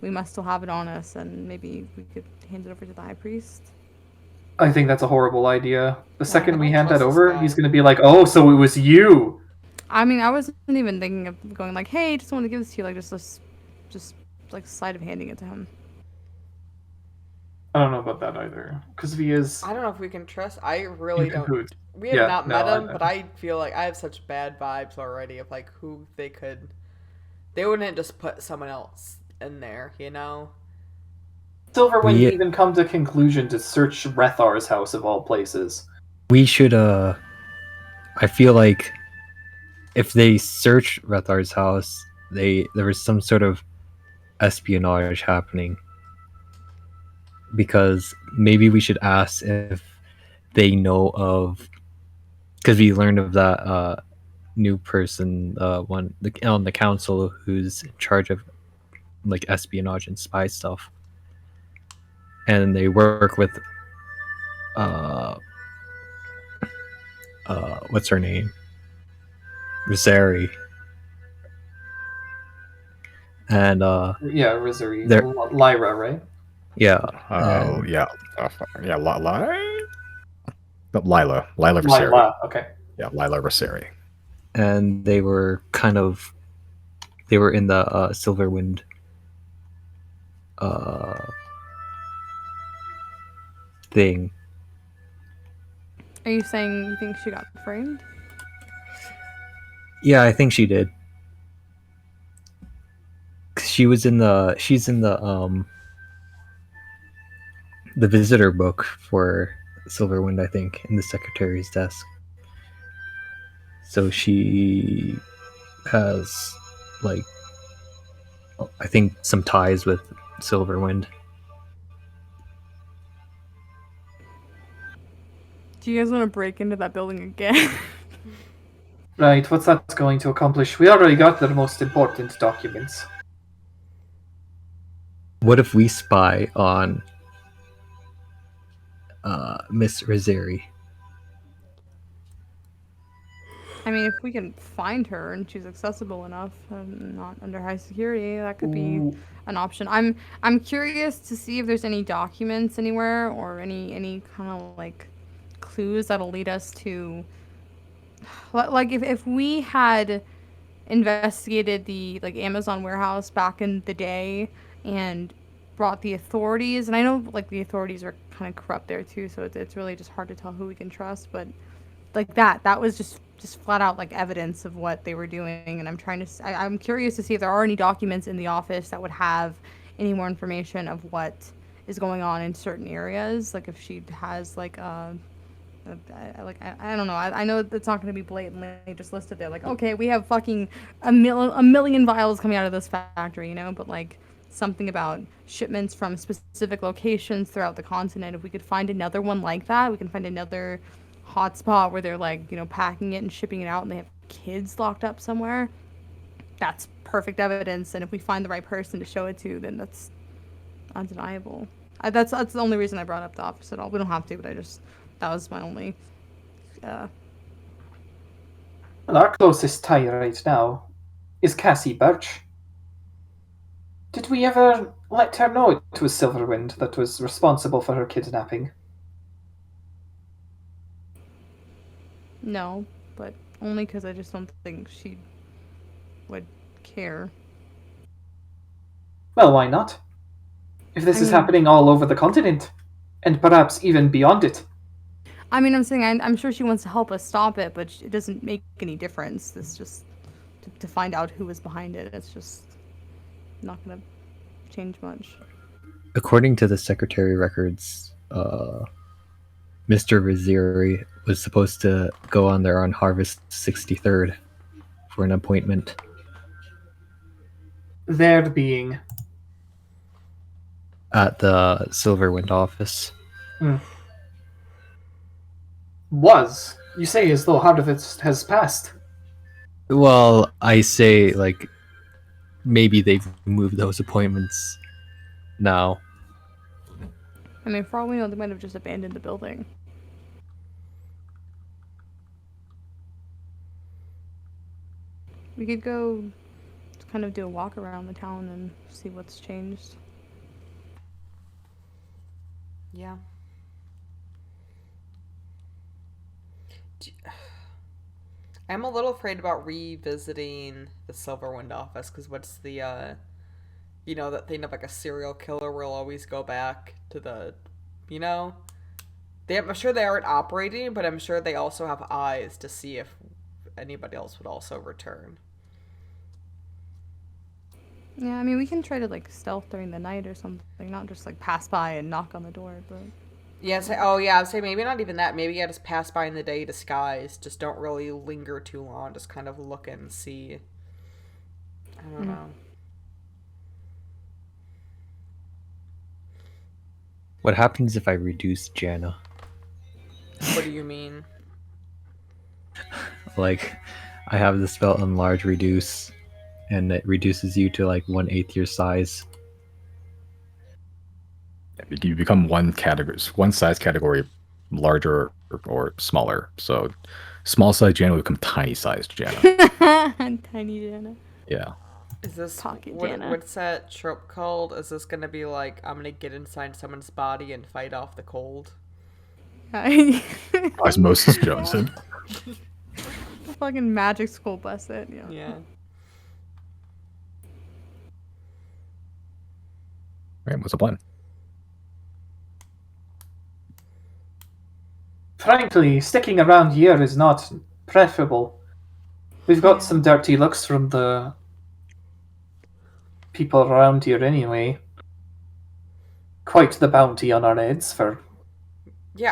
We must still have it on us, and maybe we could hand it over to the High Priest. I think that's a horrible idea. The second we don't hand that trust this over, guy. he's going to be like, "Oh, so it was you." I mean, I wasn't even thinking of going like, "Hey, just want to give this to you," like just like sleight of handing it to him. I don't know about that either, because if he is I don't know if we can trust. I really in don't. cahoots. We have Yeah, not no, met him, I- but I feel like I have such bad vibes already of like who they could. They wouldn't just put someone else in there, you know? Silverwind We- even come to conclusion to search Rethar's house of all places. We should I feel like if they search Rethar's house, there was some sort of espionage happening. Because maybe we should ask if they know of, because we learned of that new person, on the council who's in charge of like espionage and spy stuff, and they work with what's her name, Rosari, and Yeah, Rizuri. There- Lyra, right? yeah, Oh, and yeah. Yeah, Lila. Lila Verseri. Lyla, okay. Yeah, Lila Verseri. and they were in the Silverwind thing. Are you saying you think she got framed? Yeah, I think she did. She's in the the visitor book for Silverwind, I think, in the secretary's desk. So she has like I think some ties with Silverwind. Do you guys want to break into that building again? Right, what's that going to accomplish? We already got the most important documents. What if we spy on Miss Rosari? I mean, if we can find her and she's accessible enough and not under high security, that could be Ooh. an option. I'm curious to see if there's any documents anywhere or any kind of like clues that'll lead us to like if we had investigated the like Amazon warehouse back in the day and brought the authorities, and I know like the authorities are kind of corrupt there too, so it's really just hard to tell who we can trust, but like that was just flat out like evidence of what they were doing, and I'm curious to see if there are any documents in the office that would have any more information of what is going on in certain areas, like if she has like I don't know. I know it's not going to be blatantly just listed there. Like, okay, we have fucking a million vials coming out of this factory, you know. But like something about shipments from specific locations throughout the continent. If we could find another one like that, we can find another hotspot where they're like, you know, packing it and shipping it out, and they have kids locked up somewhere. that's perfect evidence, and if we find the right person to show it to, then that's undeniable. That's the only reason I brought up the office at all. We don't have to, but that was my only. Well, our closest tie right now is Cassie Birch. Did we ever let her know it was Silverwind that was responsible for her kidnapping? No, but only because I just don't think she would care. Well, why not? If this is happening all over the continent, and perhaps even beyond it. I mean, I'm saying I'm sure she wants to help us stop it, but it doesn't make any difference. It's just to find out who was behind it. It's just not going to change much. According to the secretary records, Mr. Vizieri was supposed to go on there on Harvest 63rd for an appointment. There being At the Silverwind office. Was. You say as though Harvest has passed. Well, I say, like, maybe they've moved those appointments now. I mean, for all we know, they might have just abandoned the building. We could go kind of do a walk around the town and see what's changed. Yeah. I'm a little afraid about revisiting the Silverwind office, because what's the, that thing of like a serial killer will always go back to the, I'm sure they aren't operating, but I'm sure they also have eyes to see if anybody else would also return. Yeah, I mean, we can try to, like, stealth during the night or something, not just, like, pass by and knock on the door, but... Yeah, I'd say maybe not even that. Maybe I just pass by in the day disguised. Just don't really linger too long. Just kind of look and see. I don't know. What happens if I reduce Jana? What do you mean? Like, I have the spell Enlarge Reduce, and it reduces you to like 1/8 your size. You become one size category larger or smaller. So small size Jana will become tiny sized Jana. Tiny Jana. Yeah. Is this Pocket Jana. What's that trope called? Is this gonna be like I'm gonna get inside someone's body and fight off the cold? Osmosis Johnson. The fucking magic school bus it. Yeah. Yeah. Alright, what's the plan? Frankly, sticking around here is not preferable. We've got some dirty looks from the people around here anyway. Quite the bounty on our heads for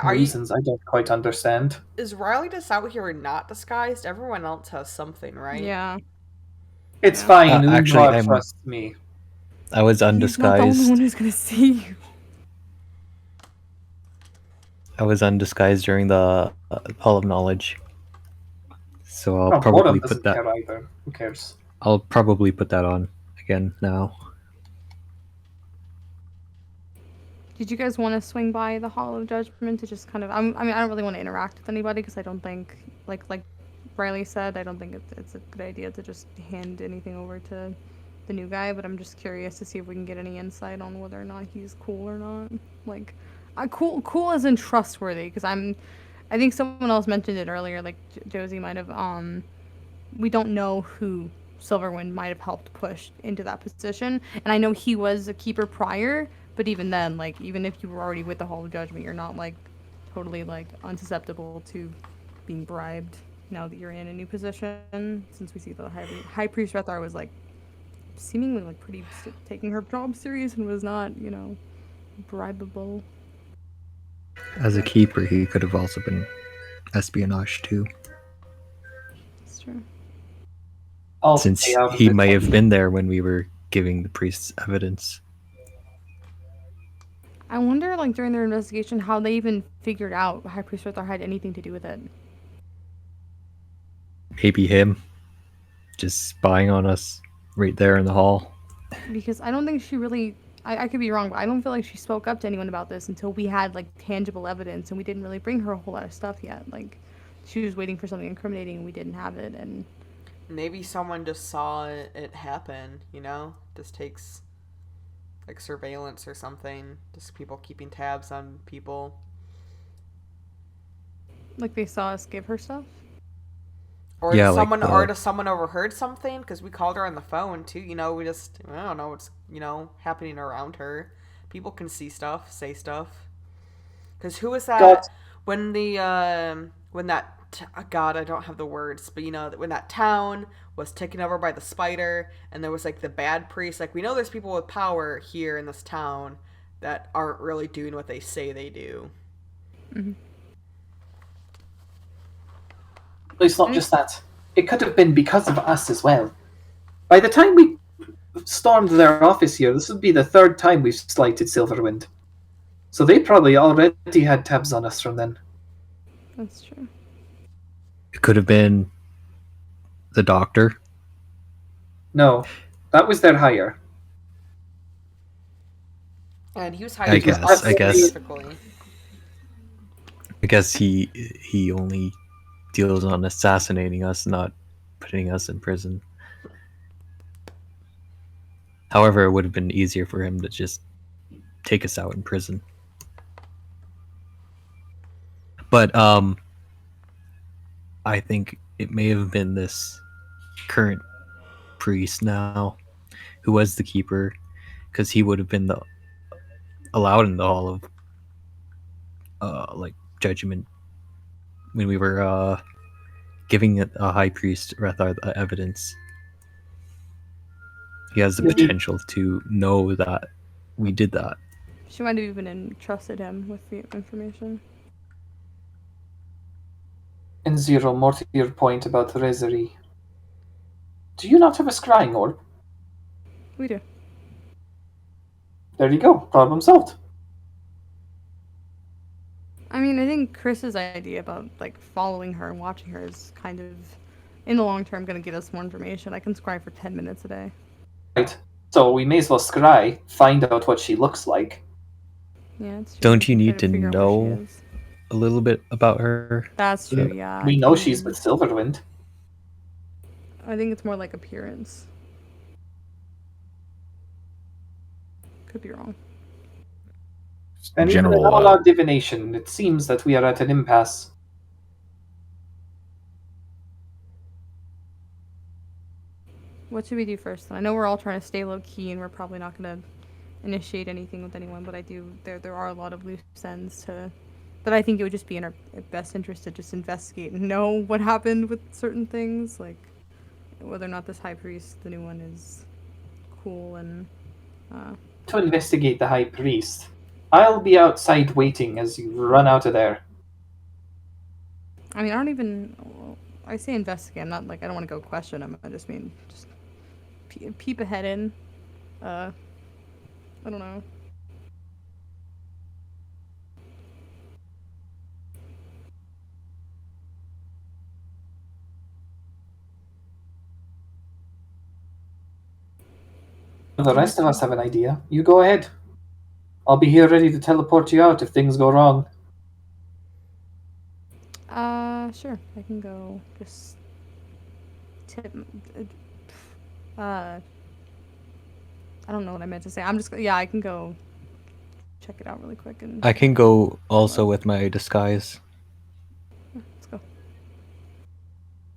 reasons I don't quite understand. Is Riley just out here not disguised? Everyone else has something, right? Yeah. It's fine. Actually, trust me. I was undisguised. He's not the only one who's gonna see you. I was undisguised during the Hall of Knowledge, so I'll probably put that. Care either. Who cares? I'll probably put that on again now. Did you guys want to swing by the Hall of Judgment to just kind of? I mean, I don't really want to interact with anybody because I don't think, like Riley said, I don't think it's a good idea to just hand anything over to the new guy. But I'm just curious to see if we can get any insight on whether or not he's cool or not. Like, cool as in trustworthy, because I think someone else mentioned it earlier, like Josie might have, we don't know who Silverwind might have helped push into that position, and I know he was a keeper prior, but even then, like, even if you were already with the Hall of Judgment, you're not, like, totally, like, unsusceptible to being bribed now that you're in a new position, since we see the High Priest Rethar was, like, seemingly, like, pretty taking her job serious and was not, bribable. As a keeper, he could have also been espionage too. That's true. Since he may have been there when we were giving the priests evidence. I wonder, like, during their investigation, how they even figured out High Priest Rethar had anything to do with it. Maybe him. just spying on us right there in the hall. Because I don't think she really. I could be wrong, but I don't feel like she spoke up to anyone about this until we had like tangible evidence, and we didn't really bring her a whole lot of stuff yet. Like, she was waiting for something incriminating, and we didn't have it, and Maybe someone just saw it happen, you know? Just takes like surveillance or something. Just people keeping tabs on people. like they saw us give her stuff. Or Yeah, does like someone the- or does someone overheard something? Because we called her on the phone too. You know, I don't know what's happening around her. People can see stuff, say stuff. Because who was that God. when God, I don't have the words, but when that town was taken over by the spider, and there was like the bad priest. Like, we know there's people with power here in this town that aren't really doing what they say they do. It's not just that. It could have been because of us as well. By the time we stormed their office here, this would be the third time we've slighted Silverwind. So they probably already had tabs on us from then. That's true. It could have been the doctor. No, that was their hire. And he was I hired guess. specifically. I guess he only deals on assassinating us, not putting us in prison. However, it would have been easier for him to just take us out in prison. But I think it may have been this current priest now who was the keeper, because he would have been allowed in the hall of like judgment when we were giving a high priest Rethar the evidence. He has the potential to know that we did that. She might have even entrusted him with the information. And Zero, more to your point about Rezery. Do you not have a scrying orb? We do. There you go. Problem solved. I mean, I think Chris's idea about like following her and watching her is kind of, in the long term, going to get us more information. I can scry for 10 minutes a day. Right. So we may as well scry, find out what she looks like. Yeah, it's true. Don't you Try need to figure out where she know is. a little bit about her? That's true, yeah. We I know can- she's with Silverwind. I think it's more like appearance. Could be wrong. And even General. with all our divination, it seems that we are at an impasse. What should we do first? I know we're all trying to stay low key, and we're probably not going to initiate anything with anyone. But there are a lot of loose ends to. But I think it would just be in our best interest to just investigate and know what happened with certain things, like whether or not this high priest, the new one, is cool and. To investigate the High Priest, I'll be outside waiting as you run out of there. I mean, I don't even. Well, I say investigate. I'm not like I don't want to go question him. I just mean just peep ahead in. I don't know. The rest of us have an idea. You go ahead. I'll be here ready to teleport you out if things go wrong. Sure. I can go just tip. I don't know what I meant to say. I'm just yeah. I can go check it out really quick and I can go also with my disguise. let's go.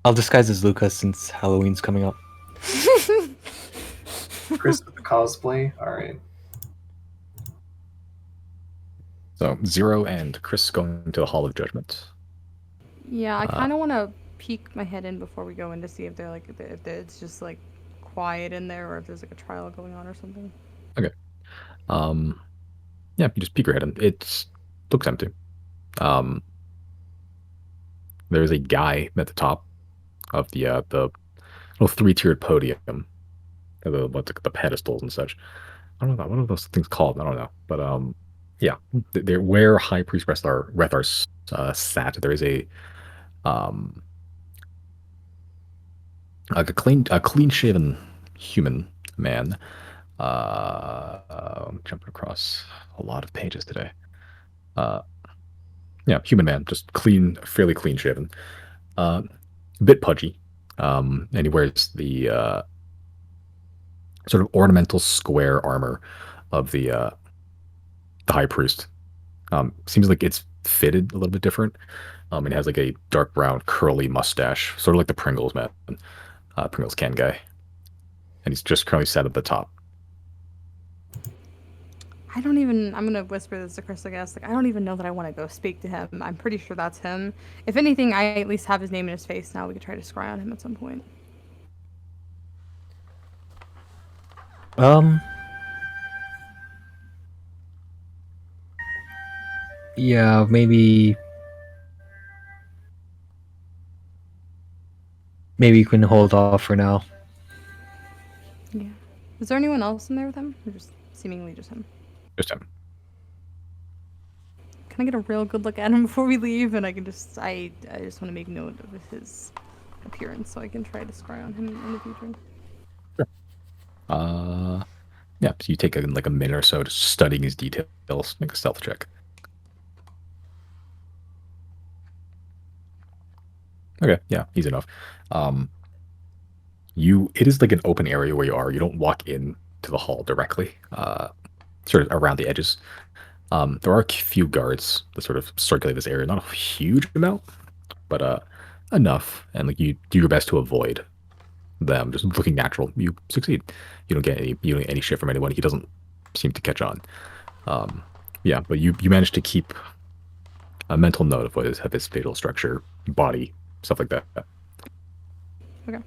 I'll disguise as Lucas since Halloween's coming up. Chris with the cosplay. Alright. So Zero and Chris going to the Hall of Judgment. Yeah, I kind of want to peek my head in before we go in to see if they're like if it's just like quiet in there or if there's like a trial going on or something. Yeah, you just peek your head in. It looks empty. There's a guy at the top of the little three-tiered podium, the pedestals and such. I don't know what are those things called. I don't know, but yeah, they're where High Priest Rethar sat. There is a a clean-shaven human man. I'm jumping across a lot of pages today. Yeah, human man, just clean, fairly clean-shaven. A bit pudgy. And he wears the sort of ornamental square armor of the high priest. Seems like it's fitted a little bit different. It has like a dark brown curly mustache, sort of like the Pringles man, Pringles can guy. And he's just currently sat at the top. I don't even. I'm gonna whisper this to Chris. I guess. Like, I don't even know that I want to go speak to him. I'm pretty sure that's him. If anything, I at least have his name and his face now. We could try to scry on him at some point. Yeah, maybe you can hold off for now. Yeah. Is there anyone else in there with him? Or just seemingly just him? Just him. Can I get a real good look at him before we leave? And I can just. I just want to make note of his appearance so I can try to scry on him in the future. Yeah, so you take like a minute or so to studying his details. Make a stealth check. Okay, yeah, easy enough. It is like an open area where you are. You don't walk in to the hall directly, sort of around the edges. There are a few guards that sort of circulate this area. Not a huge amount, but enough. And like you do your best to avoid them. Just looking natural, you succeed. You don't get any shit from anyone. He doesn't seem to catch on. Yeah, but you manage to keep a mental note of his facial structure, body, stuff like that. Okay.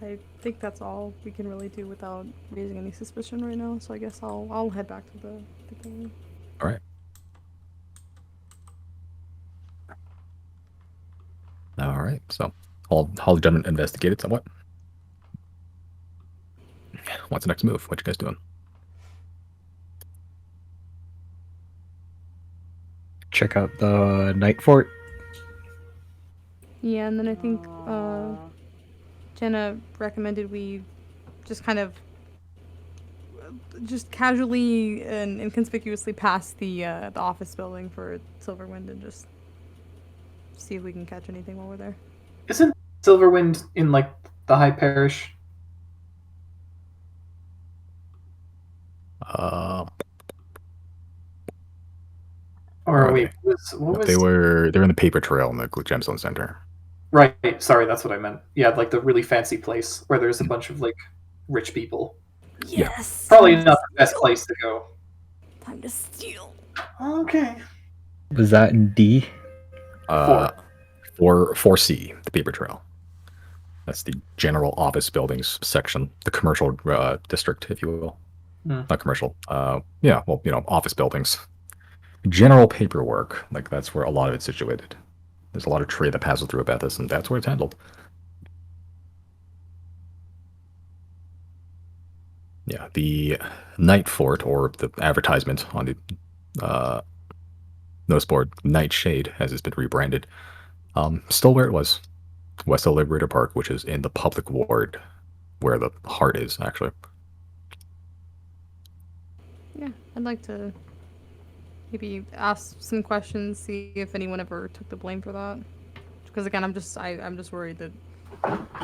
I think that's all we can really do without raising any suspicion right now. So I guess I'll head back to the thing. All right. All right. So all the gentlemen investigated somewhat. What's the next move? What you guys doing? Check out the night fort. Yeah, and then I think Jenna recommended we just kind of just casually and inconspicuously pass the office building for Silverwind and just see if we can catch anything while we're there. Isn't Silverwind in like the High Parish? Or are wait, they? what was They're in the paper trail in the Gemstone Center. right? Sorry, that's what I meant. Yeah, like the really fancy place where there's a bunch of like rich people. Yes. Probably not the best place to go. Time to steal. Okay. Was that in D? For 4C, the paper trail. That's the general office buildings section, the commercial district, if you will. Not commercial. Yeah, well, office buildings. General paperwork, like that's where a lot of it's situated. There's a lot of trade that passes through Abethus, and that's where it's handled. Yeah, the Night Fort, or the advertisement on the notice board, Night Shade, as it's been rebranded, still where it was. West of Liberator Park, which is in the public ward, where the heart is, actually. Yeah, I'd like to maybe ask some questions, see if anyone ever took the blame for that. Because again, I'm just worried that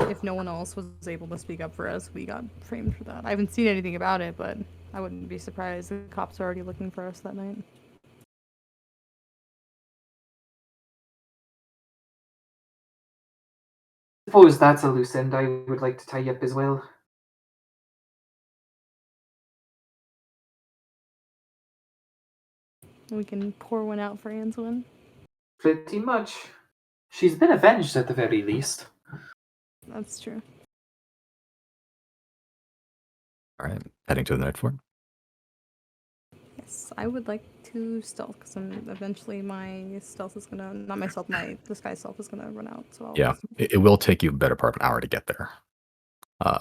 if no one else was able to speak up for us, we got framed for that. I haven't seen anything about it, but I wouldn't be surprised. The cops are already looking for us that night. Suppose that's a loose end I would like to tie up as well. We can pour one out for Anselin. Pretty much. She's been avenged at the very least. That's true. All right, heading to the Night Fort. Yes, I would like to stealth because eventually my stealth is gonna, not my stealth, my disguise stealth is gonna run out. So Yeah, it will take you a better part of an hour to get there. Who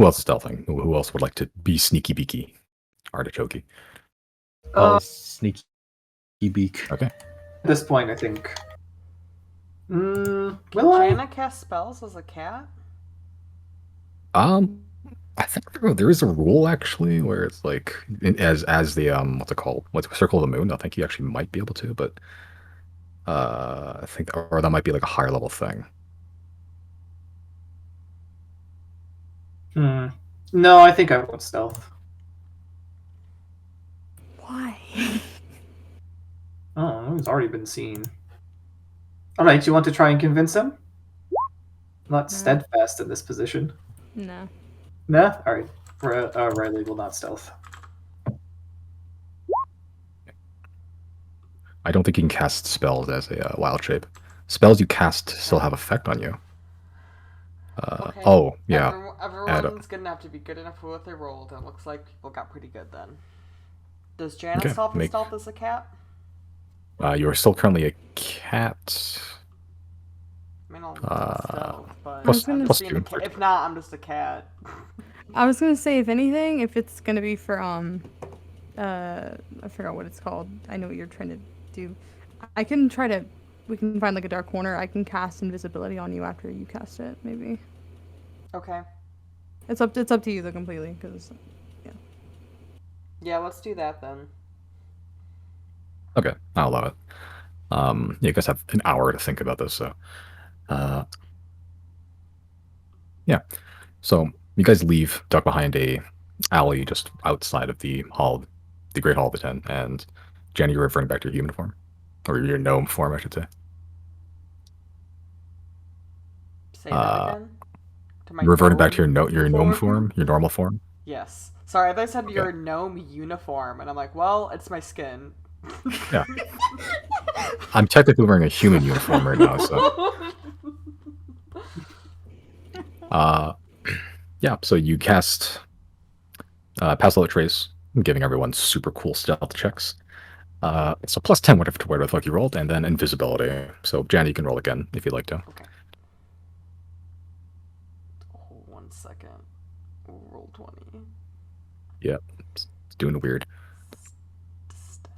else is stealthing? Who else would like to be sneaky beaky? Artichoke. Sneaky beak. Okay. At this point, I think Will Can I? Jana cast spells as a cat? I think there is a rule actually where it's like as the what's it called? What's Circle of the Moon? I think you actually might be able to, but I think or that might be like a higher level thing. No, I think I won't stealth. Why? Oh, he's already been seen. Alright, you want to try and convince him? Not steadfast in this position. No. Nah? Alright. Riley will not stealth. I don't think you can cast spells as a wild shape. Spells you cast still have effect on you. Okay. Oh, yeah. Everyone's gonna have to be good enough for what they rolled, and it looks like people got pretty good then. Does Jana Okay, stealth as a cat? You are still currently a cat. I mean, I'll stealth, but plus- I'm plus just being a two. cat. If not, I'm just a cat. I was gonna say, if anything, if it's gonna be for I forgot what it's called. I know what you're trying to do. I can try to. We can find like a dark corner. I can cast invisibility on you after you cast it. Maybe Okay. it's up to you though completely because. Yeah, let's do that then. Okay, I'll allow it. Yeah, you guys have an hour to think about this, so yeah. So you guys leave, duck behind a alley just outside of the hall, the Great Hall of the Ten, and Jenny, you're reverting back to your human form, or your gnome form, I should say. Say that again. To my You're reverting back to your gnome your gnome form, your normal form. Yes. Sorry, they said Okay. your gnome uniform, and I'm like, well, it's my skin. Yeah. I'm technically wearing a human uniform right now, so yeah. So you cast Pass Without Trace, giving everyone super cool stealth checks. So plus 10 whatever to whatever the fuck you rolled, and then invisibility. So Jan, you can roll again if you'd like to. Okay. Hold 1 second. Roll 20. Yep. It's doing weird. Stealth.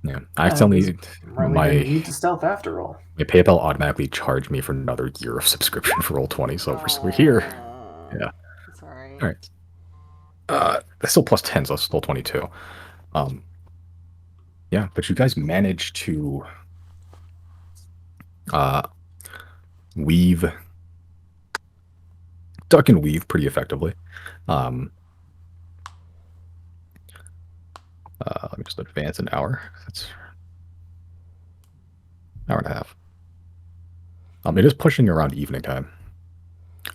Yeah. I accidentally Riley didn't need to stealth after all. my PayPal automatically charged me for another year of subscription for Roll20, so we're here. Yeah. Sorry. All right. That's still plus 10, so it's still 22. Yeah, but you guys managed to duck and weave pretty effectively. Let me just advance an hour. That's an hour and a half. It is pushing around evening time.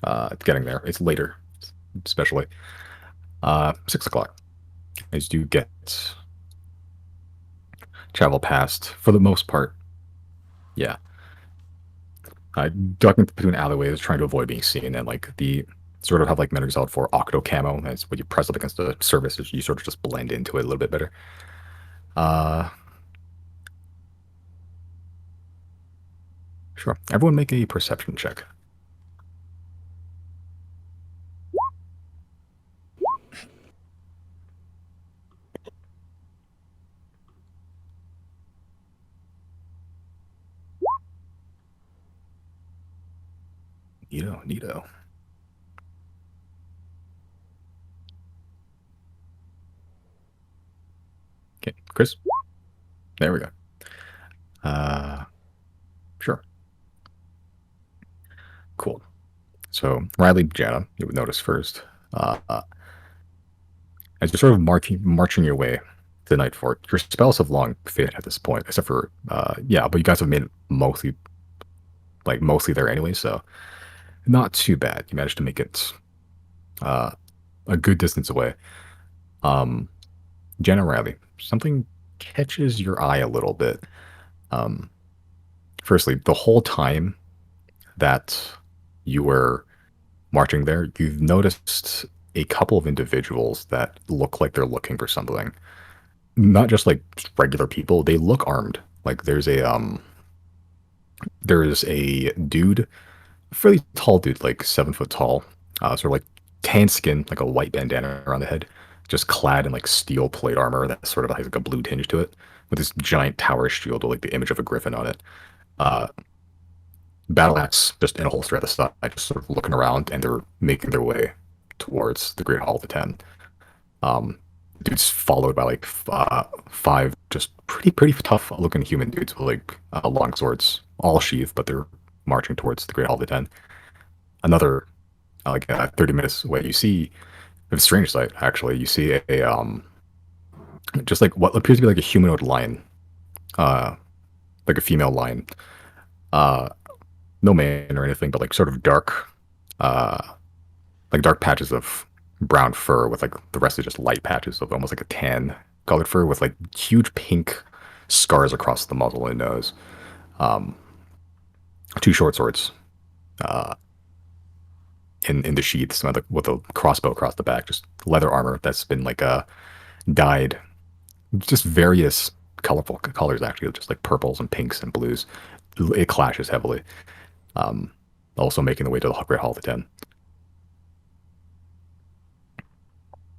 It's getting there. It's later, especially. 6 o'clock. As you get travel past, for the most part. Yeah. Ducking between alleyways, trying to avoid being seen, and like the sort of have like menus out for octo camo. That's when you press up against the surface, you sort of just blend into it a little bit better. Sure. Everyone make a perception check. Neato. Okay, Chris? There we go. Sure. Cool. So, Riley, Jana, you would notice first. As you're sort of marching your way to the Night Fort, your spells have long faded at this point, except for, yeah, but you guys have made it mostly there anyway, so not too bad. You managed to make it a good distance away. Jenna, Riley, something catches your eye a little bit. Firstly, the whole time that you were marching there, you've noticed a couple of individuals that look like they're looking for something. Not just like regular people, they look armed. Like there's a dude, fairly tall dude, like 7 foot tall, sort of like tan skin, like a white bandana around the head, just clad in like steel plate armor that sort of has like a blue tinge to it, with this giant tower shield with like the image of a griffin on it. battle axe just in a holster at the side, just sort of looking around, and they're making their way towards the Great Hall of the Ten. Dudes followed by like five just pretty tough looking human dudes with like long swords, all sheathed, but they're marching towards the Great Hall of the Ten. Another 30 minutes away, you see a strange sight. Actually, you see a just like what appears to be like a humanoid lion, like a female lion. No man or anything, but like sort of dark, like dark patches of brown fur with like the rest is just light patches of almost like a tan colored fur with like huge pink scars across the muzzle and nose. Two short swords in the sheaths with a crossbow across the back, just leather armor that's been like dyed, just various colorful colors actually, just like purples and pinks and blues. It clashes heavily. Also making the way to the Great Hall of the Ten.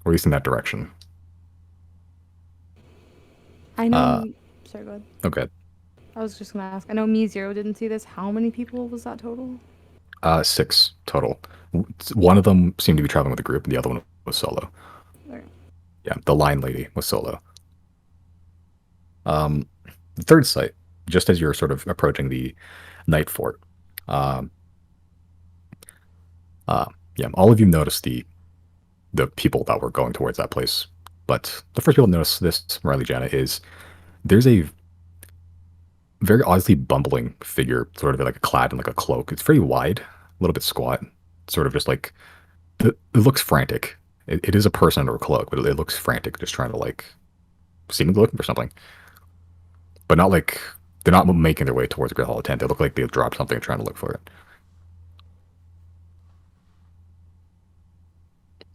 Or at least in that direction. I know. Sorry, go ahead. Okay. I was just gonna ask. I know me zero didn't see this. How many people was that total? 6 total. One of them seemed to be traveling with a group, and the other one was solo. Okay. Yeah, the lion lady was solo. The third site, just as you're sort of approaching the night fort, yeah, all of you notice the people that were going towards that place. But the first people to notice this, Riley Jana, is there's a very oddly bumbling figure, sort of like clad in like a cloak. It's very wide, a little bit squat, sort of just like it looks frantic. It is a person under a cloak, but it looks frantic, just trying to like seemingly looking for something. But not like they're not making their way towards the Great Hall of Tent. They look like they've dropped something and trying to look for it.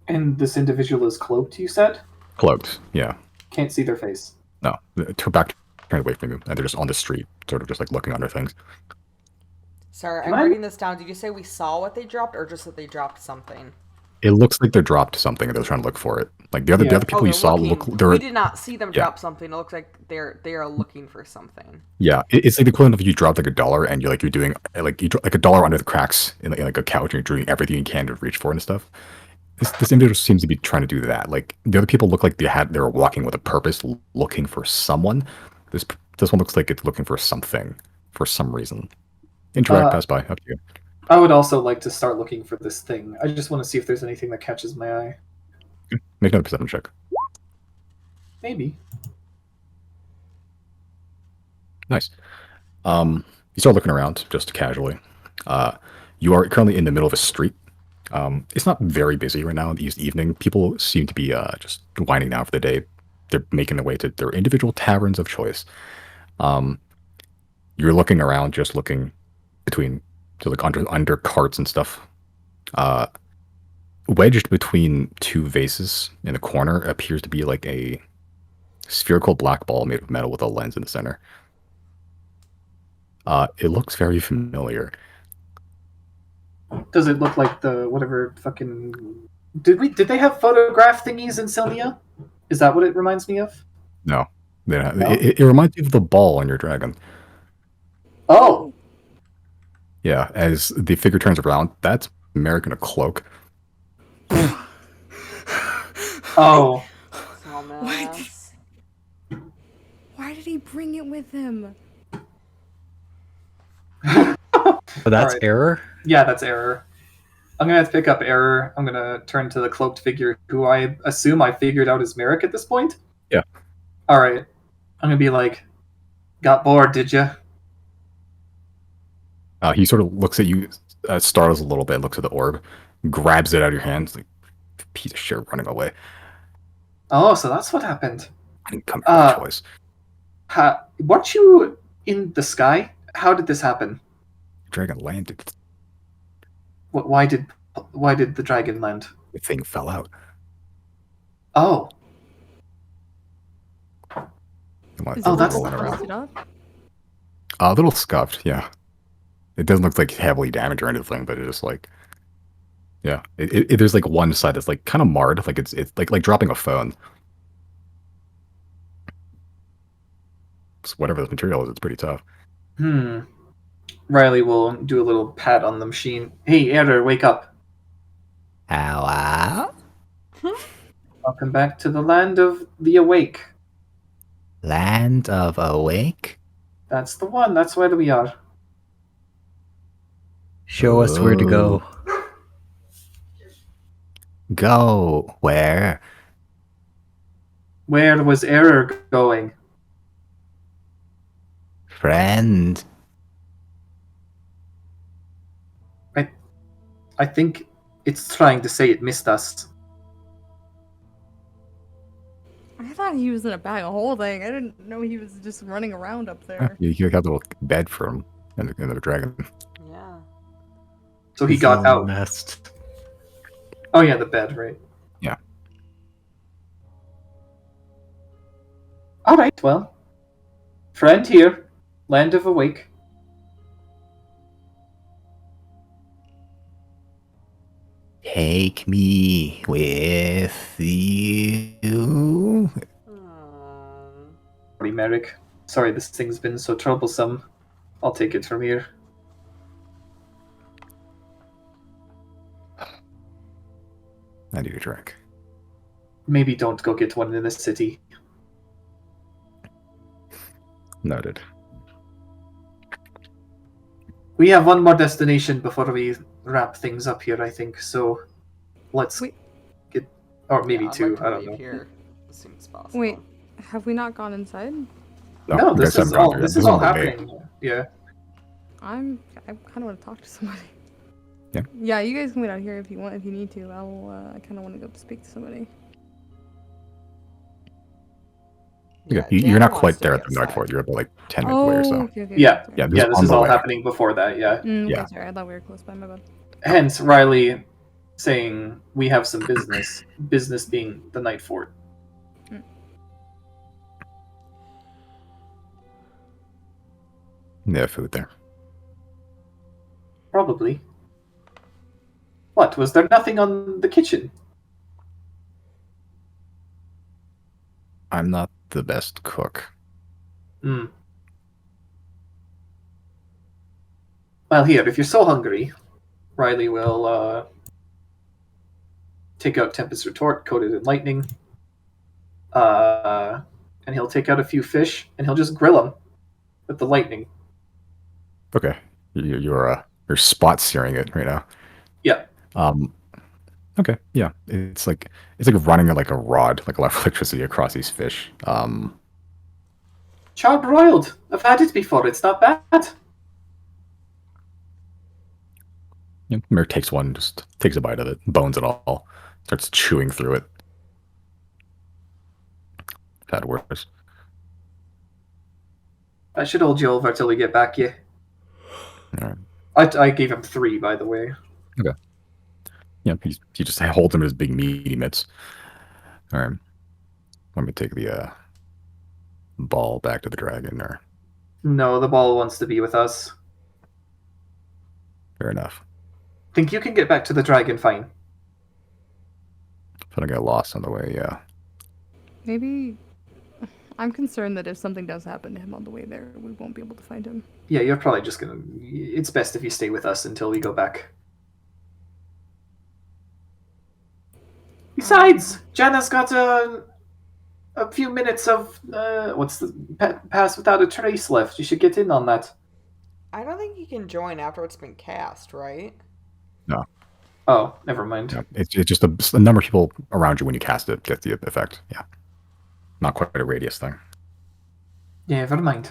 And this individual is cloaked, you said? Cloaked, yeah. Can't see their face. No, back turned away from you, and they're just on the street, sort of just like looking under things. Sorry, Can I'm I- writing this down. Did you say we saw what they dropped, or just that they dropped something? It looks like they dropped something, and they're trying to look for it. Like the other people you they're saw looking. they're We did not see them Yeah. drop something. It looks like they are looking for something. yeah. It's like the equivalent of you dropped like $1, and you're doing like you like $1 under the cracks in like a couch, and you're doing everything you can to reach for it and stuff. This individual seems to be trying to do that. Like the other people look like they were walking with a purpose, looking for someone. This one looks like it's looking for something for some reason. Interact, pass by, up to you. I would also like to start looking for this thing. I just want to see if there's anything that catches my eye. Make another perception check. Maybe. Nice. You start looking around just casually. You are currently in the middle of a street. It's not very busy right now in the evening. People seem to be just winding down for the day. They're making their way to their individual taverns of choice. You're looking around, just looking between like under carts and stuff. Wedged between two vases in the corner appears to be like a spherical black ball made of metal with a lens in the center. It looks very familiar. Does it look like the whatever fucking did they have photograph thingies in Sylvia? Is that what it reminds me of? No, No? it reminds you of the ball on your dragon. Oh, Yeah, as the figure turns around, that's Merrick in a cloak. oh, Dumbass. Why did he bring it with him? But that's Alright. error. yeah, that's error. I'm gonna have to pick up error. I'm gonna turn to the cloaked figure, who I assume I figured out is Merrick at this point. Yeah. All right. I'm gonna be like, got bored, did you? He sort of looks at you, startles a little bit, looks at the orb, grabs it out of your hands, like piece of shit, running away. Oh, so that's what happened. I didn't come here by Uh, choice. Weren't you in the sky? How did this happen? Dragon landed. Why did the dragon land? The thing fell out. Oh, Is Oh, it that's- all rolling around. busted up? A little scuffed, yeah. It doesn't look like heavily damaged or anything, but it's just like, yeah. There's like one side that's like kind of marred, like it's like dropping a phone. So whatever this material is, it's pretty tough. Riley will do a little pat on the machine. Hey, Error, wake up. Hello? Welcome back to the land of the awake. Land of Awake? That's the one. That's where we are. Show us where to go. Go where? Where was Error going? Friend. I think it's trying to say it missed us. I thought he was in a bag of holding. I didn't know he was just running around up there. You got a little bed for him in the dragon. Yeah. So he got out. Nest. Oh yeah, the bed, right? Yeah. All right. Well, friend here, land of awake. Take me with you. Sorry, Merrick. Sorry, this thing's been so troublesome. I'll take it from here. I need a drink. Maybe don't go get one in the city. Noted. We have one more destination before we wrap things up here, I think. So let's Wait. get, or maybe I'd two. like to I don't leave know. here as soon as possible. Wait, have we not gone inside? No, you this guys is haven't gone all. through This yet. is all only me. happening. Yeah. I kind of want to talk to somebody. Yeah. Yeah, you guys can wait out here if you want. If you need to, I kind of want to go speak to somebody. Okay, Yeah, you're not Dan quite wants to there be at the night outside. fort. You're about like 10 minutes away or so. Okay. Yeah. Sorry. Yeah, Yeah, on this the is all way. happening before that. Yeah. Okay, Yeah. sorry. I thought we were close by. My bad. Hence, Riley saying we have some business. Business being the night fort. Yeah, food there. Probably. What, was there nothing on the kitchen? I'm not the best cook. Hmm. Well, here, if you're so hungry, Riley will take out Tempest Retort, coated in lightning, and he'll take out a few fish, and he'll just grill them with the lightning. Okay, you're spot searing it right now. Yeah. Okay, yeah, it's like running like a rod, like a lot of electricity across these fish. Char broiled. I've had it before. It's not bad. Mir takes one, just takes a bite of it, bones it all, starts chewing through it. That works. I should hold you over till we get back, yeah. All right. I gave him 3, by the way. Yeah, he just holds him in his big meaty mitts. All right. Let me take the ball back to the dragon. Or No, the ball wants to be with us. fair enough. Think you can get back to the dragon fine. If I don't get lost on the way, yeah. Maybe. I'm concerned that if something does happen to him on the way there, we won't be able to find him. Yeah, you're probably just gonna... It's best if you stay with us until we go back. Besides, Jana's got a few minutes of... what's the... pass without a trace left. You should get in on that. I don't think you can join after it's been cast, right? No. Oh, never mind. Yeah, it's just the number of people around you when you cast it gets the effect. Yeah. Not quite a radius thing. Yeah, never mind.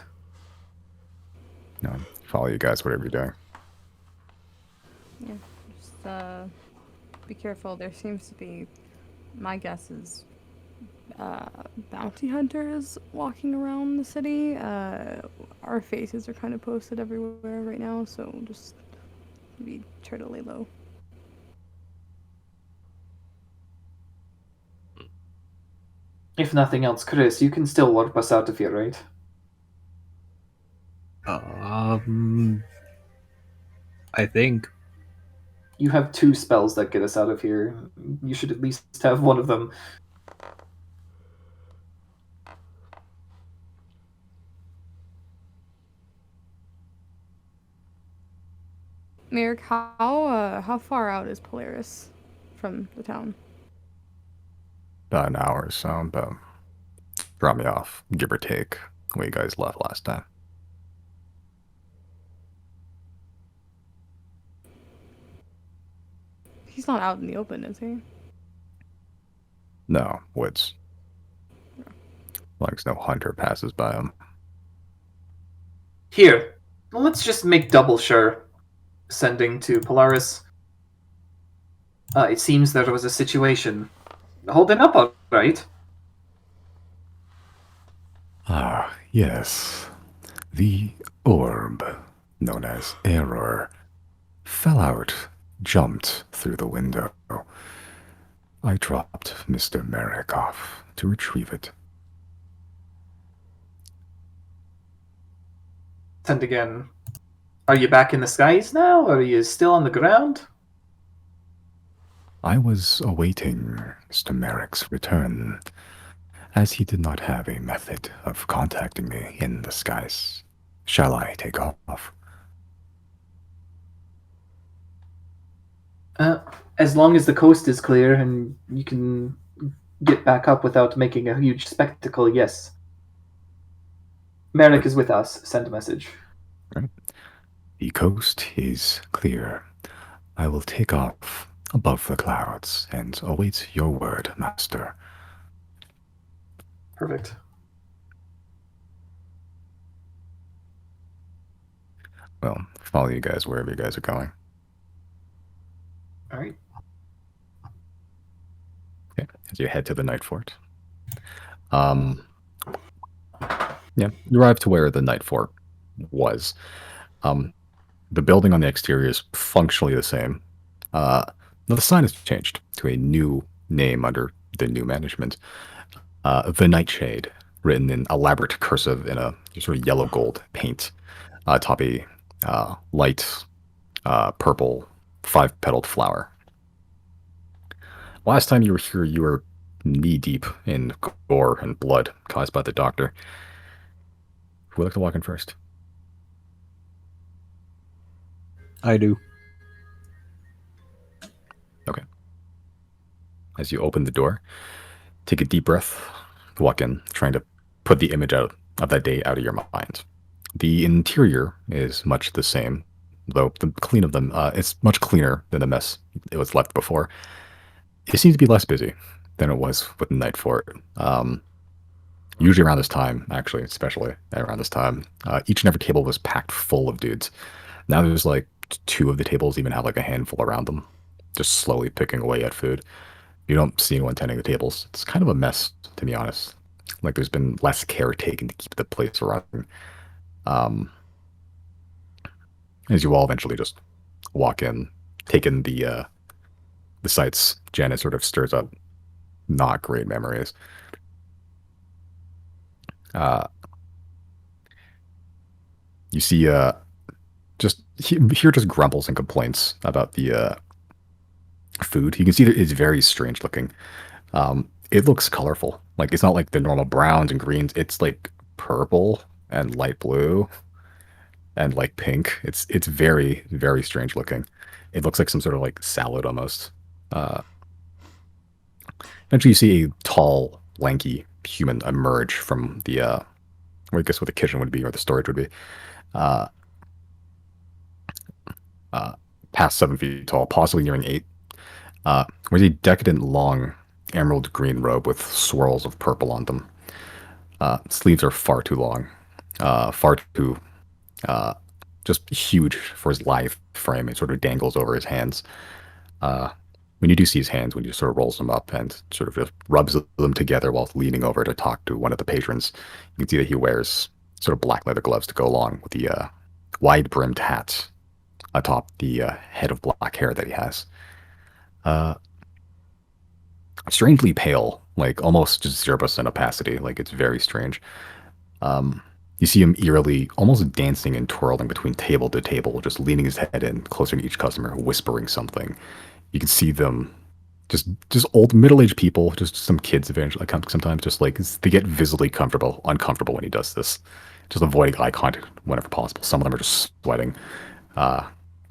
No, follow you guys, whatever you're doing. Yeah, just be careful. There seems to be, my guess is, bounty hunters walking around the city. Our faces are kind of posted everywhere right now, so just maybe try to lay low. If nothing else, Chris, you can still warp us out of here, right? I think. You have 2 spells that get us out of here. You should at least have one of them. Merrick, how far out is Polaris from the town? About an hour or so, but drop me off, give or take, where you guys left last time. He's not out in the open, is he? No, woods. As long as no hunter passes by him. Here, let's just make double sure. Sending to Polaris. It seems there was a situation. Holding up all right. Ah, yes. The orb, known as Error, fell out, jumped through the window. I dropped Mr. Merrick off to retrieve it. And again, are you back in the skies now, or are you still on the ground? I was awaiting Mr. Merrick's return, as he did not have a method of contacting me in the skies. Shall I take off? As long as the coast is clear and you can get back up without making a huge spectacle, yes. Merrick is with us. Send a message. Right. The coast is clear. I will take off above the clouds and await your word, Master. Perfect. Well, follow you guys wherever you guys are going. All right. Okay, as you head to the Night Fort. Yeah, you arrive to where the Night Fort was. The building on the exterior is functionally the same. Now the sign has changed to a new name under the new management. The Nightshade, written in elaborate cursive in a sort of yellow gold paint, atop a light purple 5-petaled flower. Last time you were here, you were knee-deep in gore and blood caused by the doctor. Who would like to walk in first? I do. Okay. As you open the door, take a deep breath, walk in, trying to put the image out of that day out of your mind. The interior is much the same, though the clean of them, it's much cleaner than the mess it was left before. It seems to be less busy than it was with the Night Fort. Usually around this time, actually, especially around this time, each and every table was packed full of dudes. Now there's like 2 of the tables even have like a handful around them, just slowly picking away at food. You don't see anyone tending the tables. It's kind of a mess, to be honest. Like there's been less care taken to keep the place running. As you all eventually just walk in, take in the sights, Janet sort of stirs up not great memories. You see, just here just grumbles and complaints about the food. You can see that it's very strange looking. It looks colorful. Like it's not like the normal browns and greens. It's like purple and light blue and like pink. It's very, very strange looking. It looks like some sort of like salad almost. Eventually you see a tall, lanky human emerge from the I guess what the kitchen would be or the storage would be. Past 7 feet tall, possibly nearing 8. Wears a decadent, long, emerald green robe with swirls of purple on them. Sleeves are far too long, far too just huge for his lithe frame. It sort of dangles over his hands. When you do see his hands, when you sort of rolls them up and sort of just rubs them together while leaning over to talk to one of the patrons, you can see that he wears sort of black leather gloves to go along with the wide-brimmed hat atop the head of black hair that he has. Strangely pale, like almost just 0% opacity. Like it's very strange. You see him eerily, almost dancing and twirling between table to table, just leaning his head in closer to each customer, whispering something. You can see them, just old middle-aged people, just some kids eventually come sometimes, just like they get visibly uncomfortable when he does this, just avoiding eye contact whenever possible. Some of them are just sweating.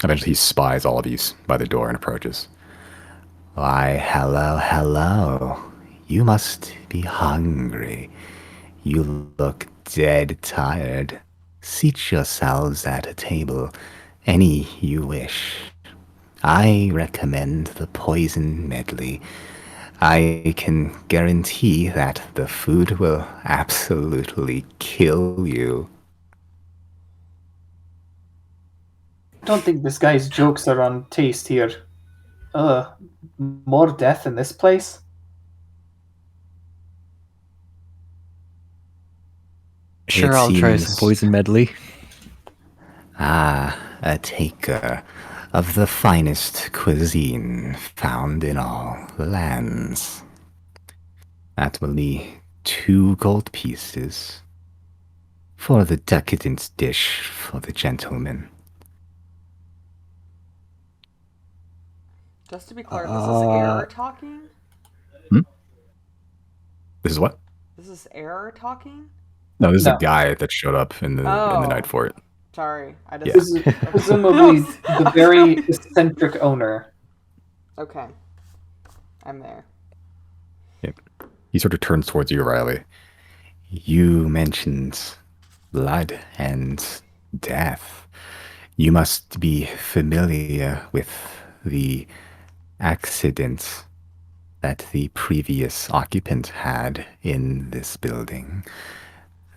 Eventually, he spies all of you by the door and approaches. Why, hello, hello. You must be hungry. You look dead tired. Seat yourselves at a table, any you wish. I recommend the poison medley. I can guarantee that the food will absolutely kill you. I don't think this guy's jokes are on taste here. More death in this place? Sure, It I'll try some seems- poison medley. Ah, a taker of the finest cuisine found in all lands. That will be 2 gold pieces for the decadent dish for the gentleman. Just to be clear, this is Error talking? This is what? This is Error talking? No, this is No. a guy that showed up in the night fort. Sorry, I just. Yeah. This is presumably the very eccentric owner. Okay. I'm there. He sort of turns towards you, Riley. You mentioned blood and death. You must be familiar with the accident that the previous occupant had in this building.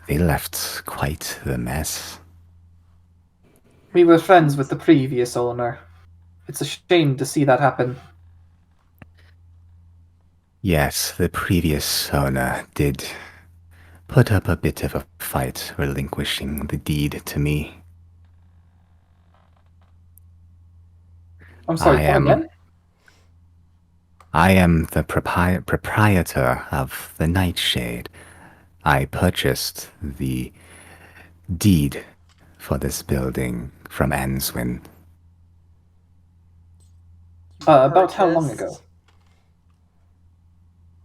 They left quite the mess. We were friends with the previous owner. It's a shame to see that happen. Yes, the previous owner did put up a bit of a fight, relinquishing the deed to me. I'm sorry, come again? I am the proprietor of the Nightshade. I purchased the deed for this building from Answin. About how long ago?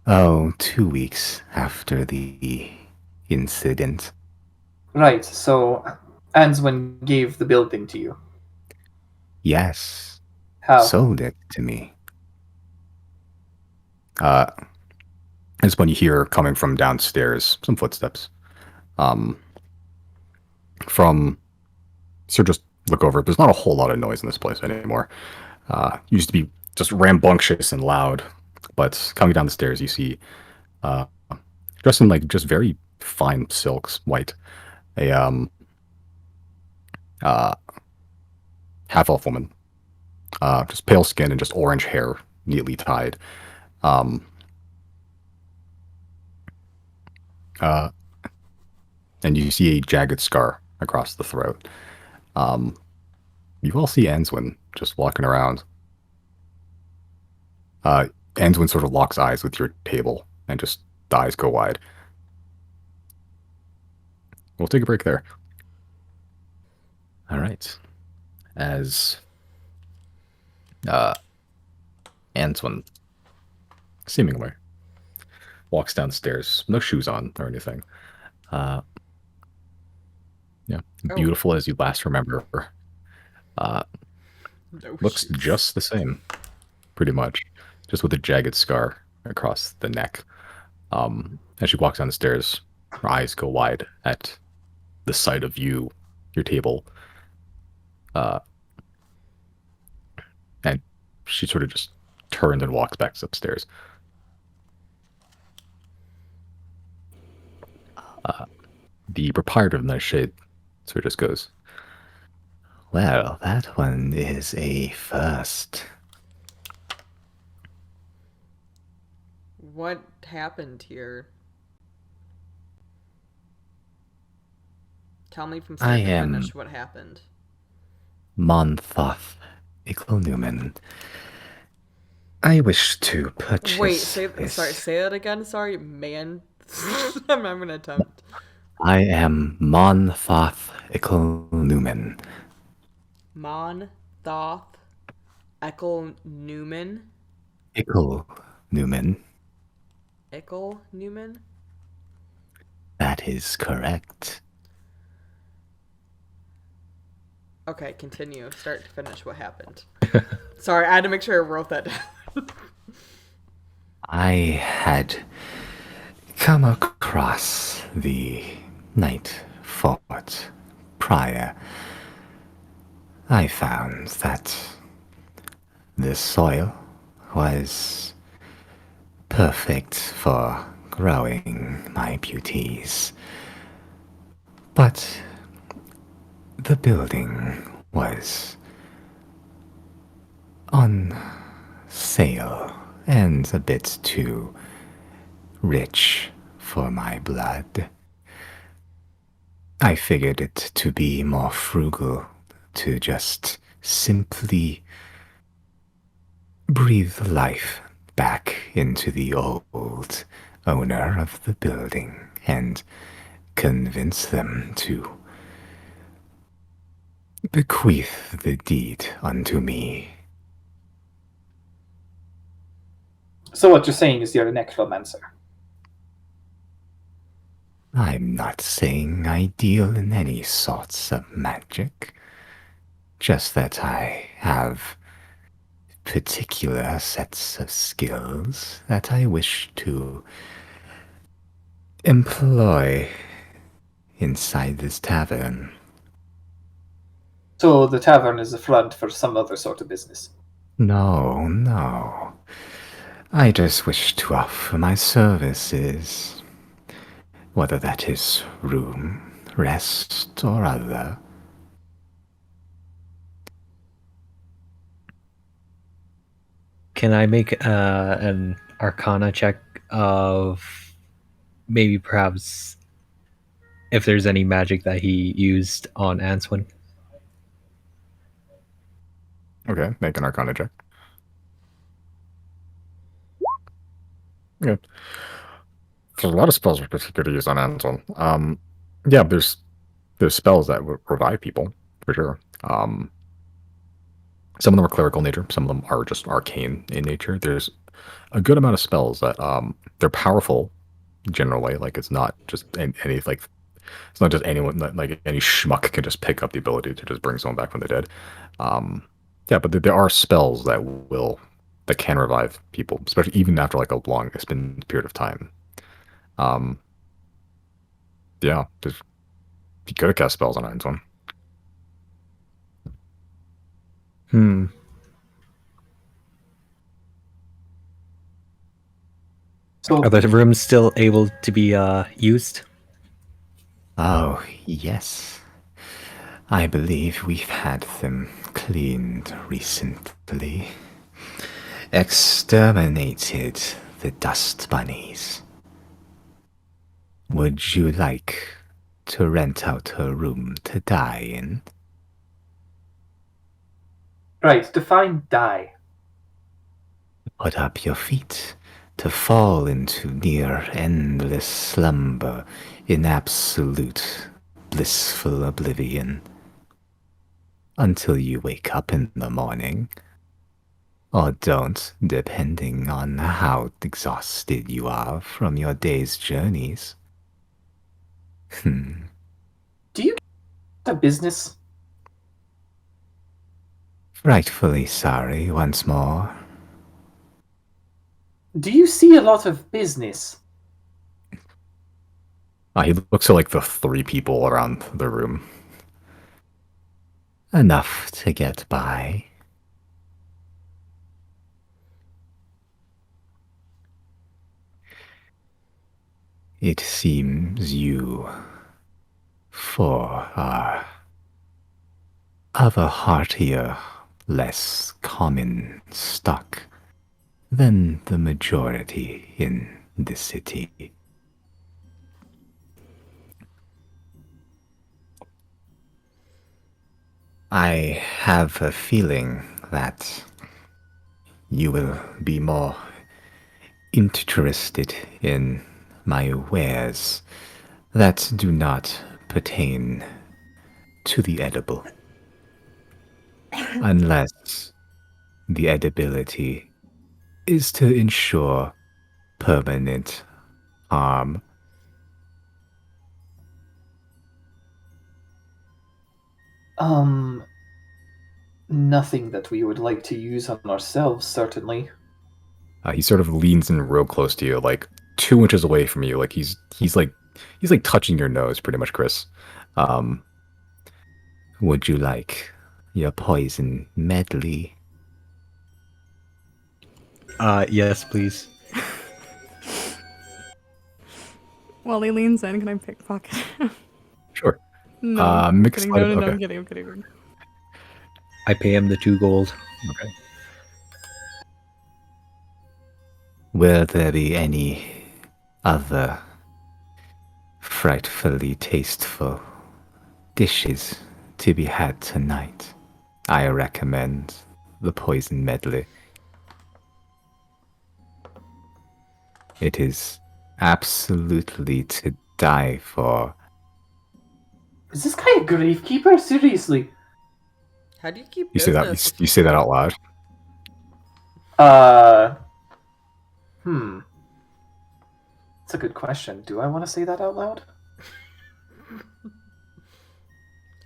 Oh, 2 weeks after the incident. Right, so Answin gave the building to you. Yes, How? sold it to me. It's when you hear coming from downstairs some footsteps. So just look over. There's not a whole lot of noise in this place anymore. Used to be just rambunctious and loud, but coming down the stairs, you see, dressed in like just very fine silks, white, a half elf woman, just pale skin and just orange hair, neatly tied. And you see a jagged scar across the throat. You all see Answin just walking around. Answin sort of locks eyes with your table, and just the eyes go wide. We'll take a break there. All right. As Answin, seemingly, walks downstairs, no shoes on or anything. Yeah, beautiful as you last remember. Looks just the same, pretty much, just with a jagged scar across the neck. As she walks down the stairs, her eyes go wide at the sight of you, your table, and she sort of just turns and walks back upstairs. The proprietor of Nightshade sort of just goes, Well, that one is a first. What happened here? Tell me from start I to am- finish what happened. Monthoth Icklenumen. I wish to purchase Wait, this. say that again. Sorry, man. I'm gonna attempt. I am Monthoth Icklenumen. Mon Thoth Eckel Newman. Icklenumen. Eckel Newman? That is correct. Okay, continue. Start to finish what happened. Sorry, I had to make sure I wrote that down. I had come across the night fort prior. I found that the soil was perfect for growing my beauties. But the building was on sale and a bit too rich for my blood. I figured it to be more frugal to just simply breathe life back into the old owner of the building and convince them to bequeath the deed unto me. So what you're saying is you're a necromancer. I'm not saying I deal in any sorts of magic, just that I have particular sets of skills that I wish to employ inside this tavern. So the tavern is a front for some other sort of business. No, no. I just wish to offer my services, whether that is room, rest, or other. Can I make an Arcana check of maybe perhaps if there's any magic that he used on Answin? Okay, make an Arcana check. Okay. There's a lot of spells which you could use on Anton. Yeah, there's spells that would revive people for sure. Some of them are clerical in nature. Some of them are just arcane in nature. There's a good amount of spells that they're powerful generally. Like it's not just any like it's not just anyone like any schmuck can just pick up the ability to just bring someone back from the dead. Yeah, but there are spells that can revive people, especially even after like a long extended period of time. Um, yeah, just be good at cast spells on Anton. So Are the rooms still able to be used? Oh, yes. I believe we've had them cleaned recently. Exterminated the dust bunnies. Would you like to rent out a room to die in? right, define die. Put up your feet to fall into near endless slumber in absolute blissful oblivion until you wake up in the morning. Or don't, depending on how exhausted you are from your day's journeys. Do you get a business? Rightfully sorry once more. Do you see a lot of business? He looks at like the three people around the room. Enough to get by. It seems you four are of a heartier, less common stock than the majority in the city. I have a feeling that you will be more interested in my wares that do not pertain to the edible. Unless the edibility is to ensure permanent harm. Nothing that we would like to use on ourselves, certainly. He sort of leans in real close to you, like 2 inches away from you. Like he's like touching your nose, pretty much, Chris. Um, Would you like your poison medley? Yes, please. While he leans in, can I pickpocket him? sure. No, I'm mixed kidding. light- No, okay. I'm kidding. I'm kidding. I pay him the 2 gold. Okay. Will there be any other frightfully tasteful dishes to be had tonight? I recommend the poison medley. It is absolutely to die for. Is this guy a gravekeeper? Seriously? How do you keep You say that. business? You say that out loud. That's a good question. Do I want to say that out loud?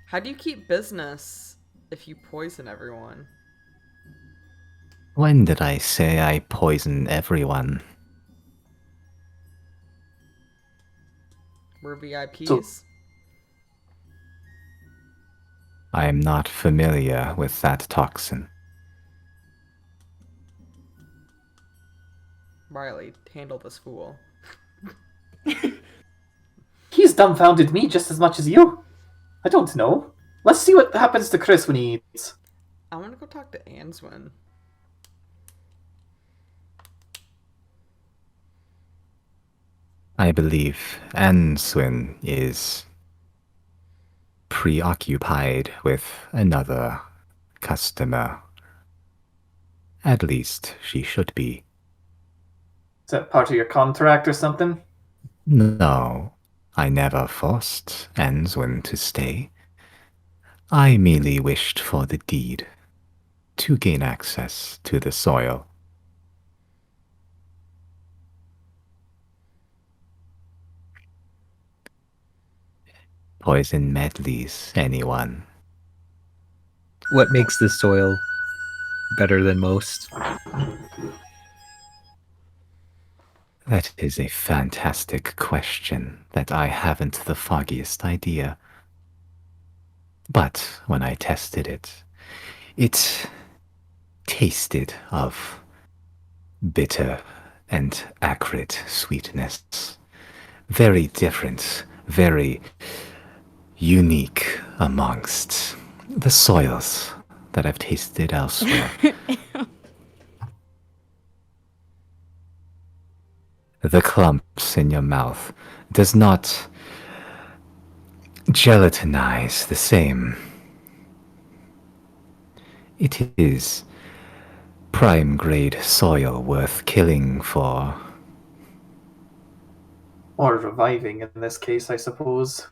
How do you keep business if you poison everyone? When did I say I poison everyone? We're VIPs. So- I am not familiar with that toxin. Riley, handle this fool. He's dumbfounded me just as much as you. I don't know. Let's see what happens to Chris when he eats. I want to go talk to Answin. I believe Answin is preoccupied with another customer. At least she should be. Is that part of your contract or something? No, I never forced Answin to stay. I merely wished for the deed to gain access to the soil. Poison medleys, anyone? What makes this soil better than most? That is a fantastic question that I haven't the foggiest idea. But when I tested it, it tasted of bitter and acrid sweetness. Very different, very unique amongst the soils that I've tasted elsewhere. The clumps in your mouth does not gelatinize the same. It is prime grade soil worth killing for. Or reviving in this case, I suppose.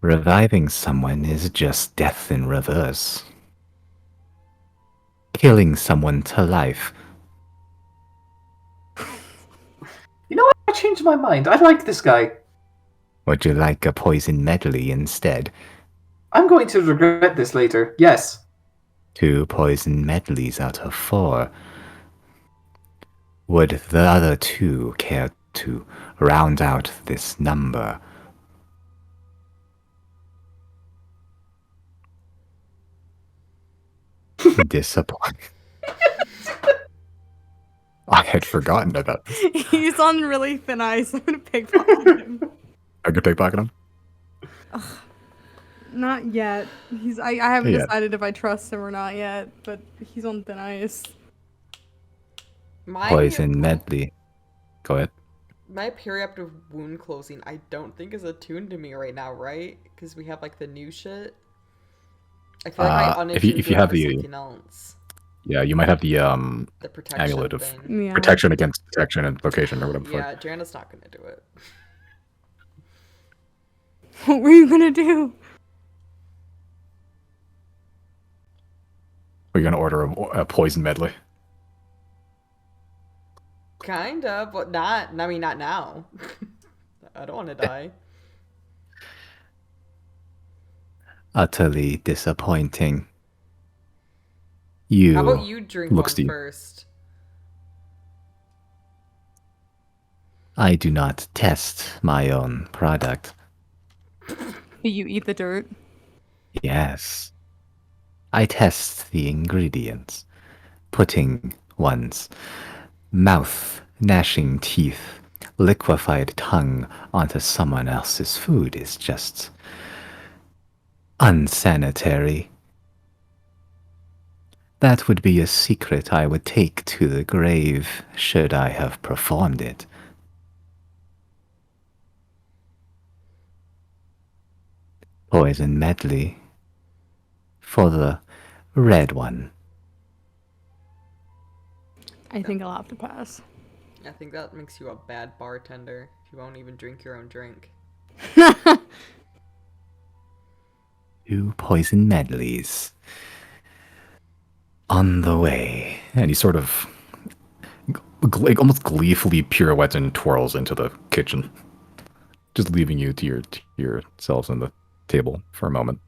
Reviving someone is just death in reverse. Killing someone to life. You know what? I changed my mind. I like this guy. Would you like a poison medley instead? I'm going to regret this later. Yes. 2 poison medleys out of 4. Would the other 2 care to round out this number? Disappointing. I had forgotten about this. He's on really thin ice. I'm gonna pickpocket him. I could pickpocket him. Not yet. I haven't Not yet. decided if I trust him or not yet, but he's on thin ice. Poison medley. Go ahead. My periaptive wound closing, I don't think is attuned to me right now, right? Because we have like the new shit. I feel like I if you unattuned have to the- something else. Yeah, you might have the The protection amulet of thing. Yeah. protection against detection and vocation or whatever. the fuck. Yeah, Jana's not gonna do it. What were you gonna do? We're gonna order a poison medley. Kinda, but not. I mean, not now. I don't want to die. Utterly disappointing. How about You you drink looks one to you. first? I do not test my own product. You eat the dirt. Yes. I test the ingredients. Putting one's mouth, gnashing teeth, liquefied tongue onto someone else's food is just unsanitary. That would be a secret I would take to the grave should I have performed it. Poison medley for the red one. I think I'll have to pass. I think that makes you a bad bartender if you won't even drink your own drink. 2 poison medleys. On the way. And he sort of like almost gleefully pirouettes and twirls into the kitchen, just leaving you to yourselves on the table for a moment.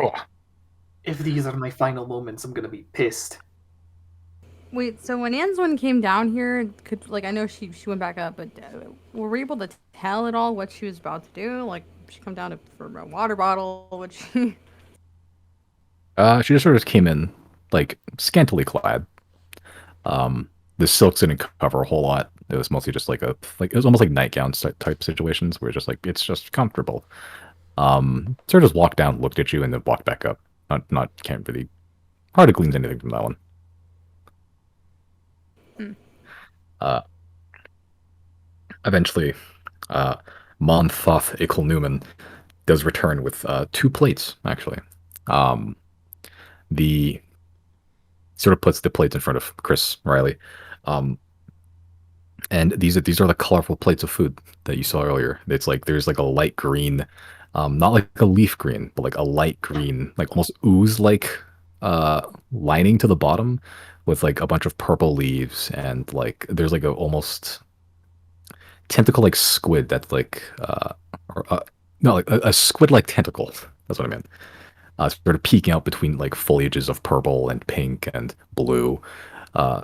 Oh, If these are my final moments, I'm gonna be pissed. Wait, so when Answin came down here, I know she went back up, but were we able to tell at all what she was about to do? Like, she come down for a water bottle? Would she? she just sort of came in like scantily clad. The silks didn't cover a whole lot. It was mostly just like it was almost like nightgown type situations where it's just comfortable. Sort of just walked down, looked at you, and then walked back up. Can't really hard to glean anything from that one. Eventually, Mon Thoth Ikul Newman does return with 2 plates, actually. The sort of puts the plates in front of Chris Riley. And these are the colorful plates of food that you saw earlier. It's like there's like a light green, not like a leaf green, but like a light green, like almost ooze like lining to the bottom with like a bunch of purple leaves, and like there's like a almost tentacle like squid that's like or no, like a squid like tentacle. That's what I meant. Sort of peeking out between like foliages of purple and pink and blue. Uh,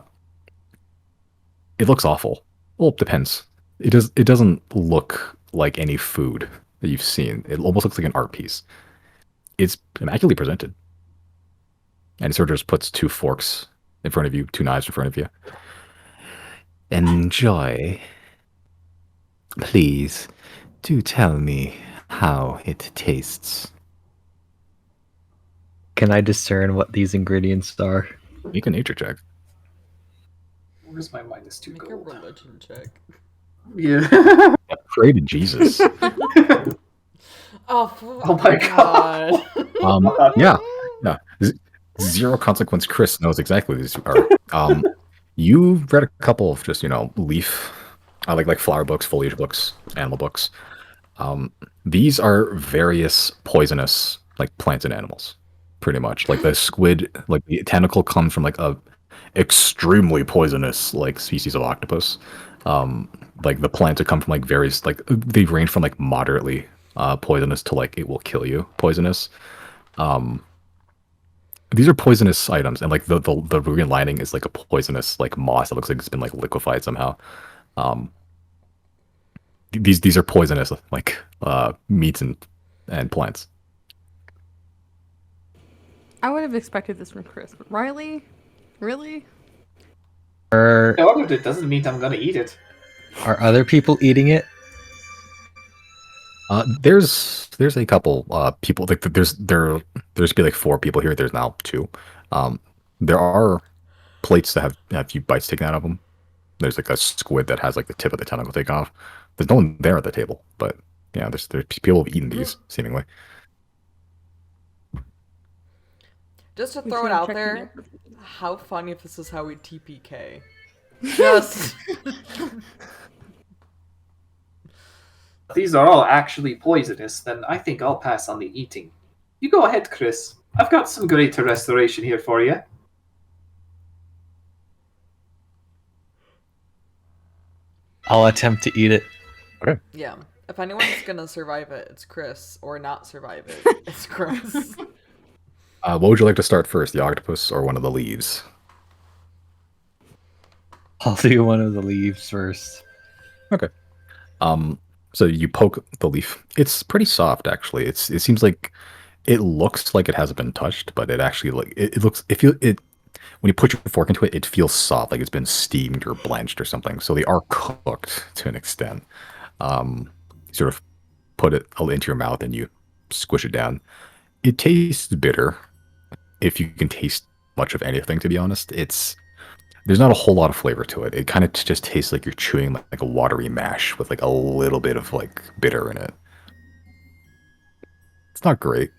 it looks awful. Well, it depends. It doesn't look like any food that you've seen. It almost looks like an art piece. It's immaculately presented. And it sort of just puts 2 forks in front of you, 2 knives in front of you. Enjoy. Please, do tell me how it tastes. Can I discern what these ingredients are? Make a nature check. Where's my -2 Make a gold? religion check. Yeah. Yeah, pray to Jesus. Oh, Oh my god. Yeah. Zero consequence. Chris knows exactly these are. You've read a couple of just leaf, like flower books, foliage books, animal books. These are various poisonous like plants and animals, pretty much. Like the squid, like the tentacle comes from like a extremely poisonous like species of octopus. Like the plants that come from like various like they range from like moderately poisonous to like it will kill you poisonous. These are poisonous items, and like the green lining is like a poisonous like moss that looks like it's been like liquefied somehow. These are poisonous like meats and plants. I would have expected this from Chris, but Riley, really? Are I ordered it doesn't mean I'm gonna eat it. other people eating it? There's a couple people like there's be like 4 people here. There's now 2. There are plates that have a few bites taken out of them. There's like a squid that has like the tip of the tentacle taken off. There's no one there at the table, but yeah, there's people have eaten these seemingly. Just to We throw it should out check there, the- how funny if this is how we TPK. Just These are all actually poisonous, then I think I'll pass on the eating. You go ahead, Chris. I've got some greater restoration here for you. I'll attempt to eat it. Okay. Yeah. If anyone's gonna survive it, it's Chris. Or not survive it, it's Chris. What would you like to start first, the octopus or one of the leaves? I'll do one of the leaves first. Okay. So you poke the leaf. It's pretty soft, actually. It seems like it looks like it hasn't been touched, but it actually like it looks. When you put your fork into it, it feels soft, like it's been steamed or blanched or something. So they are cooked to an extent. You sort of put it into your mouth and you squish it down. It tastes bitter. If you can taste much of anything, to be honest, there's not a whole lot of flavor to it. It kind of just tastes like you're chewing like a watery mash with like a little bit of like bitter in it. It's not great.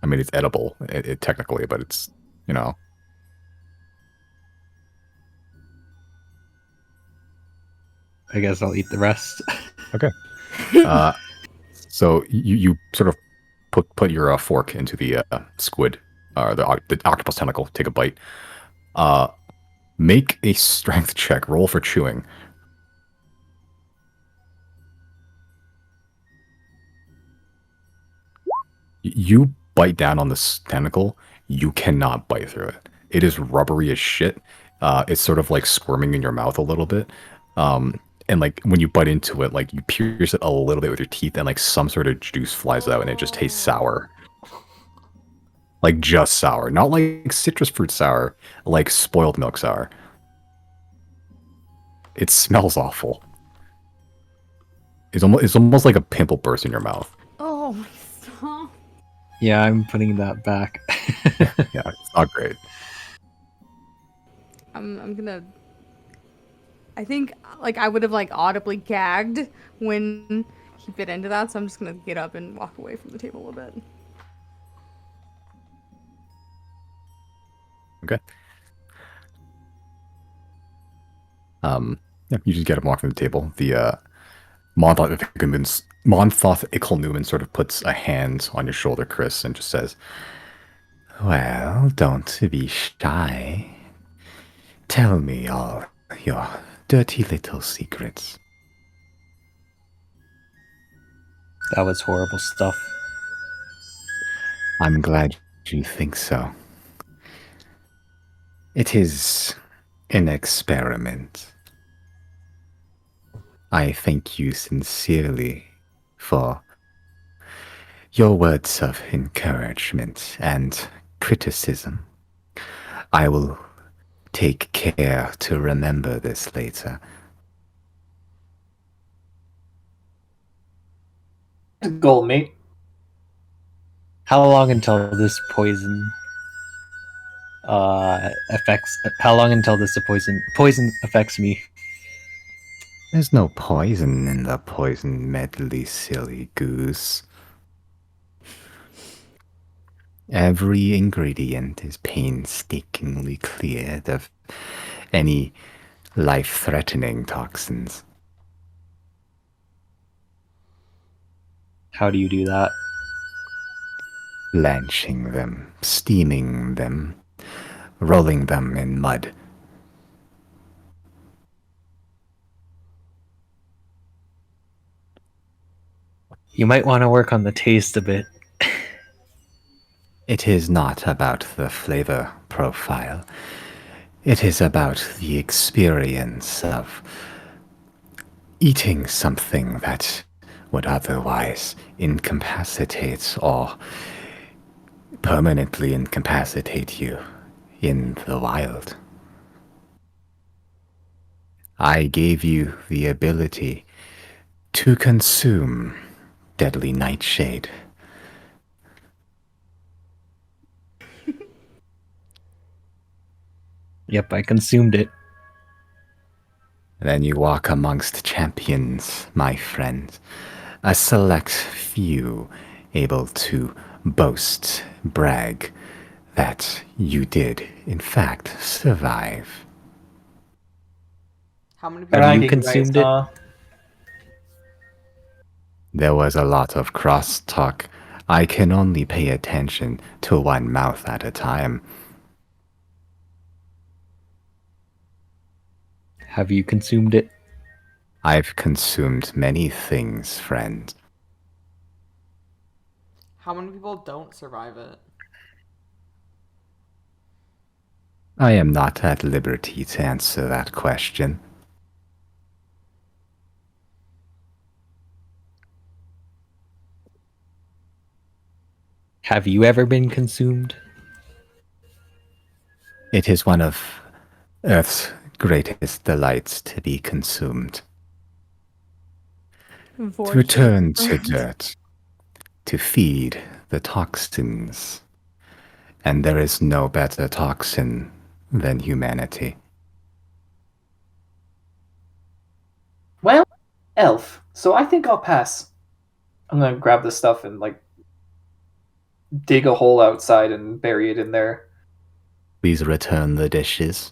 I mean, it's edible, technically, but it's, you know. I guess I'll eat the rest. Okay. So you sort of put your fork into the squid or the octopus tentacle. Take a bite. Make a strength check. Roll for chewing. You bite down on this tentacle. You cannot bite through it. It is rubbery as shit. It's sort of like squirming in your mouth a little bit. And like when you bite into it, like you pierce it a little bit with your teeth, and like some sort of juice flies out, and it just tastes sour. Like just sour, not like citrus fruit sour, like spoiled milk sour. It smells awful. It's almost like a pimple burst in your mouth. Oh my stop. Yeah, I'm putting that back. Yeah, it's not great. I'm gonna. I think like I would have like audibly gagged when he bit into that, so I'm just gonna get up and walk away from the table a bit. Okay. Yeah, you just get up and walk from the table. The Monthoth Ickle-Newman sort of puts a hand on your shoulder, Chris, and just says, Well, don't be shy. Tell me all your dirty little secrets. That was horrible stuff. I'm glad you think so. It is an experiment. I thank you sincerely for your words of encouragement and criticism. I will take care to remember this later. Goal, mate. How long until this poison affects? How long until this poison affects me? There's no poison in the poison medley, silly goose. Every ingredient is painstakingly cleared of any life-threatening toxins. How do you do that? Blanching them, steaming them, rolling them in mud. You might want to work on the taste a bit. It is not about the flavor profile. It is about the experience of eating something that would otherwise incapacitate or permanently incapacitate you in the wild. I gave you the ability to consume deadly nightshade. Yep, I consumed it. Then you walk amongst champions, my friend. A select few able to boast, brag that you did, in fact, survive. How many Have people? you Bragging consumed rights, it? There was a lot of cross-talk. I can only pay attention to one mouth at a time. Have you consumed it? I've consumed many things, friend. How many people don't survive it? I am not at liberty to answer that question. Have you ever been consumed? It is one of Earth's greatest delights to be consumed. To Vortex. return to dirt, to feed the toxins. And there is no better toxin than humanity. Well, elf. So I think I'll pass. I'm gonna grab the stuff and like dig a hole outside and bury it in there. Please return the dishes.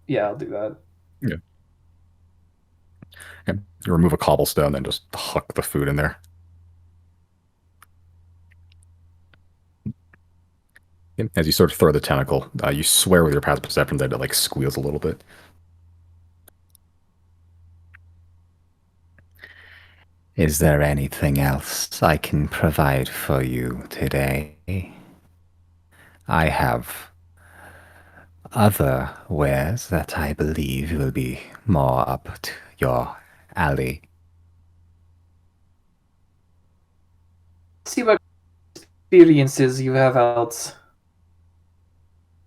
Yeah, I'll do that. Yeah. You remove a cobblestone, then just huck the food in there. As you sort of throw the tentacle, you swear with your passive perception that it like squeals a little bit. Is there anything else I can provide for you today? I have other wares that I believe will be more up to your alley. See what experiences you have else.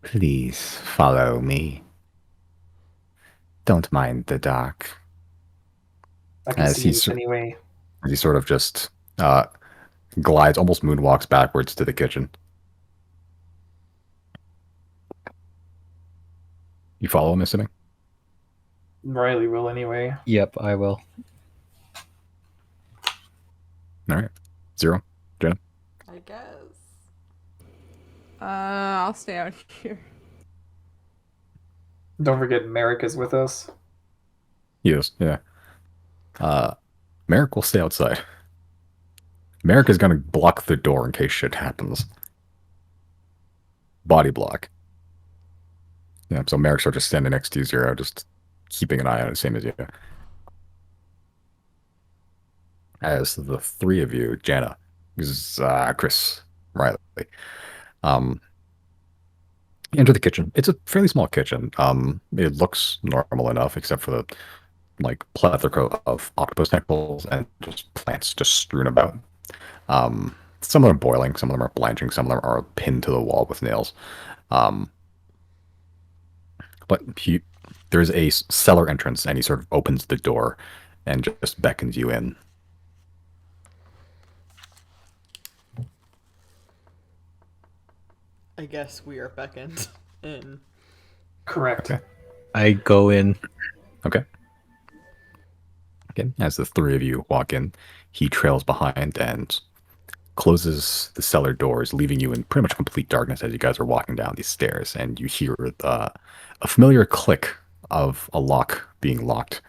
Please follow me. Don't mind the dark. I can As see he's you anyway. as he sort of just glides, almost moonwalks backwards to the kitchen. You follow him, assuming? Riley will anyway. Yep, I will. All right. 0. Jenna? I guess. I'll stay out here. Don't forget Merrick is with us. He is, yeah. Merrick will stay outside. Merrick is going to block the door in case shit happens. Body block. Yeah, so Merrick's sort of just standing next to you, Zero, just keeping an eye on it, same as you. As the three of you, Jana, Chris, Riley, enter the kitchen. It's a fairly small kitchen. It looks normal enough, except for the like plethora of octopus tentacles and just plants just strewn about. Some of them are boiling, some of them are blanching, some of them are pinned to the wall with nails. But there's a cellar entrance, and he sort of opens the door and just beckons you in. I guess we are beckoned in. Correct. Okay. I go in. Okay. Again, as the three of you walk in, he trails behind and closes the cellar doors, leaving you in pretty much complete darkness as you guys are walking down these stairs, and you hear a familiar click of a lock being locked.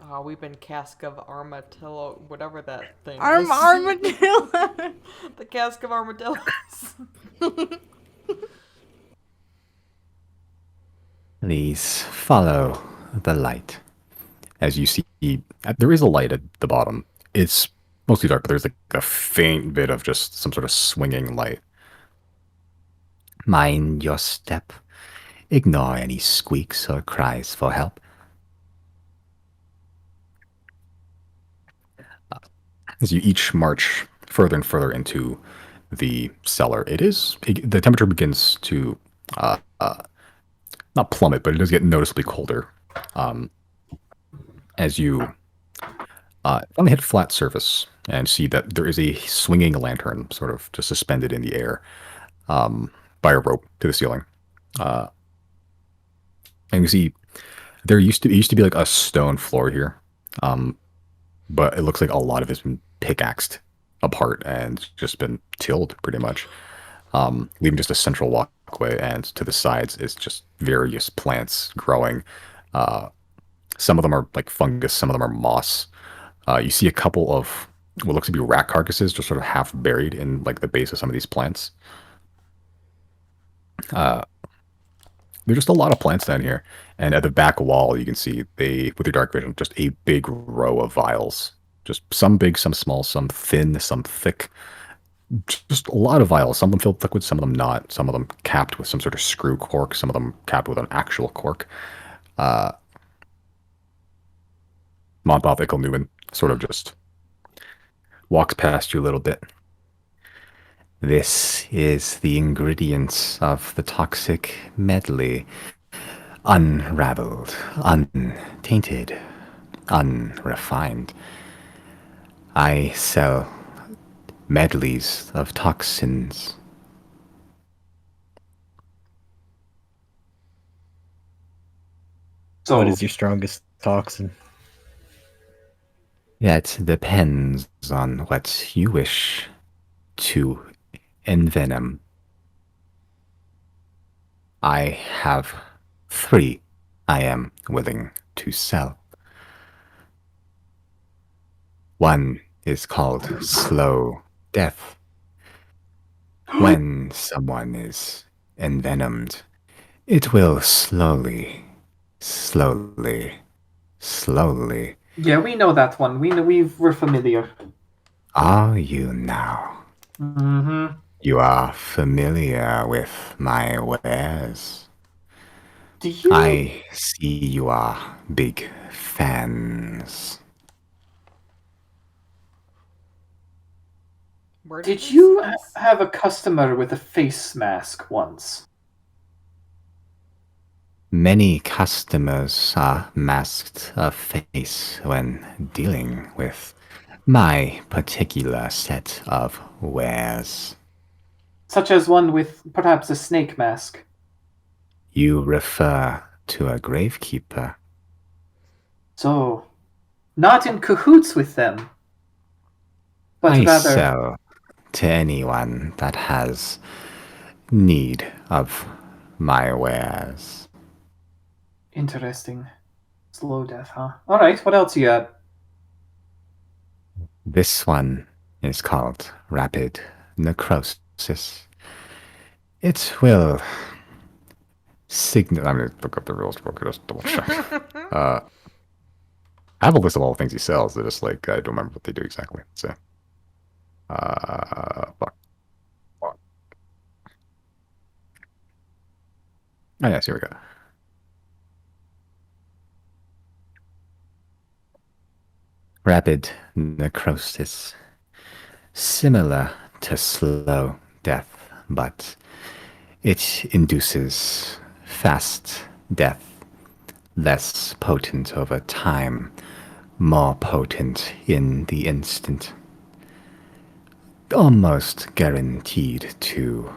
Oh, we've been Cask of Armadillo, whatever that thing is. Armadillo. The Cask of Armadillos. Please follow the light. As you see, there is a light at the bottom. It's mostly dark, but there's like a faint bit of just some sort of swinging light. Mind your step. Ignore any squeaks or cries for help. As you each march further and further into the cellar, the temperature begins to not plummet, but it does get noticeably colder. As you finally hit flat surface and see that there is a swinging lantern sort of just suspended in the air by a rope to the ceiling. And you see it used to be like a stone floor here, but it looks like a lot of it's been pickaxed apart and just been tilled pretty much, leaving just a central walkway, and to the sides is just various plants growing. Some of them are like fungus, some of them are moss. You see a couple of what looks to be rat carcasses just sort of half buried in like the base of some of these plants. There's just a lot of plants down here. And at the back wall, you can see with your dark vision, just a big row of vials. Just some big, some small, some thin, some thick. Just a lot of vials. Some of them filled with liquid, some of them not. Some of them capped with some sort of screw cork. Some of them capped with an actual cork. Monpov Ickle Newman sort of just walks past you a little bit. This is the ingredients of the toxic medley. Unraveled, untainted, unrefined. I sell medleys of toxins. So, What is your strongest toxin? That depends on what you wish to envenom. I have 3 I am willing to sell. One is called slow death. When someone is envenomed, it will slowly, yeah, we know that one. We're familiar. Are you now? Mm-hmm. You are familiar with my wares. Do you? I see you are big fans. Where Did this- you this- have a customer with a face mask once? Many customers are masked of face when dealing with my particular set of wares. Such as one with perhaps a snake mask? You refer to a gravekeeper. So, not in cahoots with them, but I rather... sell to anyone that has need of my wares. Interesting. Slow death, huh? Alright, what else you got? This one is called rapid necrosis. It will signal. I'm going to look up the rules book. Just double check. I have a list of all the things he sells. They're just like, I don't remember what they do exactly. So, fuck. Oh, yes, here we go. Rapid necrosis. Similar to slow death, but it induces fast death, less potent over time, more potent in the instant. Almost guaranteed to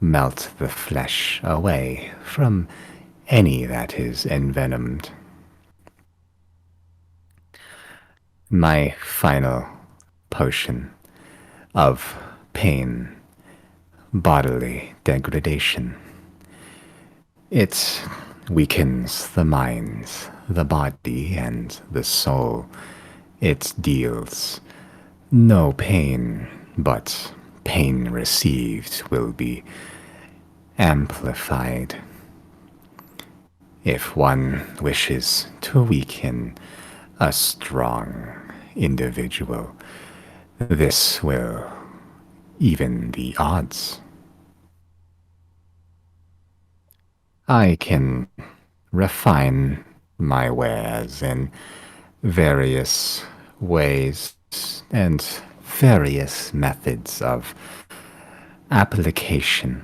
melt the flesh away from any that is envenomed. My final potion of pain, bodily degradation. It weakens the mind, the body, and the soul. It deals no pain, but pain received will be amplified. If one wishes to weaken a strong individual, this will even the odds. I can refine my wares in various ways and various methods of application,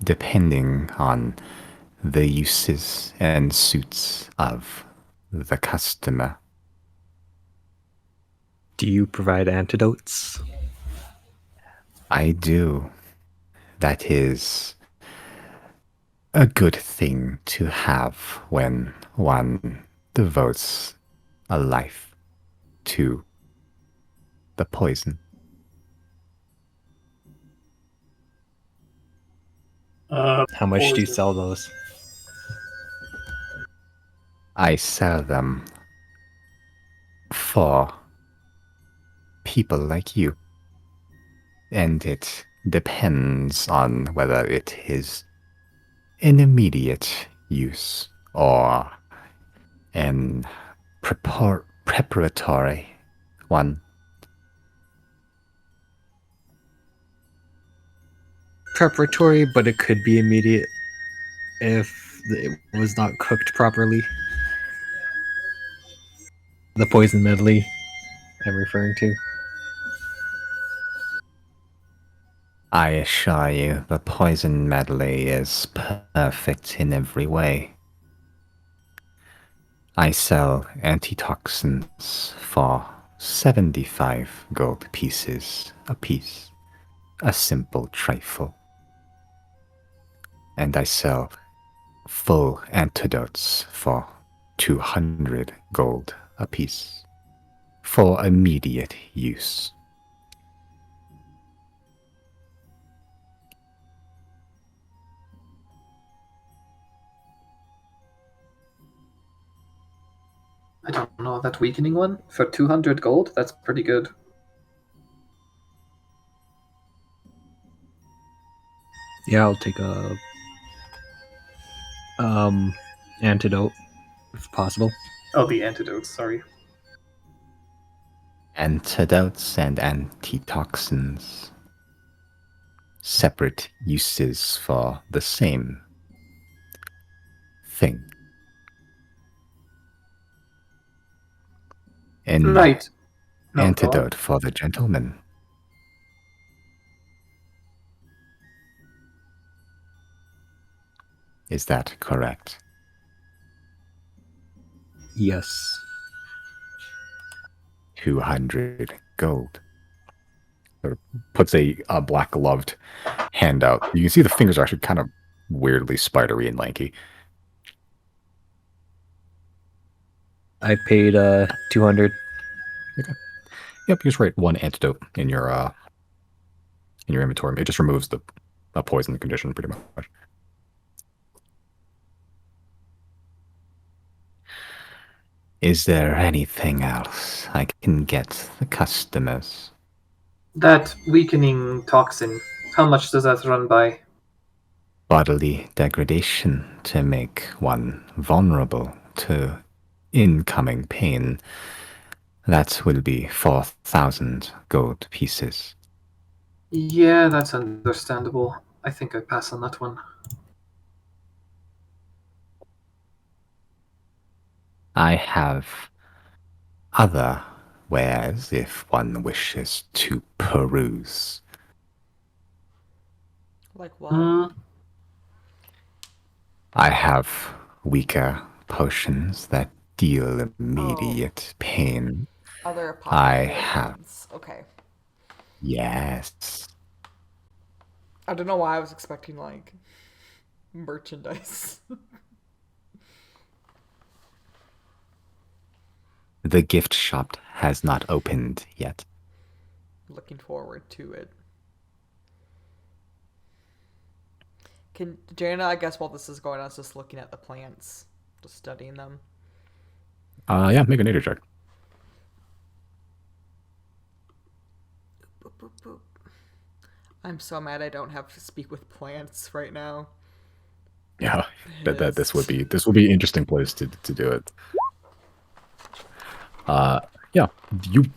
depending on the uses and suits of the customer. Do you provide antidotes? I do. That is a good thing to have when one devotes a life to the poison. How much do you sell those? I sell them for people like you. And it depends on whether it is an immediate use or an preparatory one. Preparatory, but it could be immediate if it was not cooked properly. The poison medley I'm referring to. I assure you, the poison medley is perfect in every way. I sell antitoxins for 75 gold pieces apiece, a simple trifle. And I sell full antidotes for 200 gold apiece for immediate use. I don't know, that weakening one for 200 gold? That's pretty good. Yeah, I'll take a antidote if possible. Oh, the antidotes, sorry. Antidotes and antitoxins. Separate uses for the same thing. An Right. No, go on. antidote for the gentleman. Is that correct? Yes. 200 gold. Sort of puts a black gloved hand out. You can see the fingers are actually kind of weirdly spidery and lanky. I paid 200. Yep, you just write one antidote in your inventory. It just removes the poison condition pretty much. Is there anything else I can get the customers? That weakening toxin, how much does that run by? Bodily degradation to make one vulnerable to incoming pain. That will be 4,000 gold pieces. Yeah, that's understandable. I think I pass on that one. I have other wares if one wishes to peruse. Like what? I have weaker potions that deal immediate pain. Other I apothecary have. items. Okay. Yes. I don't know why I was expecting like merchandise. The gift shop has not opened yet. Looking forward to it. Can Jana, I guess while this is going on, is just looking at the plants, just studying them. Yeah, make a nature check. Boop, boop, boop. I'm so mad I don't have to speak with plants right now. Yeah, that this would be interesting place to do it.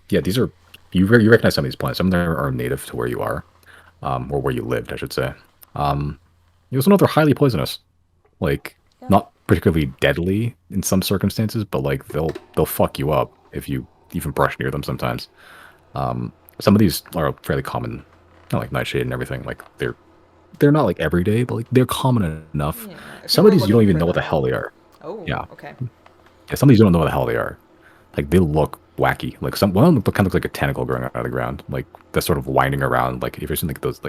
These are you recognize some of these plants. Some of them are native to where you are, or where you lived, I should say. You also know they're highly poisonous, like not particularly deadly in some circumstances, but like they'll fuck you up if you even brush near them sometimes. Some of these are fairly common, not like nightshade and everything. Like they're not like everyday, but like they're common enough. Yeah, Some of these you don't even know what the hell they are. Oh, Yeah. Okay. Yeah, some of these you don't know what the hell they are. Like they look wacky. Like one of them kind of looks like a tentacle growing out of the ground, like that's sort of winding around. Like if you've seen those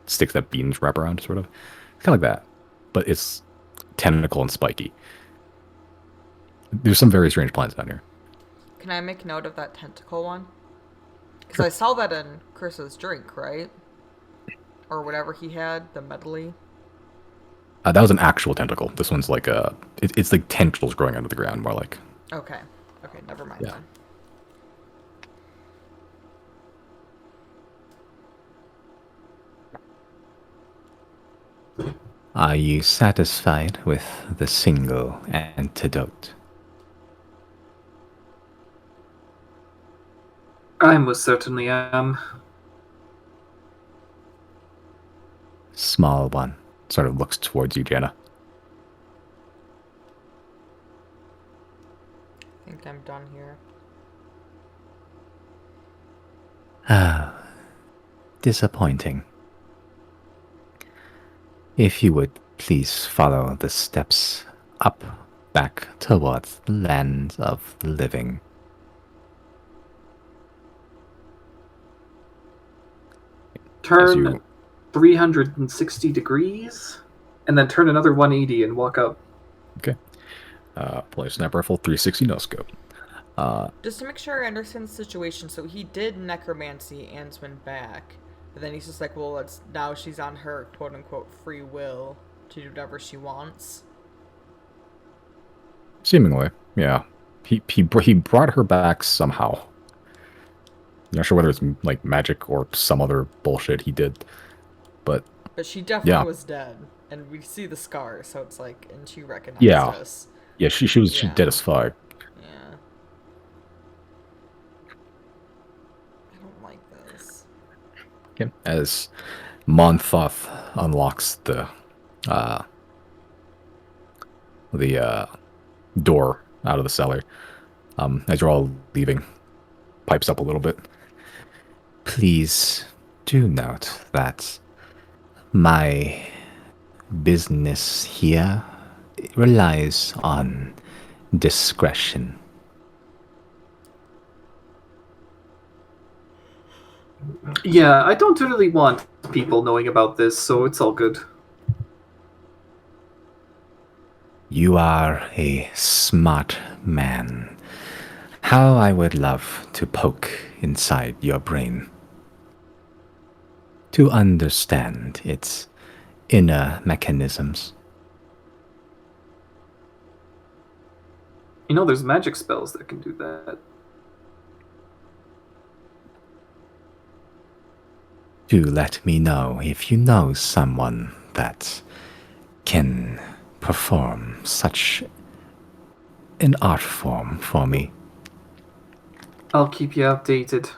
sticks that beans wrap around, sort of, it's kind of like that, but it's tentacle and spiky. There's some very strange plants down here. Can I make note of that tentacle one? Because I saw that in Chris's drink, right? Or whatever he had, the medley. That was an actual tentacle. This one's like it's like tendrils growing out of the ground, more like. Okay. Okay, never mind Yeah. then. Are you satisfied with the single antidote? I most certainly am. Small one sort of looks towards you, Jana. I think I'm done here. Ah, disappointing. If you would please follow the steps up, back towards the land of the living. Turn you- 360 degrees, and then turn another 180 and walk up. Okay. Pull your sniper rifle, 360 no scope. Just to make sure I understand the situation, so he did necromancy Answin back, but then he's just like, well, now she's on her quote unquote free will to do whatever she wants. Seemingly, yeah. He brought her back somehow. Not sure whether it's like magic or some other bullshit he did, but But she definitely Yeah. was dead, and we see the scar, so it's like, and she recognized Yeah. us. yeah, she was Yeah. dead as fuck. Yeah. I don't like this. Okay. As Monthoth unlocks the door out of the cellar, as you're all leaving, pipes up a little bit. Please do note that my business here relies on discretion. Yeah, I don't really want people knowing about this, so it's all good. You are a smart man. How I would love to poke inside your brain to understand its inner mechanisms. You know, there's magic spells that can do that. Do let me know if you know someone that can perform such an art form for me. I'll keep you updated.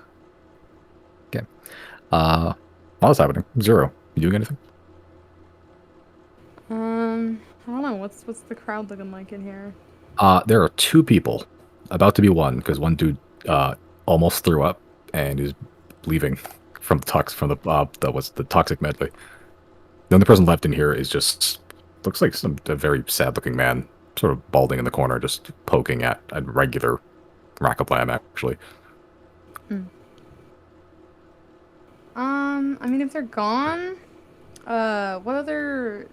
Okay. What's happening? Zero. You doing anything? I don't know. What's the crowd looking like in here? There are two people, about to be one, because one dude almost threw up and is leaving from the toxic medley. The only person left in here is just looks like a very sad looking man, sort of balding in the corner, just poking at a regular Rakaplam, actually. I mean, if they're gone, what other,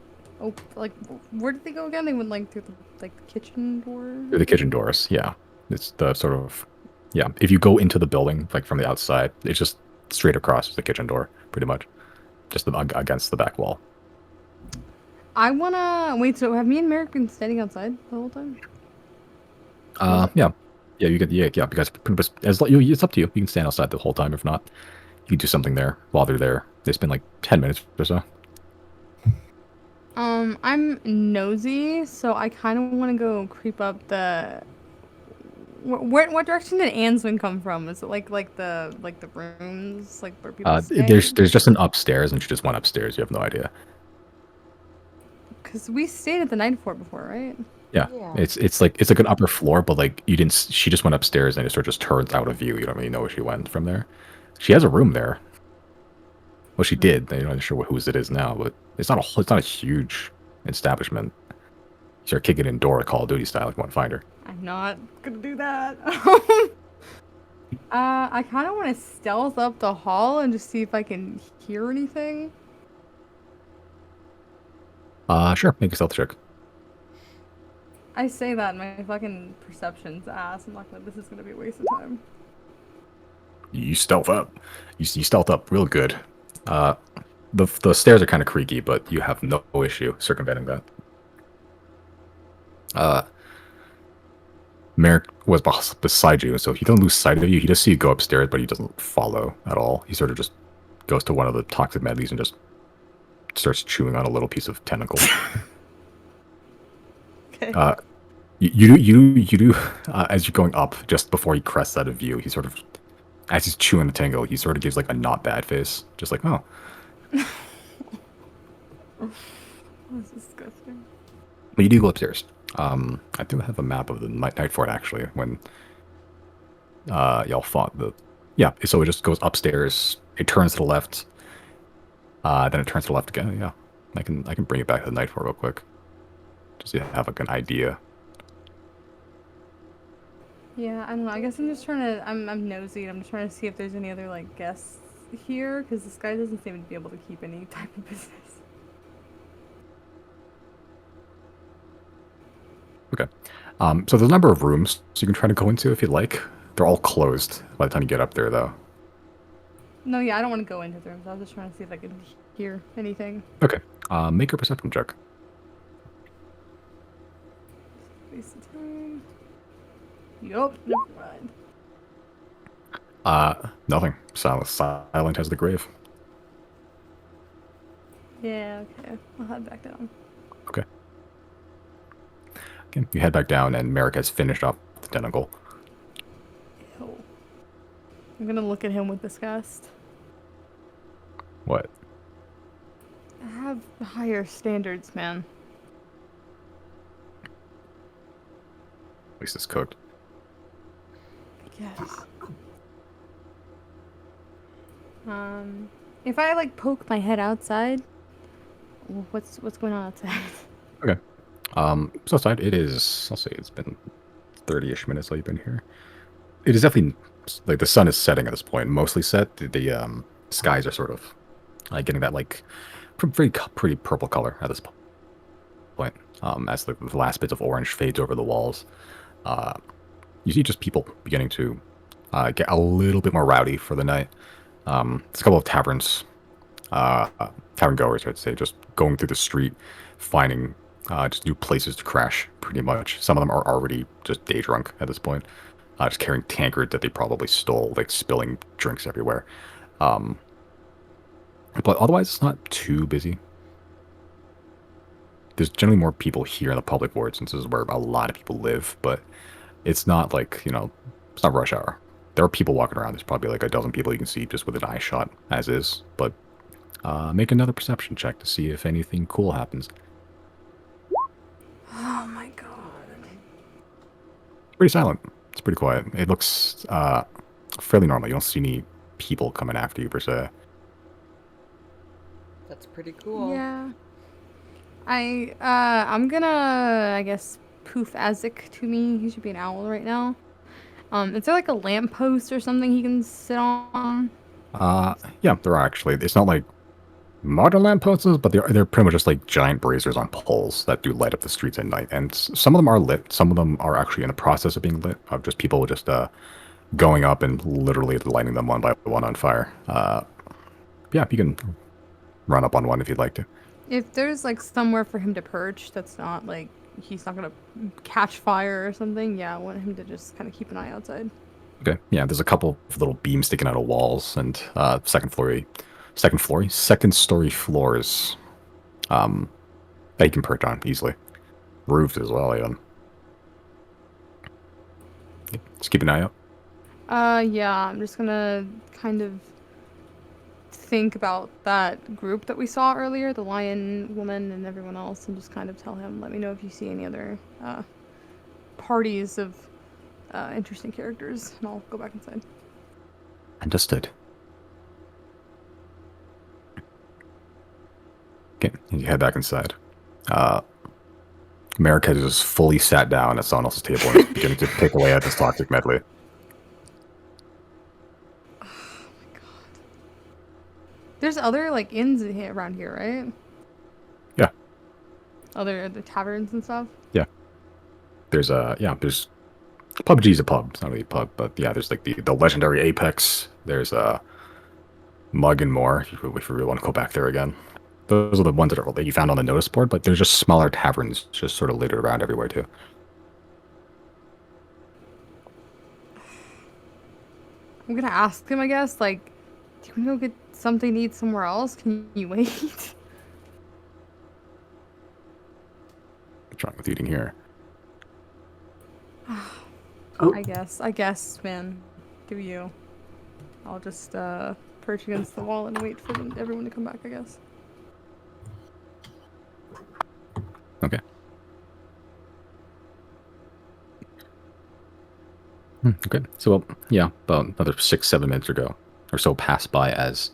like, where did they go again? They went like through the kitchen door. Through the kitchen doors, yeah. It's the sort of, yeah. If you go into the building, like from the outside, it's just straight across the kitchen door, pretty much, just against the back wall. I wanna wait. So have me and Merrick been standing outside the whole time? Yeah, you get because it's up to you. You can stand outside the whole time. If not, you can do something there while they're there. They spend like 10 minutes or so. I'm nosy, so I kind of want to go creep up the. What direction did Answin come from? Is it like the rooms, like where people stay? There's just an upstairs, and she just went upstairs. You have no idea. Because we stayed at the night fort before, right? Yeah, Yeah. it's like an upper floor, but like you didn't. She just went upstairs, and it sort of just turns out of view. You don't really know where she went from there. She has a room there. Well, she did. You're not sure whose it is now, but it's not a huge establishment. You start kicking in door, Call of Duty style, if you want to find her. I'm not gonna do that. I kind of want to stealth up the hall and just see if I can hear anything. Sure, make a stealth check. I say that, and my fucking perception's ass. I'm not gonna. This is gonna be a waste of time. You stealth up. You stealth up real good. The stairs are kind of creaky, but you have no issue circumventing that. Merrick was beside you, so he doesn't lose sight of you. He just see you go upstairs, but he doesn't follow at all. He sort of just goes to one of the toxic medleys and just starts chewing on a little piece of tentacle. Okay. You do as you're going up, just before he crests out of view, he sort of, as he's chewing the tango, he sort of gives like a not bad face, just like, oh. That's disgusting. But you do go upstairs. I do have a map of the night fort actually. When y'all fought the, yeah. So it just goes upstairs. It turns to the left. Then it turns to the left again. Yeah, I can bring it back to the night fort real quick, just so you have like an idea. Yeah, I don't know. I guess I'm just trying to. I'm nosy. And I'm just trying to see if there's any other like guests here, because this guy doesn't seem to be able to keep any type of business. Okay. So there's a number of rooms so you can try to go into if you'd like. They're all closed by the time you get up there, though. No, yeah, I don't want to go into the rooms. I was just trying to see if I could hear anything. Okay. Make a perception check. Waste of time. Yup, never mind. Nothing. Silent as the grave. Yeah, okay. I'll head back down. Okay. Again, you head back down, and Merrick has finished off the tentacle. Ew. I'm gonna look at him with disgust. What? I have higher standards, man. At least it's cooked. Yes. If I like poke my head outside, what's going on outside? Okay. So outside, it is, I'll say it's been 30-ish minutes while you've been here. It is definitely, like, the sun is setting at this point, mostly set. The skies are sort of getting that, like, pretty purple color at this point. As the last bits of orange fades over the walls. You see just people beginning to get a little bit more rowdy for the night. There's a couple of taverns, tavern goers, I'd say, just going through the street, finding just new places to crash, pretty much. Some of them are already just day drunk at this point, just carrying tankards that they probably stole, like spilling drinks everywhere. But otherwise, it's not too busy. There's generally more people here in the public ward, since this is where a lot of people live, but it's not like, it's not rush hour. There are people walking around. There's probably like a dozen people you can see just with an eye shot, as is. But make another perception check to see if anything cool happens. Oh my god. Pretty silent. It's pretty quiet. It looks fairly normal. You don't see any people coming after you, per se. That's pretty cool. Yeah. I'm gonna, I guess, poof Azik to me. He should be an owl right now. Is there like a lamppost or something he can sit on? Yeah, there are actually. It's not like modern lampposts, but they're pretty much just like giant braziers on poles that do light up the streets at night. And some of them are lit. Some of them are actually in the process of being lit, of just people just going up and literally lighting them one by one on fire. Yeah, you can run up on one if you'd like to. If there's like somewhere for him to perch that's not like he's not gonna catch fire or something, yeah, I want him to just kind of keep an eye outside. Okay, yeah, there's a couple of little beams sticking out of walls and second story floors that you can perch on easily. Roofed as well, even. Just keep an eye out. Yeah, I'm just gonna kind of think about that group that we saw earlier, the lion woman and everyone else, and just kind of tell him, let me know if you see any other parties of interesting characters, and I'll go back inside. Understood. Okay, and you head back inside. Merrick has just fully sat down at someone else's table and is beginning to pick away at this toxic medley. There's other like inns around here, right? Yeah. Other the taverns and stuff. Yeah. There's there's PUBG's a pub. It's not really a pub, but yeah, there's like the legendary Apex. There's Mug and More. If you really want to go back there again. Those are the ones that you found on the notice board, but there's just smaller taverns just sort of littered around everywhere too. I'm gonna ask him, I guess, like, do you want to go get something to eat somewhere else? Can you wait? What's wrong with eating here? Oh, I guess, man. Do you? I'll just perch against the wall and wait for everyone to come back, I guess. Okay. Okay. So, well, yeah, about another 6-7 minutes ago or so pass by as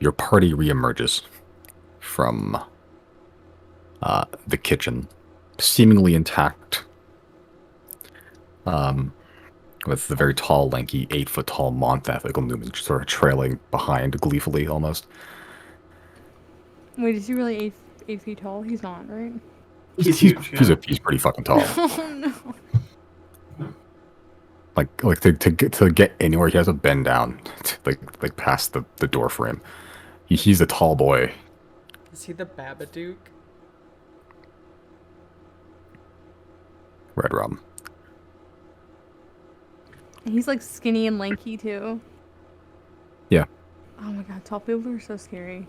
your party reemerges from the kitchen, seemingly intact, with the very tall, lanky, 8-foot-tall Monthathical Newman sort of trailing behind gleefully almost. Wait, is he really 8 feet tall? He's not, right? he's huge. Yeah. He's pretty fucking tall. Oh no. like to get anywhere, he has to bend down, like past the door frame. He's a tall boy. Is he the Babadook? Red rum. He's like skinny and lanky too. Yeah. Oh my god, tall people are so scary.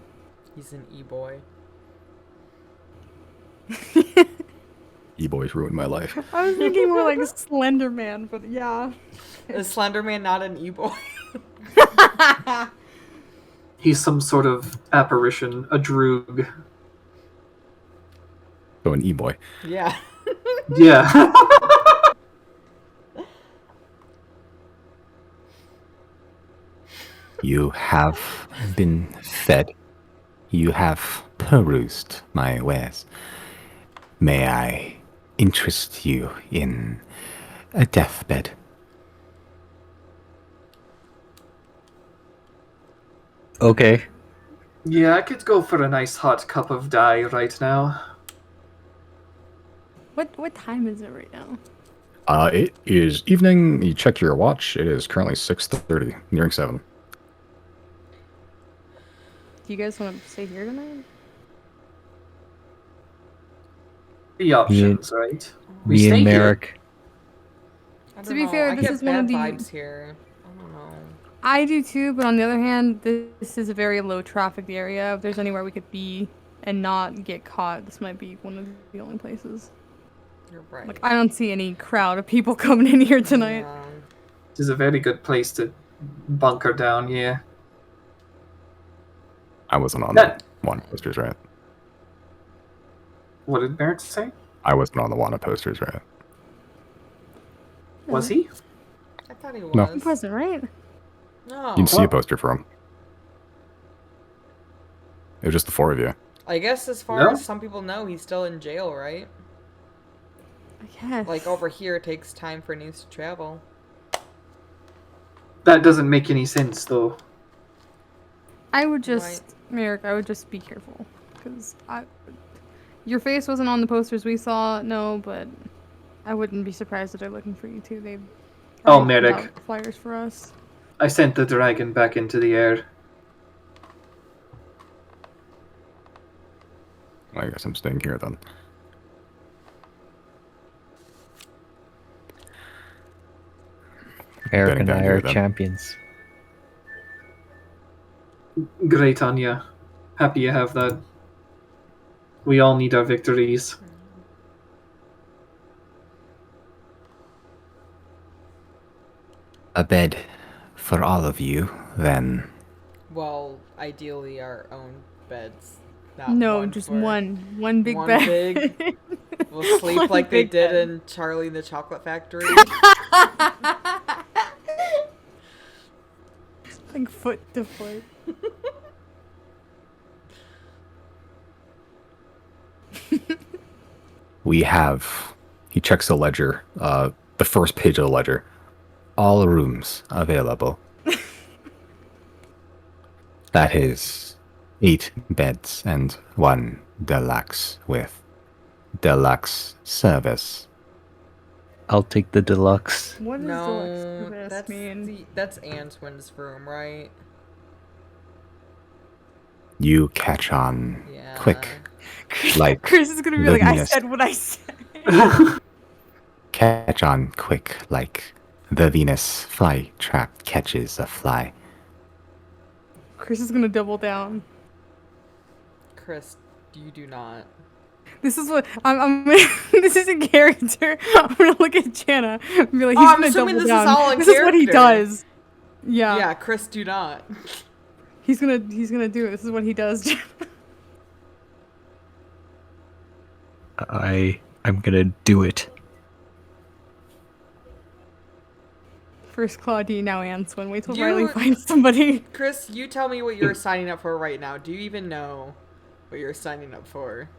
He's an e-boy. E-boys ruined my life. I was thinking more like Slender Man, but yeah. Is Slender Man not an e-boy? He's some sort of apparition, a droog. So an e-boy. Yeah. Yeah. You have been fed. You have perused my wares. May I interest you in a deathbed? Okay. Yeah, I could go for a nice hot cup of dye right now. What time is it right now? It is evening. You check your watch. It is currently 6:30, nearing 7. Do you guys want to stay here tonight? The options, right? We Me stay and here. Merrick. I To don't be know. fair, I this get is one of bad the- vibes here. I don't know. I do too, but on the other hand, this is a very low traffic area. If there's anywhere we could be and not get caught, this might be one of the only places. You're right. Like, I don't see any crowd of people coming in here tonight. Yeah. This is a very good place to bunker down, yeah. I wasn't on That- the Wanted posters, right? What did Barrett say? I wasn't on the Wanted posters, right? Was he? I thought he was. No. He wasn't, right? No. You didn't see a Well- poster for him. It was just the 4 of you. I guess as far No? as some people know, he's still in jail, right? I guess. Like over here, it takes time for news to travel. That doesn't make any sense, though. I would just, Merrick, I would just be careful. Because your face wasn't on the posters we saw, no, but I wouldn't be surprised if they're looking for you too. They've Oh, already put Merrick. out flyers for us. I sent the dragon back into the air. I guess I'm staying here then. Merrick Getting and down I here, are then. champions. Great, Anya. Happy you have that. We all need our victories. A bed for all of you, then. Well, ideally our own beds. Not No, one just for- one big one bed. big- We'll sleep One like they big did bed. in Charlie and the Chocolate Factory. Like foot to foot. We have. He checks the ledger, the first page of the ledger. All rooms available. That is 8 beds and 1 deluxe with deluxe service. I'll take the deluxe. What does No, deluxe service that's mean? that's Antoine's room, right? You catch on Yeah. quick, like Chris is gonna be the like, I Venus. said what I said. catch on quick, like the Venus fly trap catches a fly. Chris is gonna double down. Chris, you do not. This is what I'm this is in character. I'm gonna look at Jana and be like, Oh, he's I'm gonna assuming double this is down. all in This is what he character. does. Yeah. Yeah, Chris, do not. He's gonna do it. This is what he does. I'm gonna do it. First Claudine, now Answin. Wait till You- Riley finds somebody. Chris, you tell me what you're signing up for right now. Do you even know what you're signing up for?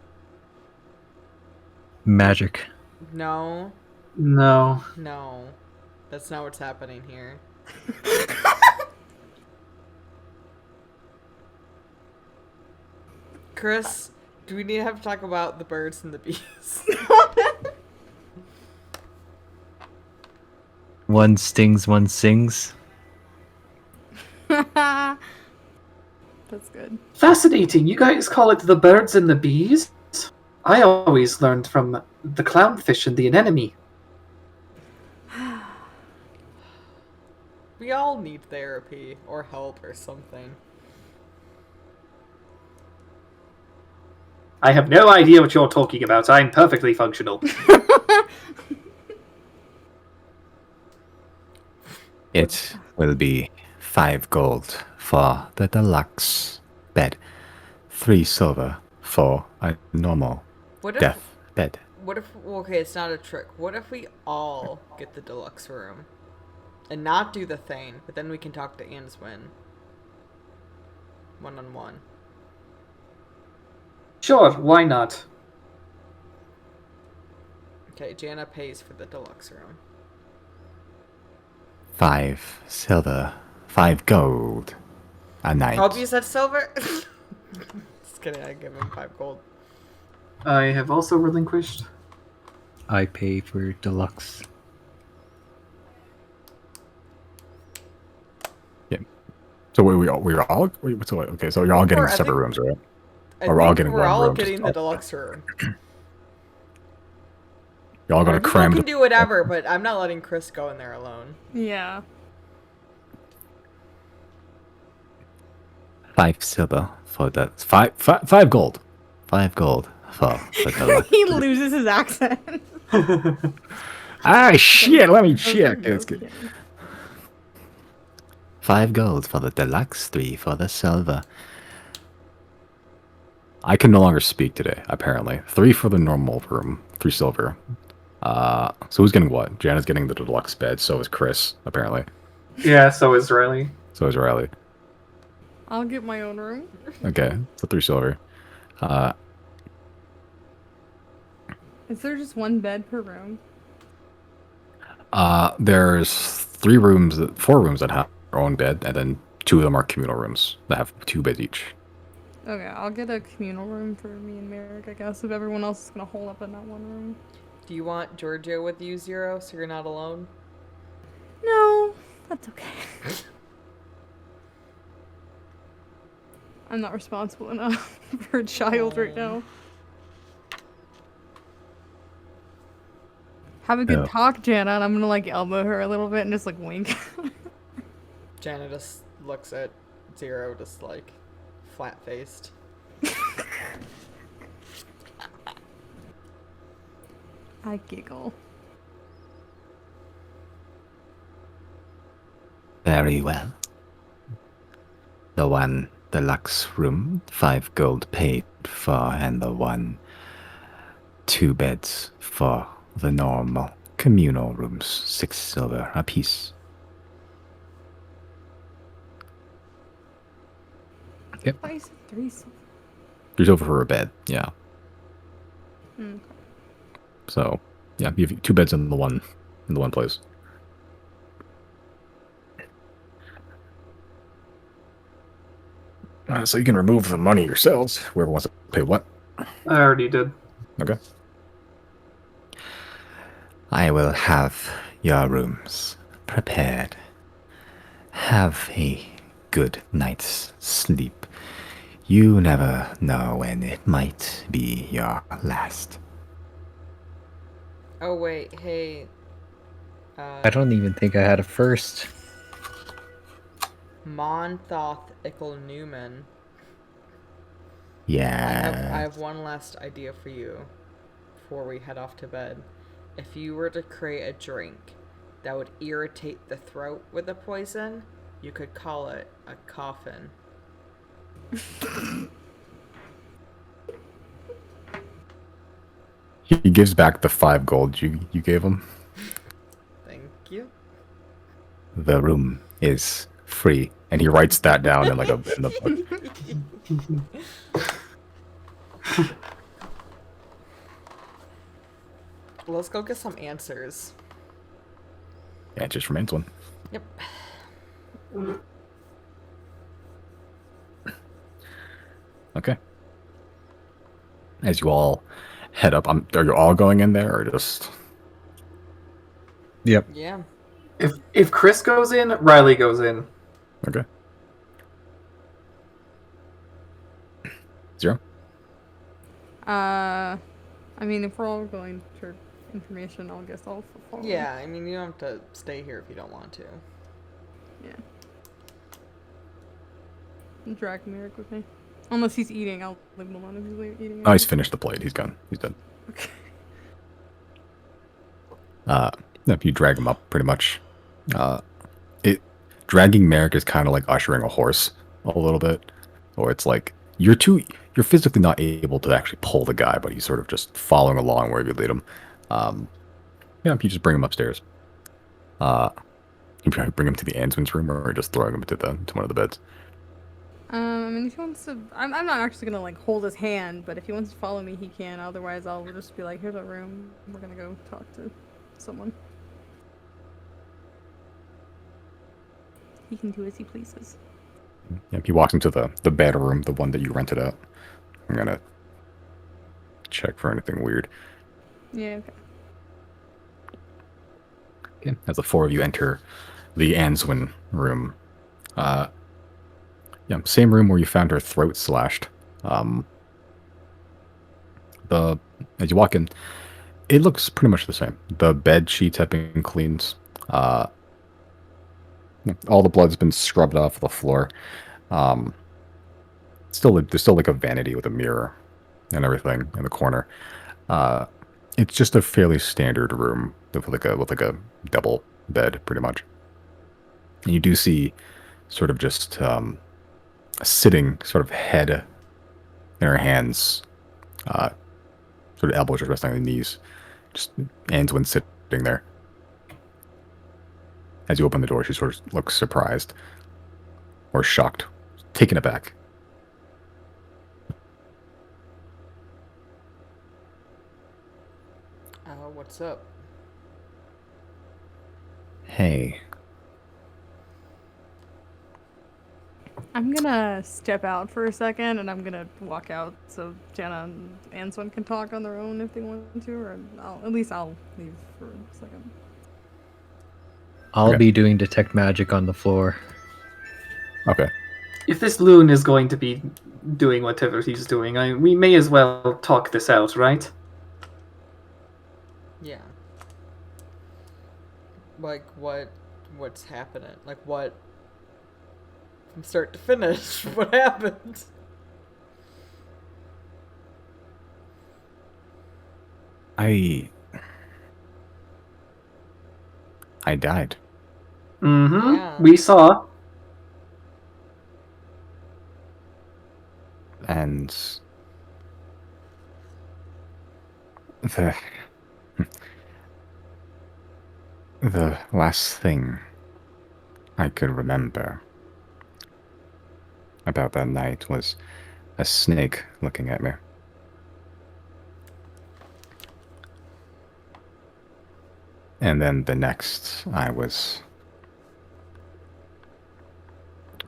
Magic. No. No. No. That's not what's happening here. Chris, do we need to have to talk about the birds and the bees? One stings, one sings. That's good. Fascinating. You guys call it the birds and the bees? I always learned from the clownfish and the anemone. We all need therapy or help or something. I have no idea what you're talking about. I'm perfectly functional. It will be 5 gold for the deluxe bed, 3 silver for a normal What if death bed. What if, okay, it's not a trick. What if we all get the deluxe room and not do the thing, but then we can talk to Answin one-on-one? Sure, why not? Okay, Jana pays for the deluxe room. 5 silver, 5 gold a night. Hope you said silver. Just kidding, I give him 5 gold. I have also relinquished. I pay for deluxe. So we're all so okay. So you're all getting I separate think- rooms, right? I Or we're all think getting we're one all room, getting just the all- deluxe room. You're all Or gonna people cram. can do whatever, but I'm not letting Chris go in there alone. Yeah. 5 silver for the 5 gold. 5 gold for the deluxe. He loses his accent. Ah shit! Let me check. It's good. Okay. 5 gold for the deluxe, 3 for the silver. I can no longer speak today. Apparently, 3 for the normal room, 3 silver. So who's getting what? Jana's getting the deluxe bed. So is Chris. Apparently, Yeah, so is Riley. so is Riley. I'll get my own room. Okay, so 3 silver. Is there just one bed per room? There's 4 rooms that have their own bed, and then 2 of them are communal rooms that have 2 beds each. Okay, I'll get a communal room for me and Merrick, I guess, if everyone else is gonna hole up in that one room. Do you want Giorgio with you, Zero, so you're not alone? No, that's okay. I'm not responsible enough for a child right now. Have a good Yeah. talk, Jana, and I'm gonna like elbow her a little bit and just like wink. Jana just looks at Zero, just like flat-faced. I giggle. Very well. The one deluxe room, 5 gold paid for, and the one 2 beds for the normal communal rooms, 6 silver apiece. I said 3 silver. 3 silver for a bed. Yeah. Mm. So yeah, you have 2 beds in the one place. So you can remove the money yourselves. Whoever wants to pay what? I already did. Okay. I will have your rooms prepared. Have a good night's sleep. You never know when it might be your last. Oh wait, hey. I don't even think I had a first. Monthoth Ickle Newman. Yeah. I have one last idea for you before we head off to bed. If you were to create a drink that would irritate the throat with the poison, you could call it a coffin. He gives back the 5 gold you gave him. Thank you. The room is free, and he writes that down in in the book. Let's go get some answers. Yeah, it just remains one. Yep. Okay. As you all head up, are you all going in there or just? Yep. Yeah. If Chris goes in, Riley goes in. Okay. 0. I mean, if we're all going for information, I'll guess I'll follow. Yeah, I mean, you don't have to stay here if you don't want to. Yeah. Drag Merrick with me. Unless he's eating, I'll leave him alone if he's eating. Oh, he's finished the plate. He's gone. He's done. Okay. If you drag him up, pretty much, dragging Merrick is kind of like ushering a horse a little bit, or it's like you're physically not able to actually pull the guy, but he's sort of just following along wherever you lead him. You just bring him upstairs. You probably bring him to the Answin's room, or just throwing him to one of the beds. I mean, if he wants to, I'm not actually gonna like hold his hand, but if he wants to follow me, he can. Otherwise, I'll just be like, here's a room. We're gonna go talk to someone. He can do as he pleases. Yep, he walks into the bedroom, the one that you rented out. I'm gonna check for anything weird. Yeah. Okay. Okay. As the 4 of you enter the Answin room, same room where you found her throat slashed. As you walk in, it looks pretty much the same. The bed sheets have been cleaned. All the blood's been scrubbed off the floor. There's still like a vanity with a mirror and everything in the corner. It's just a fairly standard room with like a double bed, pretty much. And you do see sort of just a sitting sort of head in her hands, sort of elbows just resting on the knees, just Answin sitting there. As you open the door, she sort of looks surprised or shocked, taken aback. What's up? Hey. I'm gonna step out for a second, and I'm gonna walk out so Jana and Answin can talk on their own if they want to, or at least I'll leave for a second. I'll Okay. be doing detect magic on the floor. Okay. If this loon is going to be doing whatever he's doing, we may as well talk this out, right? Yeah. Like, what's happening? Like, what, from start to finish, what happened? I died. Mm-hmm. Yeah. We saw. And the last thing I could remember about that night was a snake looking at me. And then the next, I was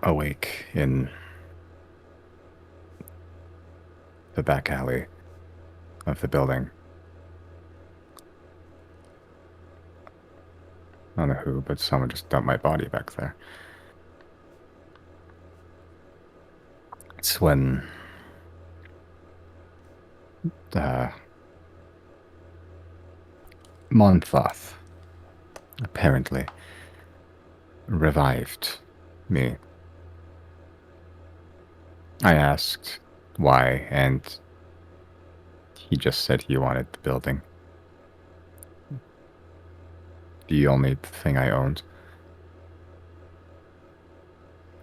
awake in the back alley of the building. I don't know who, but someone just dumped my body back there. It's when Monthoth apparently revived me. I asked why, and he just said he wanted the building. The only thing I owned.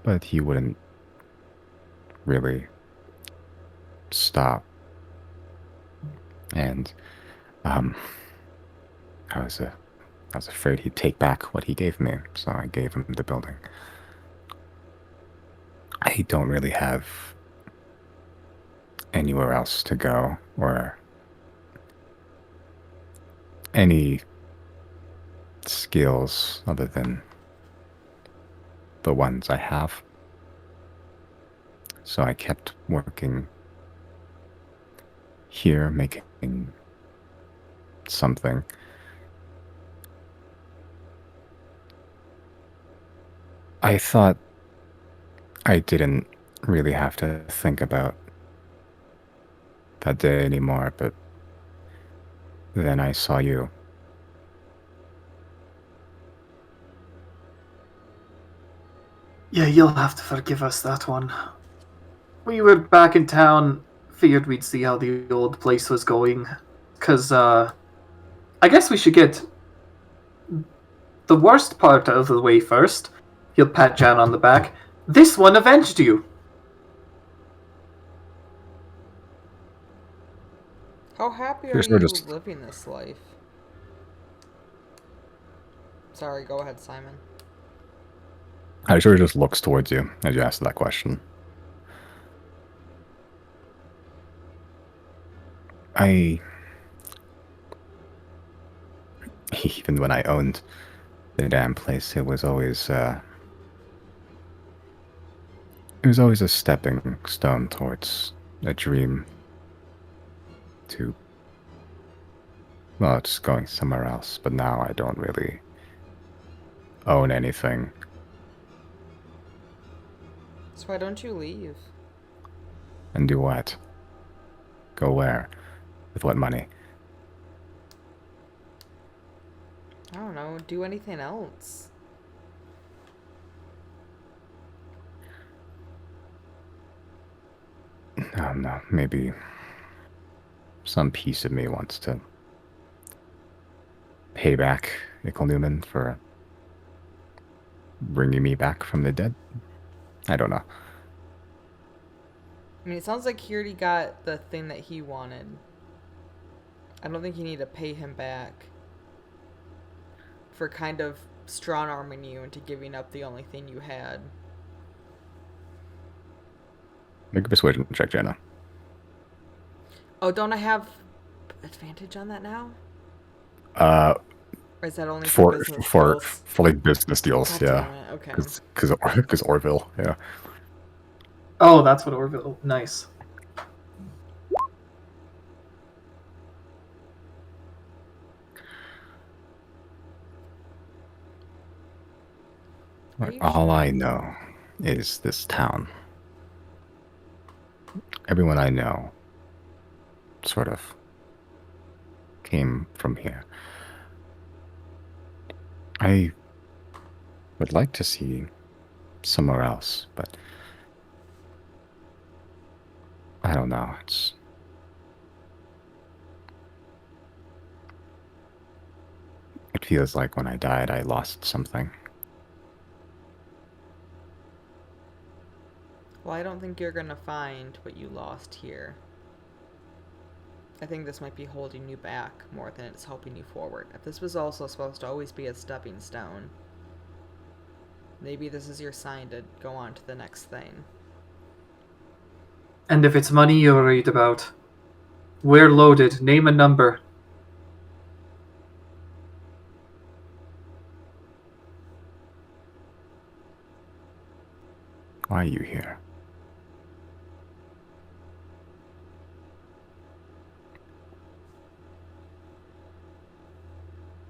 But he wouldn't really stop. And I was afraid he'd take back what he gave me, so I gave him the building. I don't really have anywhere else to go or any skills other than the ones I have. So I kept working here, making something. I thought I didn't really have to think about that day anymore, but then I saw you. Yeah, you'll have to forgive us that one. We were back in town, figured we'd see how the old place was going. Because, I guess we should get the worst part out of the way first. He'll pat Jan on the back. This one avenged you! How happy are Here's where you just- living this life? Sorry, go ahead, Simon. I sort of just looks towards you as you ask that question. Even when I owned the damn place, it was always a stepping stone towards a dream to, well, just going somewhere else. But now I don't really own anything. So why don't you leave? And do what? Go where? With what money? I don't know, do anything else. I don't know, maybe some piece of me wants to pay back Nickel Newman for bringing me back from the dead. I don't know. I mean, it sounds like he already got the thing that he wanted. I don't think you need to pay him back for kind of strong-arming you into giving up the only thing you had. Make a persuasion check, Jenna. Oh, don't I have advantage on that now? Uh, Or is that only for business for deals? for like business deals, God yeah. damn it, okay. Because Orville, yeah. Oh, that's what Orville. Nice. Are you All sure? I know is this town. Everyone I know sort of came from here. I would like to see somewhere else, but I don't know. It feels like when I died, I lost something. Well, I don't think you're gonna find what you lost here. I think this might be holding you back more than it's helping you forward. If this was also supposed to always be a stepping stone, maybe this is your sign to go on to the next thing. And if it's money you're worried about, we're loaded. Name a number. Why are you here?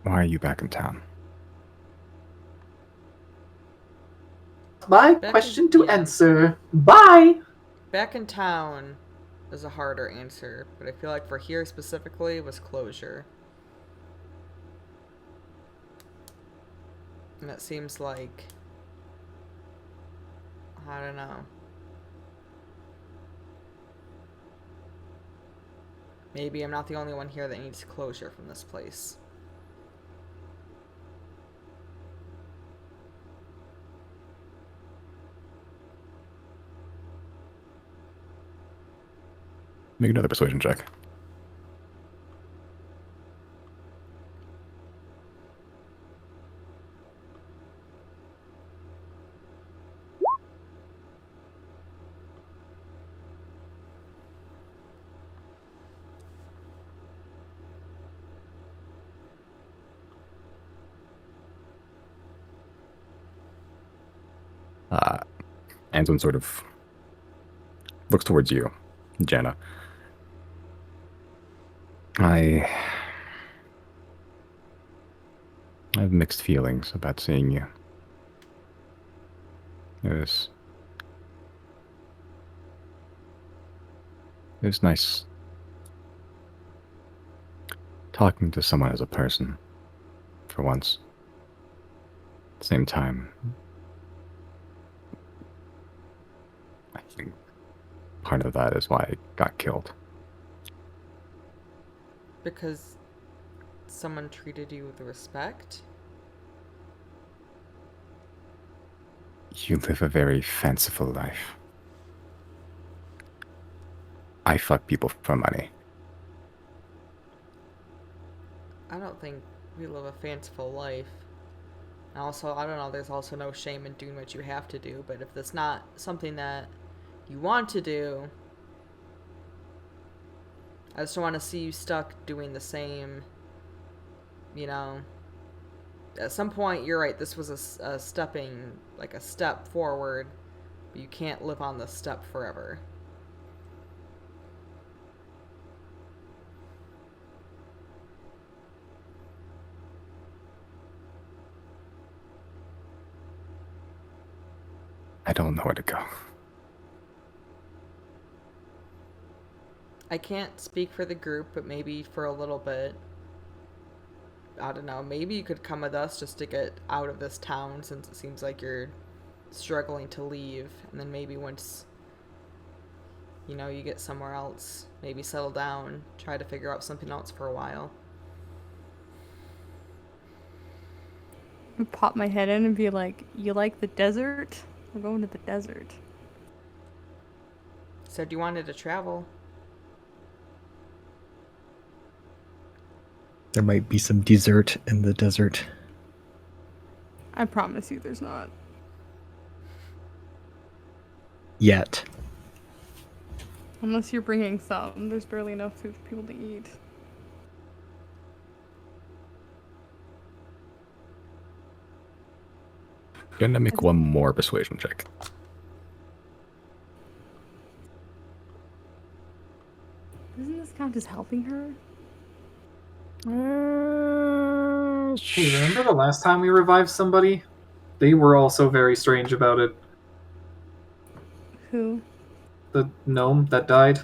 Why are you back in town? My Back question in- to yeah. answer. Bye! Back in town is a harder answer, but I feel like for here specifically it was closure. And it seems like, I don't know. Maybe I'm not the only one here that needs closure from this place. Make another persuasion check. Anton sort of looks towards you, Jenna. I have mixed feelings about seeing you. It was nice talking to someone as a person, for once. At the same time, I think part of that is why I got killed. Because someone treated you with respect? You live a very fanciful life. I fuck people for money. I don't think we live a fanciful life. And also, I don't know, there's also no shame in doing what you have to do, but if that's not something that you want to do, I just don't want to see you stuck doing the same, you know. At some point, you're right, this was a step forward, but you can't live on this step forever. I don't know where to go. I can't speak for the group, but maybe for a little bit. I don't know, maybe you could come with us just to get out of this town, since it seems like you're struggling to leave. And then maybe once, you know, you get somewhere else, maybe settle down, try to figure out something else for a while. Pop my head in and be like, "You like the desert? We're going to the desert." Said you wanted to travel. There might be some dessert in the desert. I promise you there's not. Yet. Unless you're bringing some. There's barely enough food for people to eat. Gonna make one more persuasion check. Doesn't this count as helping her? Hey, remember the last time we revived somebody? They were also very strange about it. Who? The gnome that died.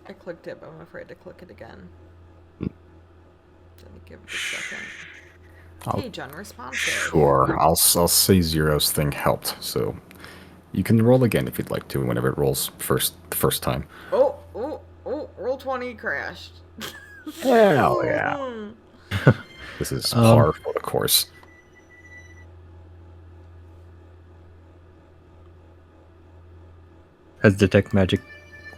I clicked it, but I'm afraid to click it again. Let me give it a second. Hey, John, responsive. Sure, I'll say Zero's thing helped, so you can roll again if you'd like to, whenever it rolls the first time. Oh, roll 20 crashed. Hell yeah. This is par for the course. Has detect magic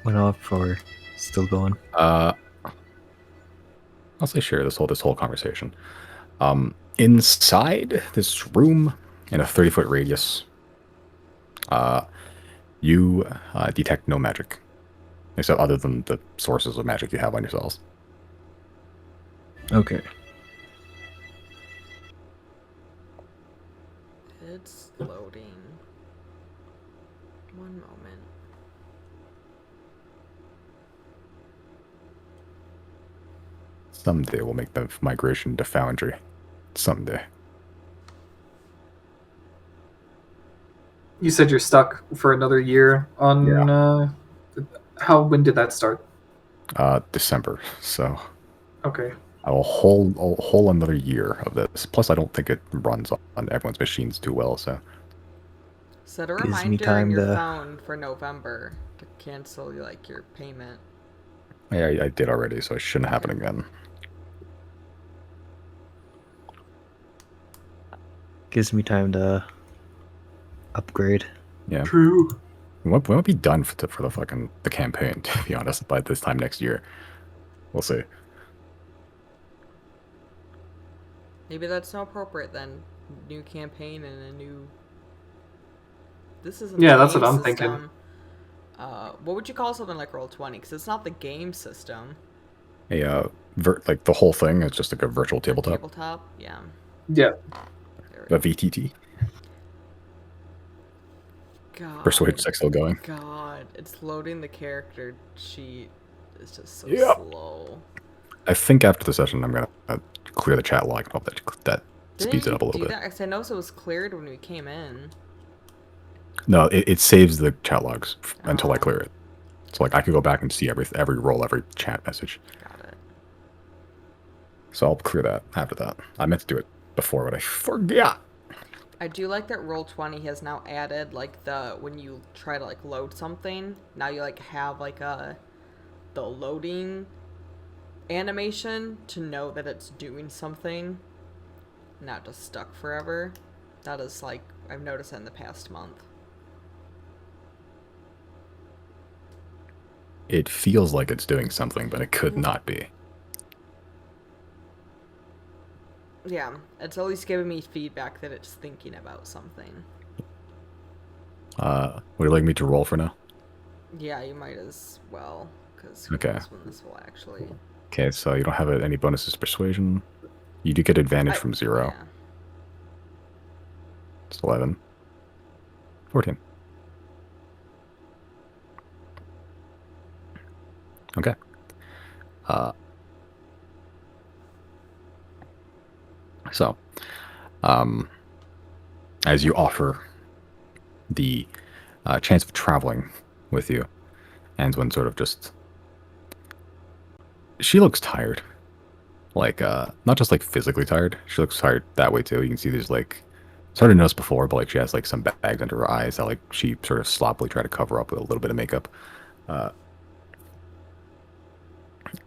went off or still going? I'll say sure, this whole conversation. Inside this room, in a 30-foot radius, you detect no magic, except other than the sources of magic you have on yourselves. Okay. It's loading. One moment. Someday we'll make the migration to Foundry. Someday. You said you're stuck for another year on. Yeah. When did that start? December. So Okay. I will hold another year of this. Plus, I don't think it runs on everyone's machines too well. So Set a Gives me reminder in time your to- phone for November to cancel like your payment. Yeah, I did already, so it shouldn't happen again. Gives me time to upgrade. Yeah. True. We won't be done for the fucking the campaign, to be honest, by this time next year. We'll see. Maybe that's not appropriate then. New campaign and a new. This isn't. Yeah, the that's game what I'm system. thinking. What would you call something like Roll20? Because it's not the game system. Like the whole thing is just like a virtual tabletop. Tabletop, yeah. Yeah. There A we go. VTT. God. Persuade check still going. God, it's loading the character sheet. It's just so Yep. slow. I think after the session, I'm gonna clear the chat log. Hope that speeds it Didn't up a you little do bit. that? 'Cause I noticed it was cleared when we came in. No, it saves the chat logs until I Oh. clear it. So like I could go back and see every roll, every chat message. Got it. So I'll clear that after that. I meant to do it before, but I forgot. I do like that Roll20 has now added like the when you try to like load something, now you like have like the loading animation to know that it's doing something, not just stuck forever. That is like I've noticed it in the past month. It feels like it's doing something, but it could not be. Yeah, it's at least giving me feedback that it's thinking about something. Would you like me to roll for now? Yeah, you might as well, because Okay. knows when this will actually. Okay, so you don't have any bonuses to persuasion. You do get advantage from 0. Yeah. It's 11. 14. Okay. So, as you offer the chance of traveling with you, Antoine sort of just... She looks tired. Like, not just like physically tired. She looks tired that way too. You can see there's like... It's hard to notice before, but like she has like some bags under her eyes that like she sort of sloppily tried to cover up with a little bit of makeup.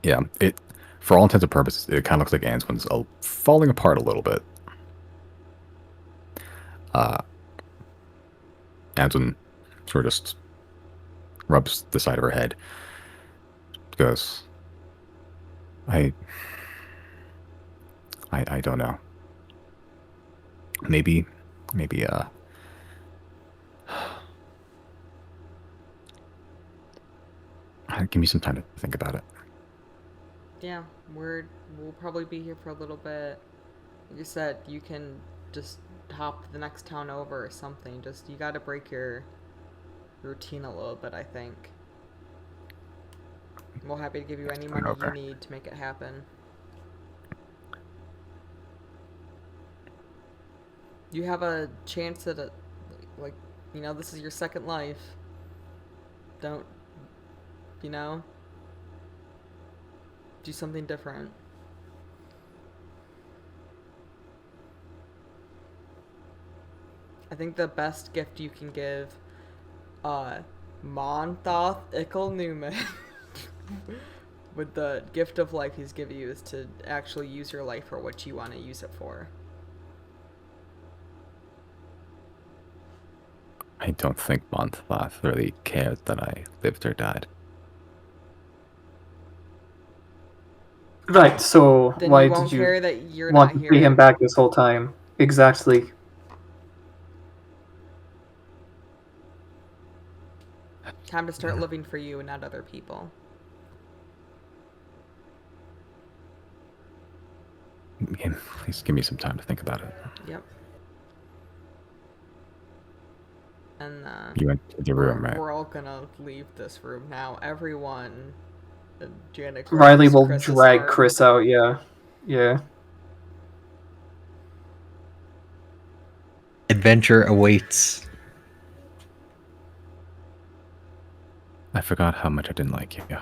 Yeah, for all intents and purposes, it kind of looks like Antoine's falling apart a little bit. Antoine sort of just rubs the side of her head. Goes, I don't know. Maybe, give me some time to think about it. Yeah, we'll probably be here for a little bit. Like you said, you can just hop to the next town over or something. Just you got to break your routine a little bit, I think. We're happy to give you any money you need to make it happen. You have a chance at like, you know, this is your second life. Don't, you know, do something different. I think the best gift you can give Monthoth Ickle Newman with the gift of life he's given you is to actually use your life for what you want to use it for. I don't think Monthoth really cared that I lived or died. Right, so Then why you won't did you care that you're want not to pay here. him back this whole time? Exactly. Time to start living for you and not other people. Please give me some time to think about it. Yep. And You went to the room, right? we're all gonna leave this room now. Everyone. Janet, Riley will Chris's drag arm. Chris out, yeah. Yeah. Adventure awaits. I forgot how much I didn't like you. It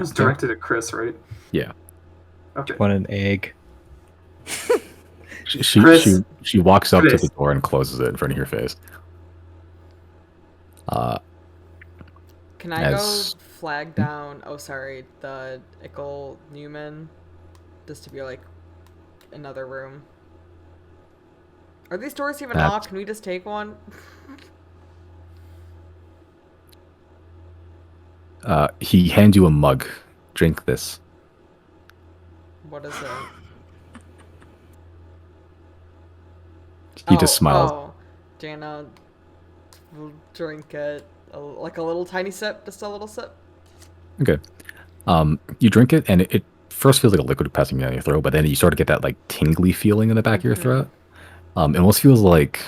was directed at Chris, right? Yeah. Okay. Want an egg? Chris. She walks up to Chris. the door and closes it in front of your face. Can I As- go flag down? Oh, sorry, the Ickle Newman, just to be like another room. Are these doors even That- locked? Can we just take one? He hands you a mug. Drink this. What is it? He just smiles. Oh, Jana will drink it. Like a little tiny sip, just a little sip. Okay. You drink it, and it first feels like a liquid passing down your throat, but then you sort of get that like tingly feeling in the back of your throat. It almost feels like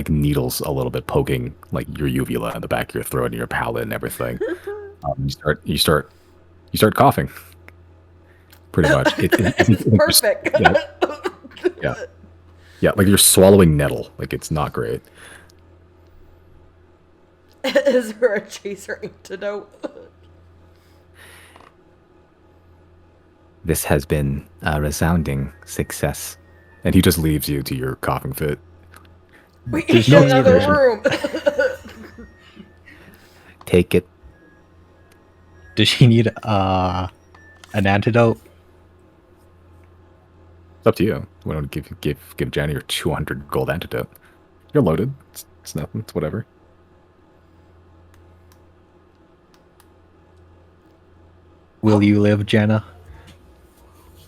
needles a little bit poking like your uvula in the back of your throat and your palate and everything. You start coughing. Pretty much. It's perfect. Yeah, like you're swallowing nettle. Like it's not great. Is there a chaser antidote? This has been a resounding success. And he just leaves you to your coughing fit. We There's need no another version. room. Take it. Does she need an antidote? It's up to you. We don't give Jenny your 200 gold antidote. You're loaded. It's nothing. It's whatever. Will you live, Jenna?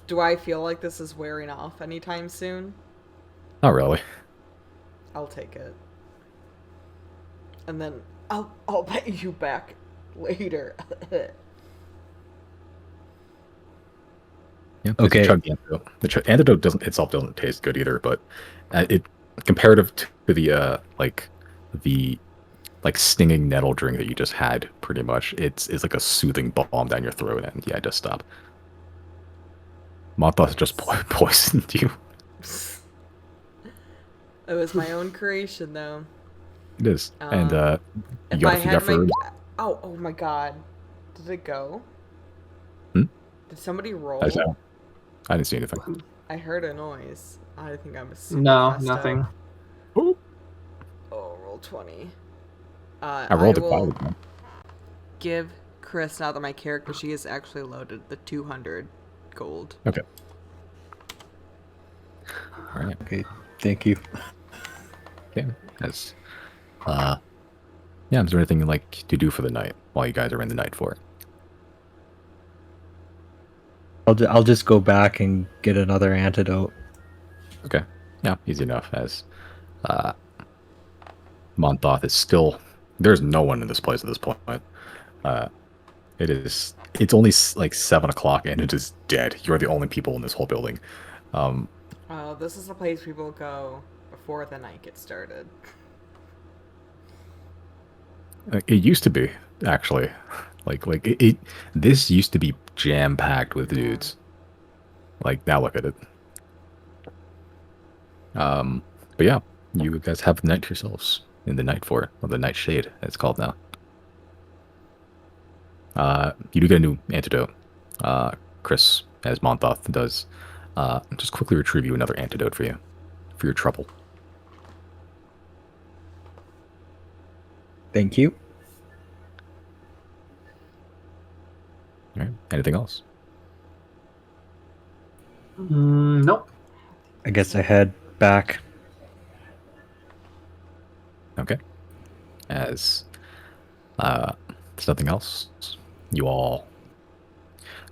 Do I feel like this is wearing off anytime soon? Not really. I'll take it. And then I'll pay you back later. Yeah. Okay. Chug the antidote. The antidote doesn't taste good either, but it comparative to the stinging nettle drink that you just had, pretty much it's like a soothing balm down your throat, and yeah, just stop. Monthos just poisoned you. It was my own creation, though. It is, and you If got I a had few my... Oh my god. Did it go? Hmm? Did somebody roll? I didn't see anything. I heard a noise. I think I was super No, messed nothing. up. Oh, Roll 20. I rolled a will 5. give Chris, now that my character, she is actually loaded, the 200 gold. Okay. All right. Okay, thank you. Okay. As, yeah. Is there anything you'd like to do for the night while you guys are in the night for it? I'll just go back and get another antidote. Okay. Yeah, easy enough. As Monthoth is still, there's no one in this place at this point. It's only like 7 o'clock and it is dead. You're the only people in this whole building. This is the place people go before the night gets started. It used to be, actually. This used to be jam packed with dudes. Like, now look at it. But yeah, you guys have the night to yourselves in the night fort, or the night shade, it's called now. You do get a new antidote, Chris, as Monthoth does. Just quickly retrieve you another antidote for you, for your trouble. Thank you. All right. Anything else? Nope. I guess I head back. Okay. As there's nothing else, you all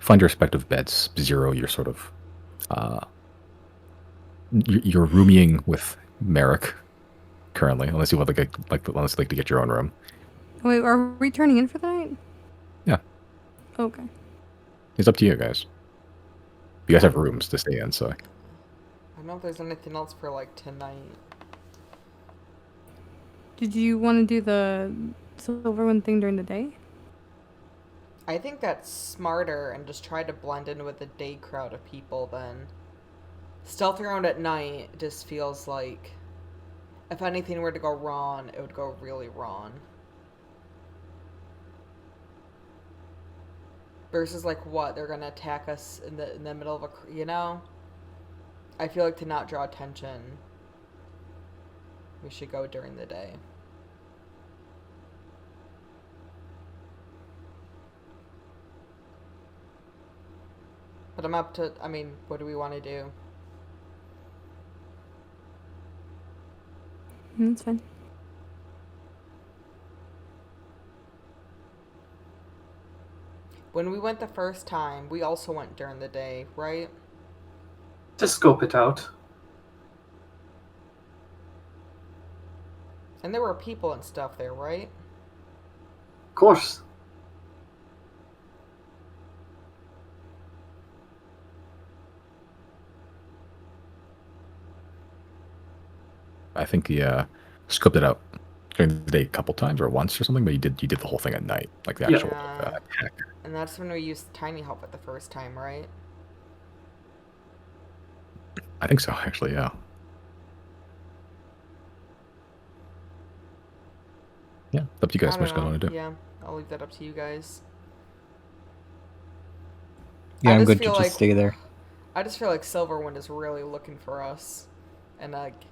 find your respective beds. Zero, you're sort of you're rooming with Merrick currently, unless you want unless you like to get your own room. Wait, are we turning in for the night? Yeah. Okay. It's up to you guys. You guys have rooms to stay in, so I don't know if there's anything else for like tonight. Did you want to do the Silverwind thing during the day? I think that's smarter and just try to blend in with the day crowd of people then. Stealth around at night just feels like if anything were to go wrong, it would go really wrong. Versus like what they're gonna attack us in the middle of I feel like to not draw attention, we should go during the day. But I'm up to. I mean, what do we want to do? That's fine. When we went the first time, we also went during the day, right? To scope it out. And there were people and stuff there, right? Of course. I think he scoped it out during the day a couple times or once or something, but you did the whole thing at night, like the Yeah. actual Yeah. attack. And that's when we used tiny help the first time, right? I think so, actually, yeah. Yeah, it's up to you guys. I What don't you guys know. want to do? Yeah, I'll leave that up to you guys. Yeah, I I'm just good to feel just like- stay there. I just feel like Silverwind is really looking for us. And like,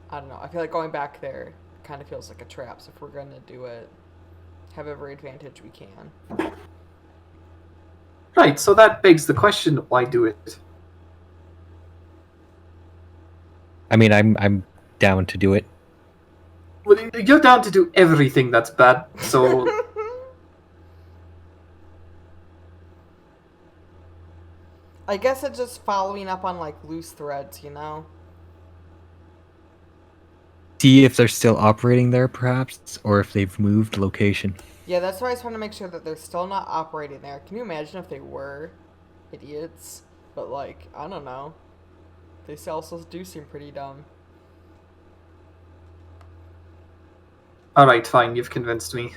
I don't know. I feel like going back there kind of feels like a trap. So if we're going to do it, have every advantage we can. Right, so that begs the question, why do it? I mean, I'm down to do it. Well, you're down to do everything that's bad, so I guess it's just following up on like loose threads, See if they're still operating there, perhaps, or if they've moved location. Yeah, that's why I just want to make sure that they're still not operating there. Can you imagine if they were idiots? But like, I don't know. They also do seem pretty dumb. alright, fine, you've convinced me.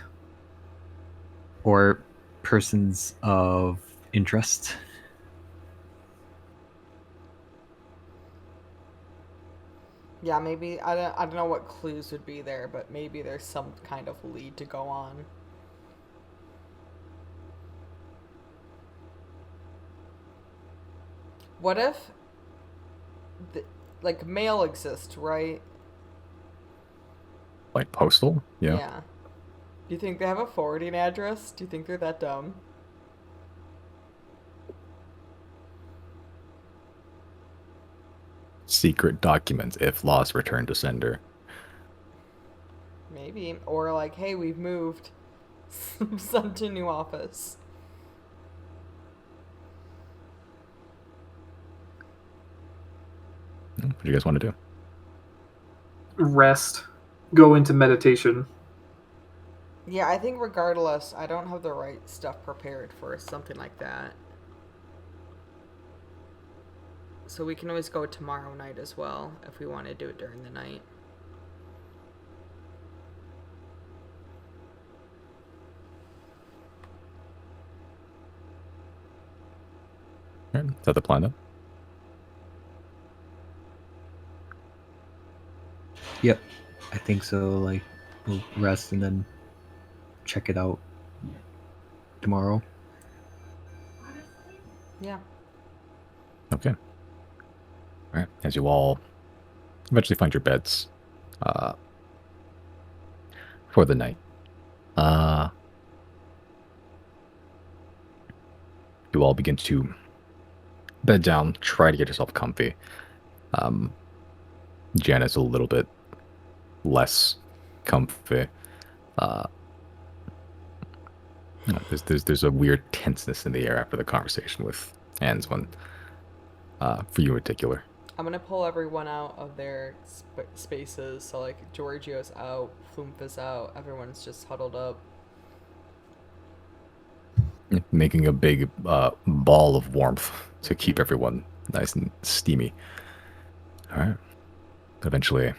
Or persons of interest. Yeah, maybe I don't know what clues would be there, but maybe there's some kind of lead to go on. What if like mail exists, right? Like postal? Yeah. Do you think they have a forwarding address? Do you think they're that dumb? Secret documents, if lost, return to sender. Maybe. Or like, hey, we've moved. Sent to new office. What do you guys want to do? Rest. Go into meditation. Yeah, I think regardless, I don't have the right stuff prepared for something like that. So we can always go tomorrow night as well, if we want to do it during the night. All right, is that the plan then? Yep, I think so. Like, we'll rest and then check it out tomorrow. Yeah. Okay. All right, as you all eventually find your beds for the night. You all begin to bed down, try to get yourself comfy. Janet's a little bit less comfy. There's a weird tenseness in the air after the conversation with Answin, for you in particular. I'm gonna pull everyone out of their spaces. So like Giorgio's out, Flumph is out, everyone's just huddled up. Making a big ball of warmth to keep everyone nice and steamy. All right. Eventually,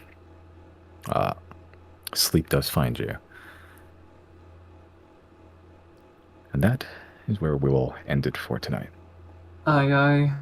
sleep does find you. And that is where we will end it for tonight. Aye, aye.